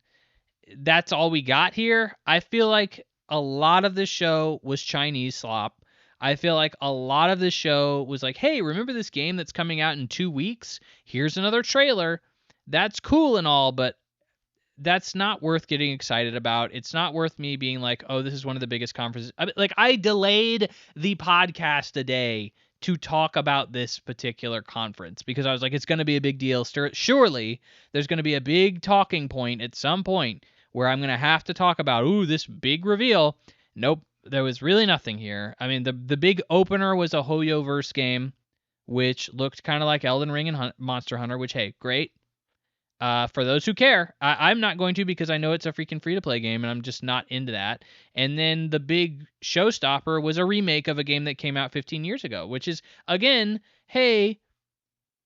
That's all we got here. I feel like a lot of this show was Chinese slop. I feel like a lot of this show was like, hey, remember this game that's coming out in 2 weeks? Here's another trailer. That's cool and all, but that's not worth getting excited about. It's not worth me being like, oh, this is one of the biggest conferences. I delayed the podcast a day to talk about this particular conference because I was like, it's going to be a big deal. Surely there's going to be a big talking point at some point where I'm going to have to talk about, ooh, this big reveal. Nope. There was really nothing here. I mean, the big opener was a Hoyoverse game, which looked kind of like Elden Ring and Monster Hunter, which, hey, great. For those who care, I'm not going to because I know it's a freaking free-to-play game, and I'm just not into that. And then the big showstopper was a remake of a game that came out 15 years ago, which is, again, hey,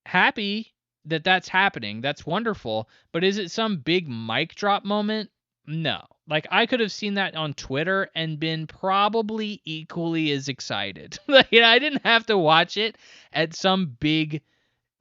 happy that that's happening. That's wonderful. But is it some big mic drop moment? No. Like, I could have seen that on Twitter and been probably equally as excited. I didn't have to watch it at some big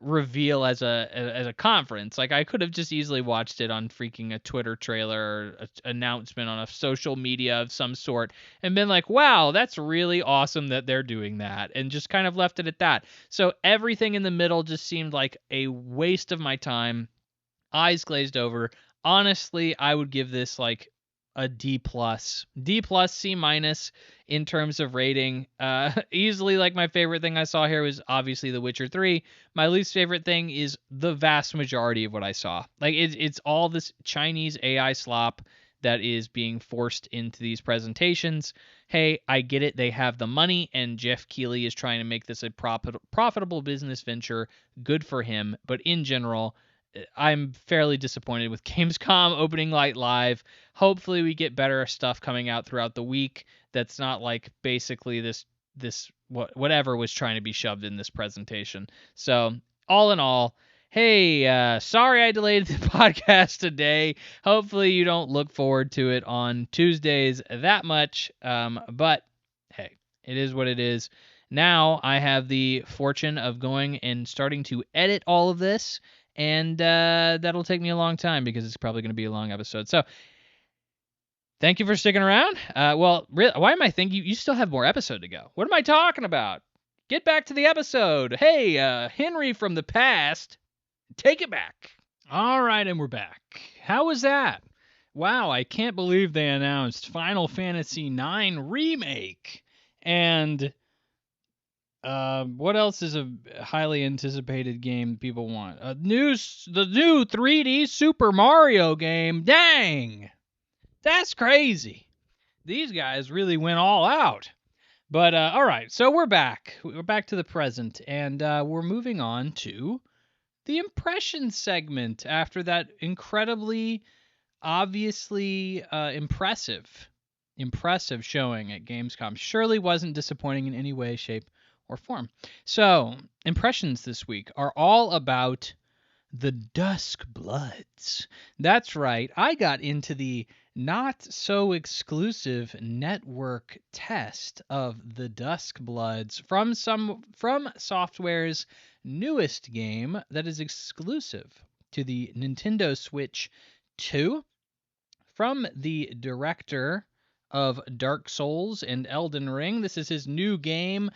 reveal as a conference. Like, I could have just easily watched it on freaking a Twitter trailer or an announcement on a social media of some sort and been like, wow, that's really awesome that they're doing that, and just kind of left it at that. So everything in the middle just seemed like a waste of my time. Eyes glazed over. Honestly, I would give this like a D+, C- in terms of rating. Easily, like, my favorite thing I saw here was obviously The Witcher 3. My least favorite thing is the vast majority of what I saw. Like, it's all this Chinese AI slop that is being forced into these presentations. Hey, I get it. They have the money, and Jeff Keighley is trying to make this a profitable business venture. Good for him. But in general, I'm fairly disappointed with Gamescom Opening Night Live. Hopefully we get better stuff coming out throughout the week that's not like basically this whatever was trying to be shoved in this presentation. So all in all, hey, sorry I delayed the podcast today. Hopefully you don't look forward to it on Tuesdays that much. But hey, it is what it is. Now I have the fortune of going and starting to edit all of this and that'll take me a long time because it's probably going to be a long episode. So thank you for sticking around. Why am I thinking you still have more episode to go? What am I talking about? Get back to the episode. Hey, Henry from the past, take it back. All right, and we're back. How was that? Wow, I can't believe they announced Final Fantasy IX Remake. And what else is a highly anticipated game people want? The new 3D Super Mario game. Dang! That's crazy. These guys really went all out. But all right, so we're back. We're back to the present, and we're moving on to the impression segment after that incredibly, obviously impressive showing at Gamescom. Surely wasn't disappointing in any way, shape, or form. So, impressions this week are all about the Duskbloods. That's right. I got into the not so exclusive network test of the Duskbloods from Software's newest game that is exclusive to the Nintendo Switch 2 from the director of Dark Souls and Elden Ring. This is his new game.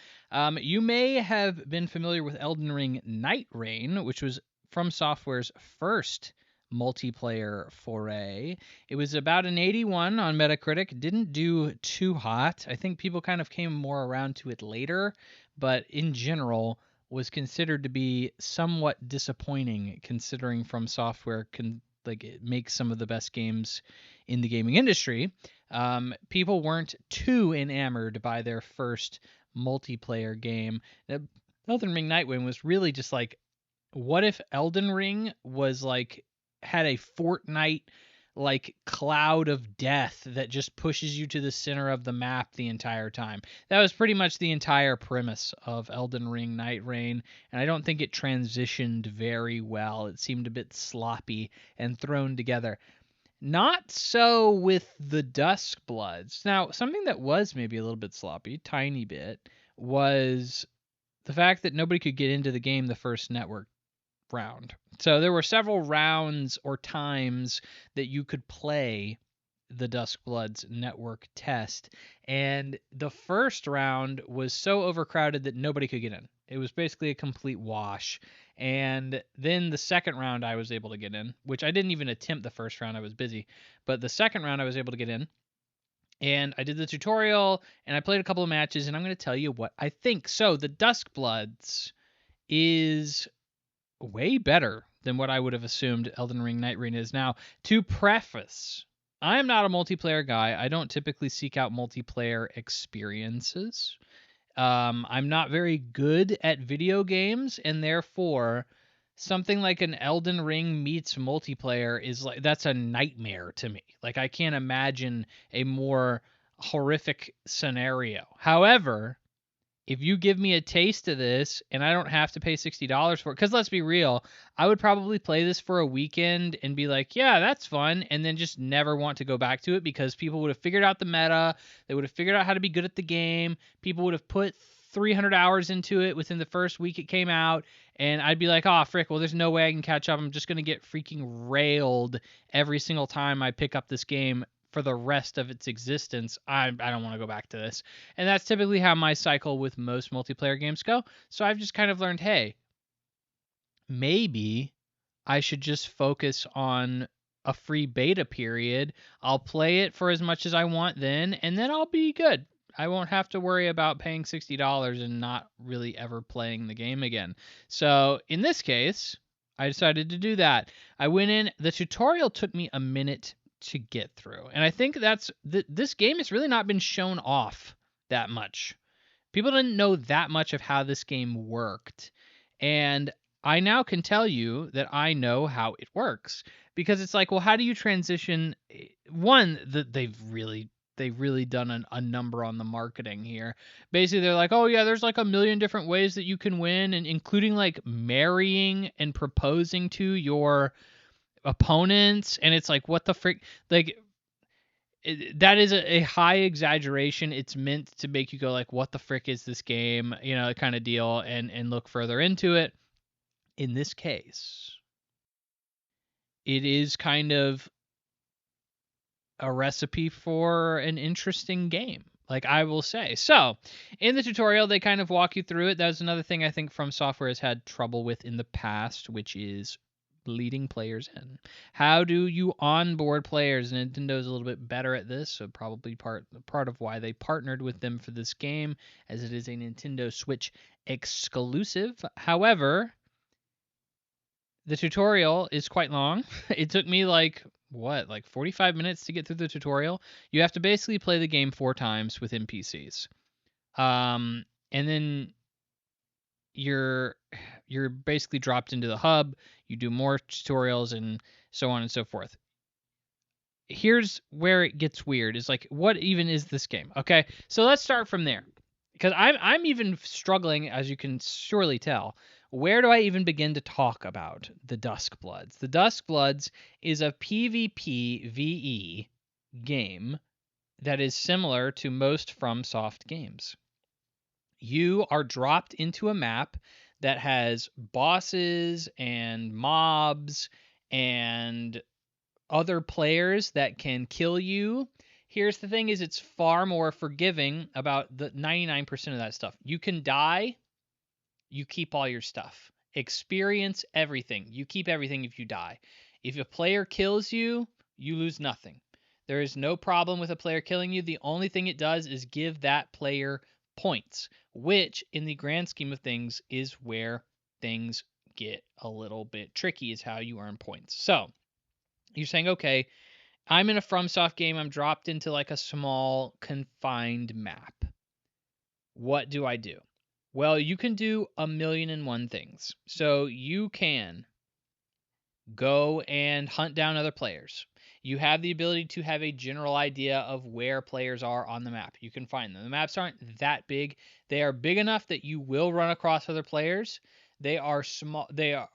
You may have been familiar with Elden Ring Night Rain, which was from Software's first multiplayer foray. It was about an 81 on Metacritic. Didn't do too hot. I think people kind of came more around to it later, but in general was considered to be somewhat disappointing considering From Software it makes some of the best games in the gaming industry. People weren't too enamored by their first multiplayer game. Elden Ring Night Rain was really just like, what if Elden Ring was like had a Fortnite like cloud of death that just pushes you to the center of the map the entire time? That was pretty much the entire premise of Elden Ring Night Rain, and I don't think it transitioned very well. It seemed a bit sloppy and thrown together. Not so with the Duskbloods. Now, something that was maybe a little bit sloppy, tiny bit, was the fact that nobody could get into the game the first network round. So there were several rounds or times that you could play the Duskbloods network test, and the first round was so overcrowded that nobody could get in. It was basically a complete wash. And then the second round I was able to get in, which I didn't even attempt the first round, I was busy. But the second round I was able to get in. And I did the tutorial and I played a couple of matches, and I'm going to tell you what I think. So the Duskbloods is way better than what I would have assumed Elden Ring Night Rain is. Now, to preface, I am not a multiplayer guy. I don't typically seek out multiplayer experiences. I'm not very good at video games, and therefore something like an Elden Ring meets multiplayer is like, that's a nightmare to me. Like, I can't imagine a more horrific scenario. However, if you give me a taste of this and I don't have to pay $60 for it, because let's be real, I would probably play this for a weekend and be like, yeah, that's fun, and then just never want to go back to it because people would have figured out the meta, they would have figured out how to be good at the game, people would have put 300 hours into it within the first week it came out, and I'd be like, oh, frick, well, there's no way I can catch up. I'm just going to get freaking railed every single time I pick up this game for the rest of its existence. I don't want to go back to this. And that's typically how my cycle with most multiplayer games go. So I've just kind of learned, hey, maybe I should just focus on a free beta period. I'll play it for as much as I want then, and then I'll be good. I won't have to worry about paying $60 and not really ever playing the game again. So in this case, I decided to do that. I went in. The tutorial took me a minute to get through, and I think that's this game has really not been shown off that much. People didn't know that much of how this game worked, and I now can tell you that I know how it works, because it's like, well, how do you transition? One, that they've really done a number on the marketing here. Basically, they're like, oh yeah, there's like a million different ways that you can win, and including like marrying and proposing to your opponents, and it's like, what the frick, like, that is a high exaggeration. It's meant to make you go like, what the frick is this game, kind of deal, and look further into it. In this case, it is kind of a recipe for an interesting game, like I will say. So, in the tutorial, they kind of walk you through it. That's another thing I think From Software has had trouble with in the past, which is leading players in. How do you onboard players? Nintendo's a little bit better at this, so probably part of why they partnered with them for this game, as it is a Nintendo Switch exclusive. However, the tutorial is quite long. It took me like 45 minutes to get through the tutorial. You have to basically play the game 4 times with NPCs. And then you're basically dropped into the hub. You do more tutorials and so on and so forth. Here's where it gets weird. Is like, what even is this game? Okay, so let's start from there, because I'm even struggling, as you can surely tell. Where do I even begin to talk about the Duskbloods? The Duskbloods is a PvP VE game that is similar to most FromSoft games. You are dropped into a map that has bosses and mobs and other players that can kill you. Here's the thing, is it's far more forgiving about the 99% of that stuff. You can die, you keep all your stuff. Experience, everything. You keep everything if you die. If a player kills you, you lose nothing. There is no problem with a player killing you. The only thing it does is give that player points, which in the grand scheme of things is where things get a little bit tricky, is how you earn points. So, you're saying, okay, I'm in a FromSoft game. I'm dropped into like a small confined map. What do I do? Well, you can do 1,000,001 things. So you can go and hunt down other players. You have the ability to have a general idea of where players are on the map. You can find them. The maps aren't that big. They are big enough that you will run across other players. They are small. They're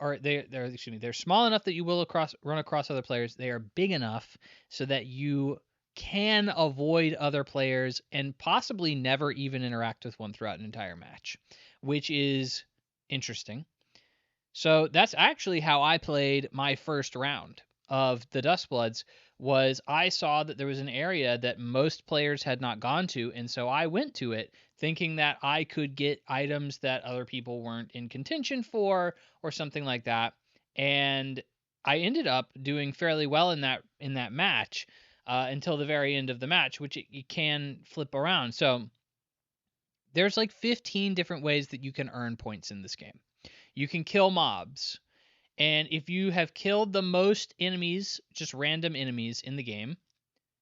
small enough that you will run across other players. They are big enough so that you can avoid other players and possibly never even interact with one throughout an entire match, which is interesting. So that's actually how I played my first round of the Duskbloods. Was I saw that there was an area that most players had not gone to, and so I went to it thinking that I could get items that other people weren't in contention for or something like that. And I ended up doing fairly well in that match until the very end of the match, which it can flip around. So there's like 15 different ways that you can earn points in this game. You can kill mobs. And if you have killed the most enemies, just random enemies in the game,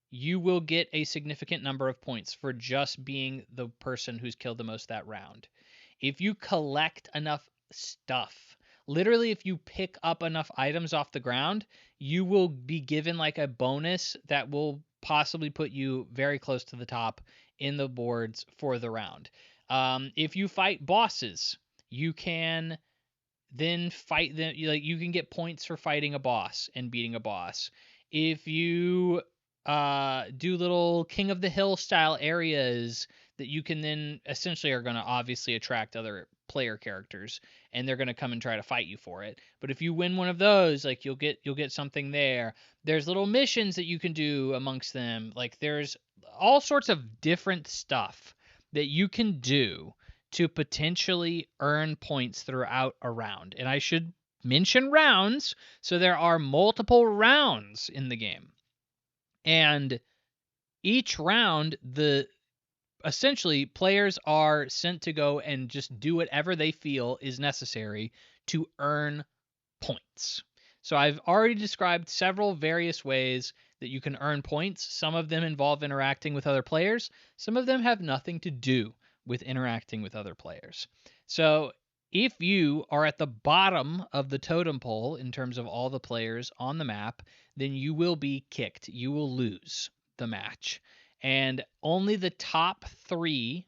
you will get a significant number of points for just being the person who's killed the most that round. If you collect enough stuff, literally if you pick up enough items off the ground, you will be given like a bonus that will possibly put you very close to the top in the boards for the round. If you fight bosses, you can then fight them. Like, you can get points for fighting a boss and beating a boss. If you do little King of the Hill style areas that you can then essentially are going to obviously attract other player characters, and they're going to come and try to fight you for it. But if you win one of those, like, you'll get something there. There's little missions that you can do amongst them. Like, there's all sorts of different stuff that you can do to potentially earn points throughout a round. And I should mention rounds, so there are multiple rounds in the game. And each round, essentially players are sent to go and just do whatever they feel is necessary to earn points. So I've already described several various ways that you can earn points. Some of them involve interacting with other players. Some of them have nothing to do with interacting with other players. So if you are at the bottom of the totem pole in terms of all the players on the map, then you will be kicked. You will lose the match. And only the top 3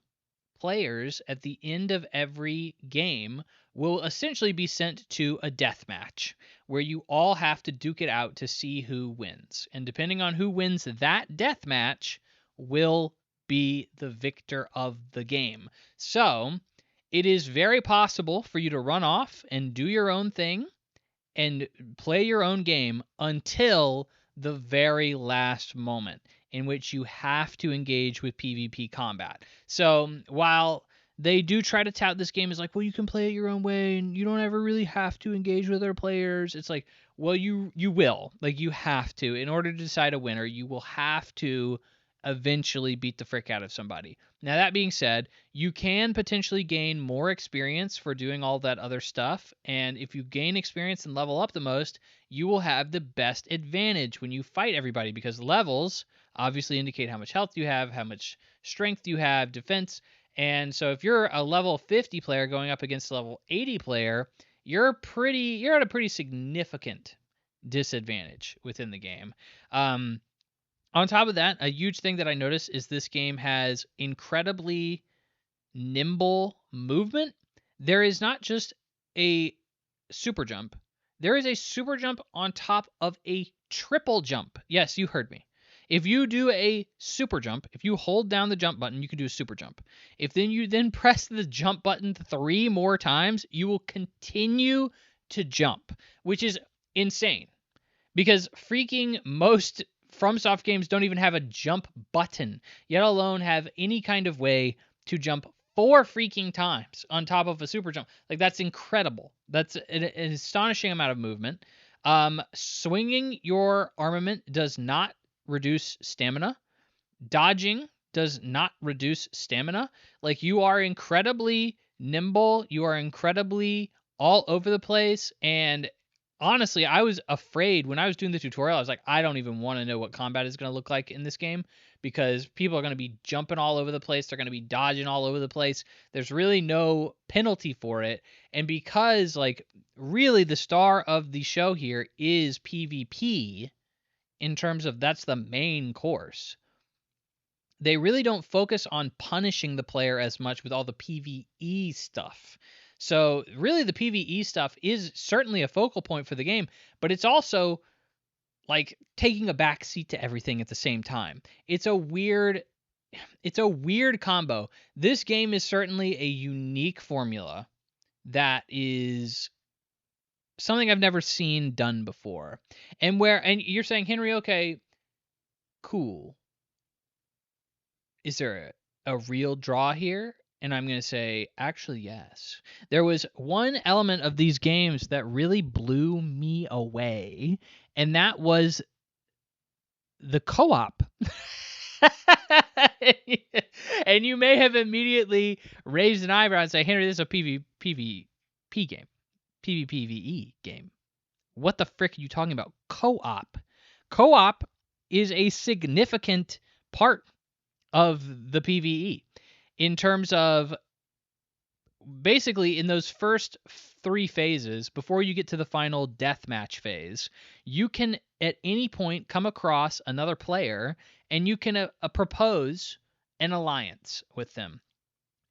players at the end of every game will essentially be sent to a death match where you all have to duke it out to see who wins. And depending on who wins that death match will be the victor of the game. So it is very possible for you to run off and do your own thing and play your own game until the very last moment in which you have to engage with PvP combat. So while they do try to tout this game as like, well, you can play it your own way and you don't ever really have to engage with other players. It's like, well, you will. Like, you have to. In order to decide a winner, you will have to eventually beat the frick out of somebody. Now, that being said, you can potentially gain more experience for doing all that other stuff. And if you gain experience and level up the most, you will have the best advantage when you fight everybody, because levels obviously indicate how much health you have, how much strength you have, defense. And so if you're a level 50 player going up against a level 80 player, you're at a pretty significant disadvantage within the game. On top of that, a huge thing that I noticed is this game has incredibly nimble movement. There is not just a super jump. There is a super jump on top of a triple jump. Yes, you heard me. If you do a super jump, if you hold down the jump button, you can do a super jump. If then you then press the jump button 3 more times, you will continue to jump, which is insane. Because freaking most FromSoft games don't even have a jump button, yet alone have any kind of way to jump 4 freaking times on top of a super jump. Like, that's incredible. That's an astonishing amount of movement. Swinging your armament does not reduce stamina. Dodging does not reduce stamina. Like, you are incredibly nimble. You are incredibly all over the place. And honestly, I was afraid when I was doing the tutorial. I was like, I don't even want to know what combat is going to look like in this game, because people are going to be jumping all over the place. They're going to be dodging all over the place. There's really no penalty for it. And because, like, really the star of the show here is PvP, in terms of that's the main course, they really don't focus on punishing the player as much with all the PvE stuff. So really the PvE stuff is certainly a focal point for the game, but it's also like taking a backseat to everything at the same time. It's a weird combo. This game is certainly a unique formula that is something I've never seen done before. And you're saying, Henry, okay, cool. Is there a real draw here? And I'm going to say, actually, yes. There was one element of these games that really blew me away, and that was the co-op. And you may have immediately raised an eyebrow and say, Henry, this is a PvP game. PvPvE game. What the frick are you talking about? Co-op. Co-op is a significant part of the PvE in terms of basically in those first 3 phases before you get to the final deathmatch phase. You can at any point come across another player and you can propose an alliance with them.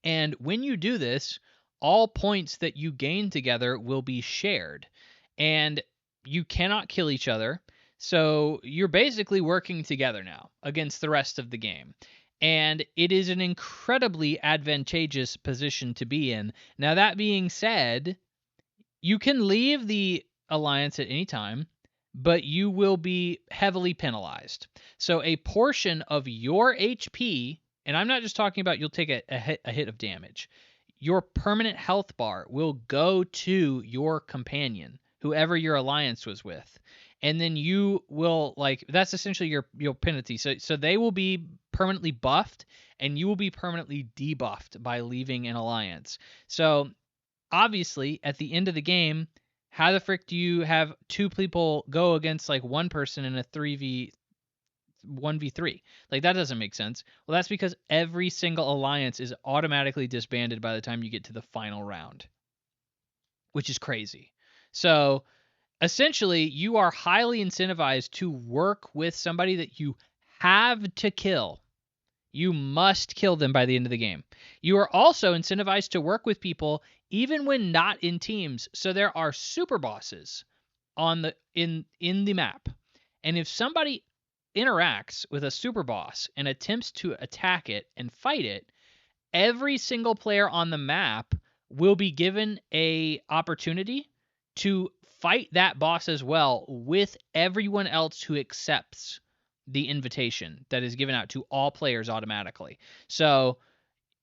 And when you do this, all points that you gain together will be shared, and you cannot kill each other. So you're basically working together now against the rest of the game. And it is an incredibly advantageous position to be in. Now, that being said, you can leave the alliance at any time, but you will be heavily penalized. So a portion of your HP, and I'm not just talking about you'll take a hit of damage, your permanent health bar will go to your companion, whoever your alliance was with. And then you will, like, that's essentially your penalty. So they will be permanently buffed, and you will be permanently debuffed by leaving an alliance. So obviously, at the end of the game, how the frick do you have 2 people go against like one person in a 1v3? Like, that doesn't make sense. Well, that's because every single alliance is automatically disbanded by the time you get to the final round, which is crazy. So essentially, you are highly incentivized to work with somebody that you have to kill. You must kill them by the end of the game. You are also incentivized to work with people even when not in teams. So there are super bosses on in the map. And if somebody interacts with a super boss and attempts to attack it and fight it, every single player on the map will be given a opportunity to fight that boss as well with everyone else who accepts the invitation that is given out to all players automatically. So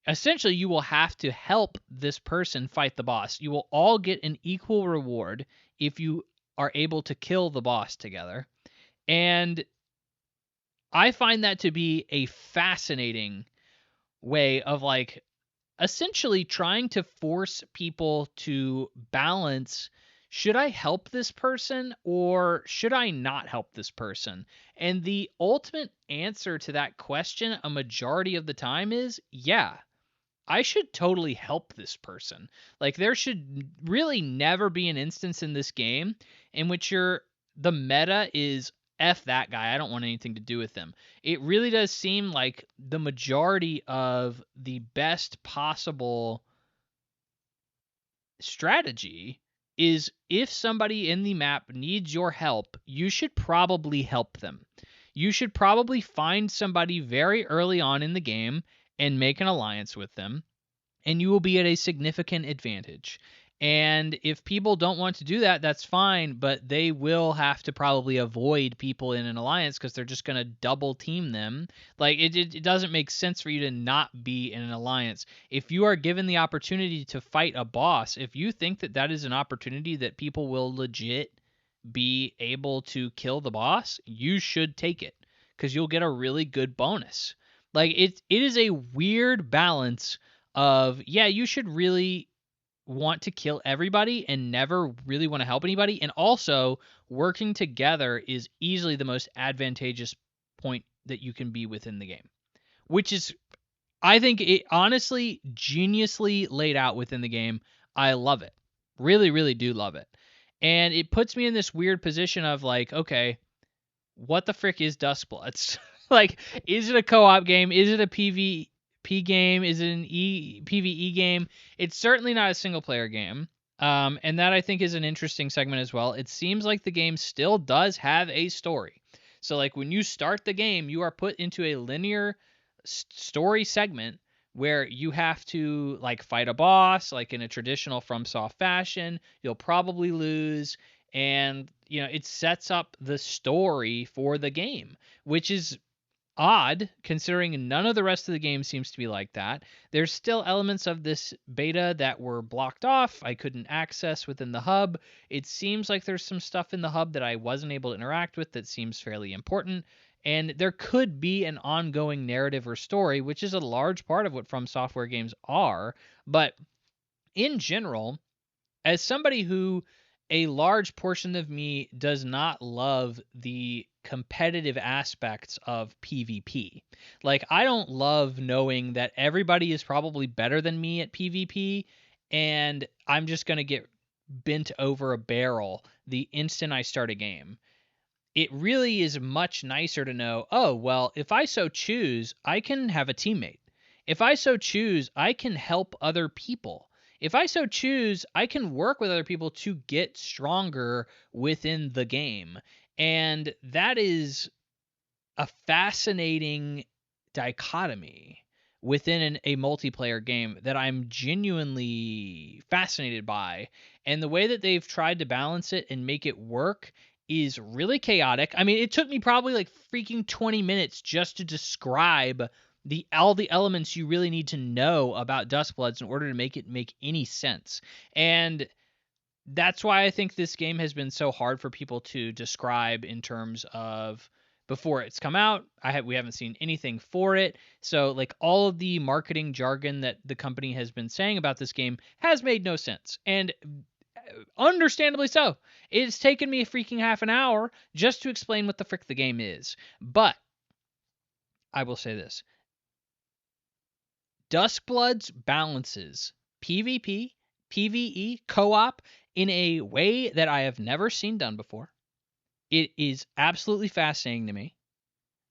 essentially, you will have to help this person fight the boss. You will all get an equal reward if you are able to kill the boss together. And I find that to be a fascinating way of like essentially trying to force people to balance, should I help this person or should I not help this person? And the ultimate answer to that question a majority of the time is yeah, I should totally help this person. Like there should really never be an instance in this game in which the meta is F that guy. I don't want anything to do with them. It really does seem like the majority of the best possible strategy is if somebody in the map needs your help, you should probably help them. You should probably find somebody very early on in the game and make an alliance with them, and you will be at a significant advantage. And if people don't want to do that, that's fine, but they will have to probably avoid people in an alliance because they're just going to double team them. Like, it doesn't make sense for you to not be in an alliance. If you are given the opportunity to fight a boss, if you think that that is an opportunity that people will legit be able to kill the boss, you should take it because you'll get a really good bonus. Like, it is a weird balance of, yeah, you should really want to kill everybody and never really want to help anybody. And also, working together is easily the most advantageous point that you can be within the game, which is, I think, it honestly geniusly laid out within the game. I love it. Really, really do love it. And it puts me in this weird position of like, okay, what the frick is Duskbloods? Like, is it a co-op game? Is it a PvP game? Is it an PvE game? It's certainly not a single player game. And that I think is an interesting segment as well. It seems like the game still does have a story. So like when you start the game, you are put into a linear story segment where you have to like fight a boss, like in a traditional FromSoft fashion. You'll probably lose, and it sets up the story for the game, which is odd considering none of the rest of the game seems to be like that. There's still elements of this beta that were blocked off. I couldn't access within the hub. It seems like there's some stuff in the hub that I wasn't able to interact with that seems fairly important. And there could be an ongoing narrative or story, which is a large part of what From Software games are. But in general, as somebody who a large portion of me does not love the competitive aspects of PvP. Like, I don't love knowing that everybody is probably better than me at PvP, and I'm just going to get bent over a barrel the instant I start a game. It really is much nicer to know, oh, well, if I so choose, I can have a teammate. If I so choose, I can help other people. If I so choose, I can work with other people to get stronger within the game. And that is a fascinating dichotomy within a multiplayer game that I'm genuinely fascinated by. And the way that they've tried to balance it and make it work is really chaotic. I mean, it took me probably like freaking 20 minutes just to describe all the elements you really need to know about Duskbloods in order to make it make any sense. And that's why I think this game has been so hard for people to describe in terms of before it's come out. We haven't seen anything for it. So like all of the marketing jargon that the company has been saying about this game has made no sense. And understandably so. It's taken me a freaking half an hour just to explain what the frick the game is. But I will say this. Duskbloods balances PvP, PvE, co-op in a way that I have never seen done before. It is absolutely fascinating to me.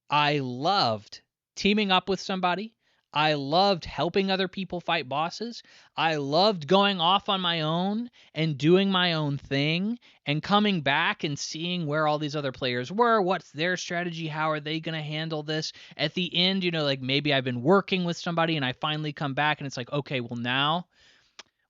I loved teaming up with somebody. I loved helping other people fight bosses. I loved going off on my own and doing my own thing and coming back and seeing where all these other players were, what's their strategy, how are they going to handle this. At the end, like maybe I've been working with somebody and I finally come back and it's like, okay, well now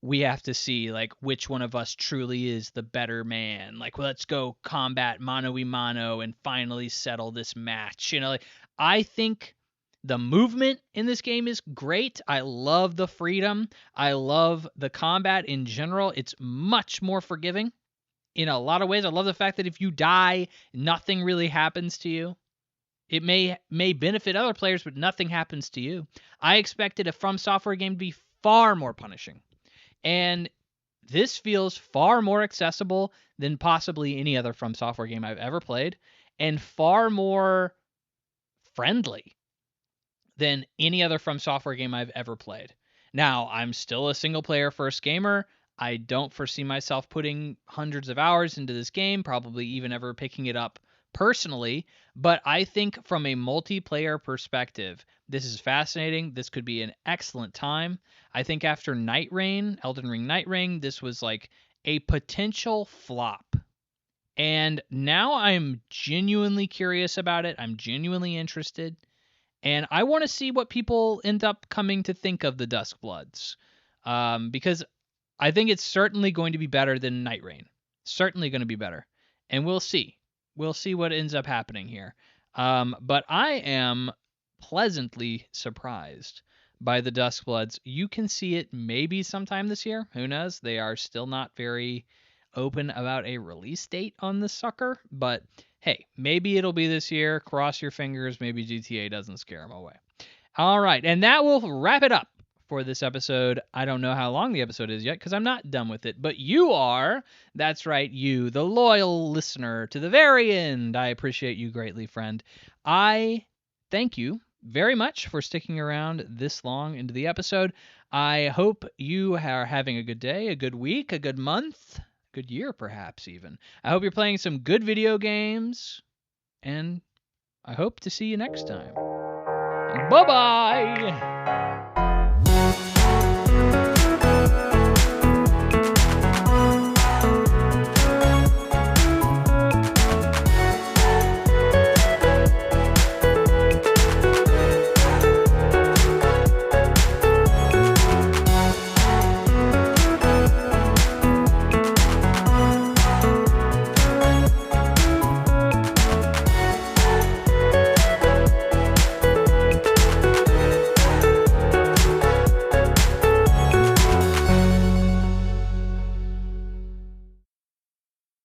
we have to see like which one of us truly is the better man. Like, well, let's go combat mano a mano and finally settle this match. Like, I think the movement in this game is great. I love the freedom. I love the combat in general. It's much more forgiving in a lot of ways. I love the fact that if you die, nothing really happens to you. It may benefit other players, but nothing happens to you. I expected a From Software game to be far more punishing. And this feels far more accessible than possibly any other From Software game I've ever played, and far more friendly than any other From Software game I've ever played. Now, I'm still a single player first gamer. I don't foresee myself putting hundreds of hours into this game, probably even ever picking it up personally, but I think from a multiplayer perspective, this is fascinating. This could be an excellent time. I think after Night Rain, Elden Ring Night Rain, this was like a potential flop. And now I'm genuinely curious about it. I'm genuinely interested. And I want to see what people end up coming to think of the Duskbloods. Because I think it's certainly going to be better than Night Rain. Certainly going to be better. And we'll see. We'll see what ends up happening here. But I am pleasantly surprised by the Duskbloods. You can see it maybe sometime this year. Who knows? They are still not very open about a release date on this sucker. But hey, maybe it'll be this year. Cross your fingers. Maybe GTA doesn't scare them away. All right. And that will wrap it up for this episode. I don't know how long the episode is yet because I'm not done with it, but you are. That's right, you, the loyal listener to the very end. I appreciate you greatly, friend. I thank you very much for sticking around this long into the episode. I hope you are having a good day, a good week, a good month, a good year perhaps even. I hope you're playing some good video games, and I hope to see you next time. Bye-bye!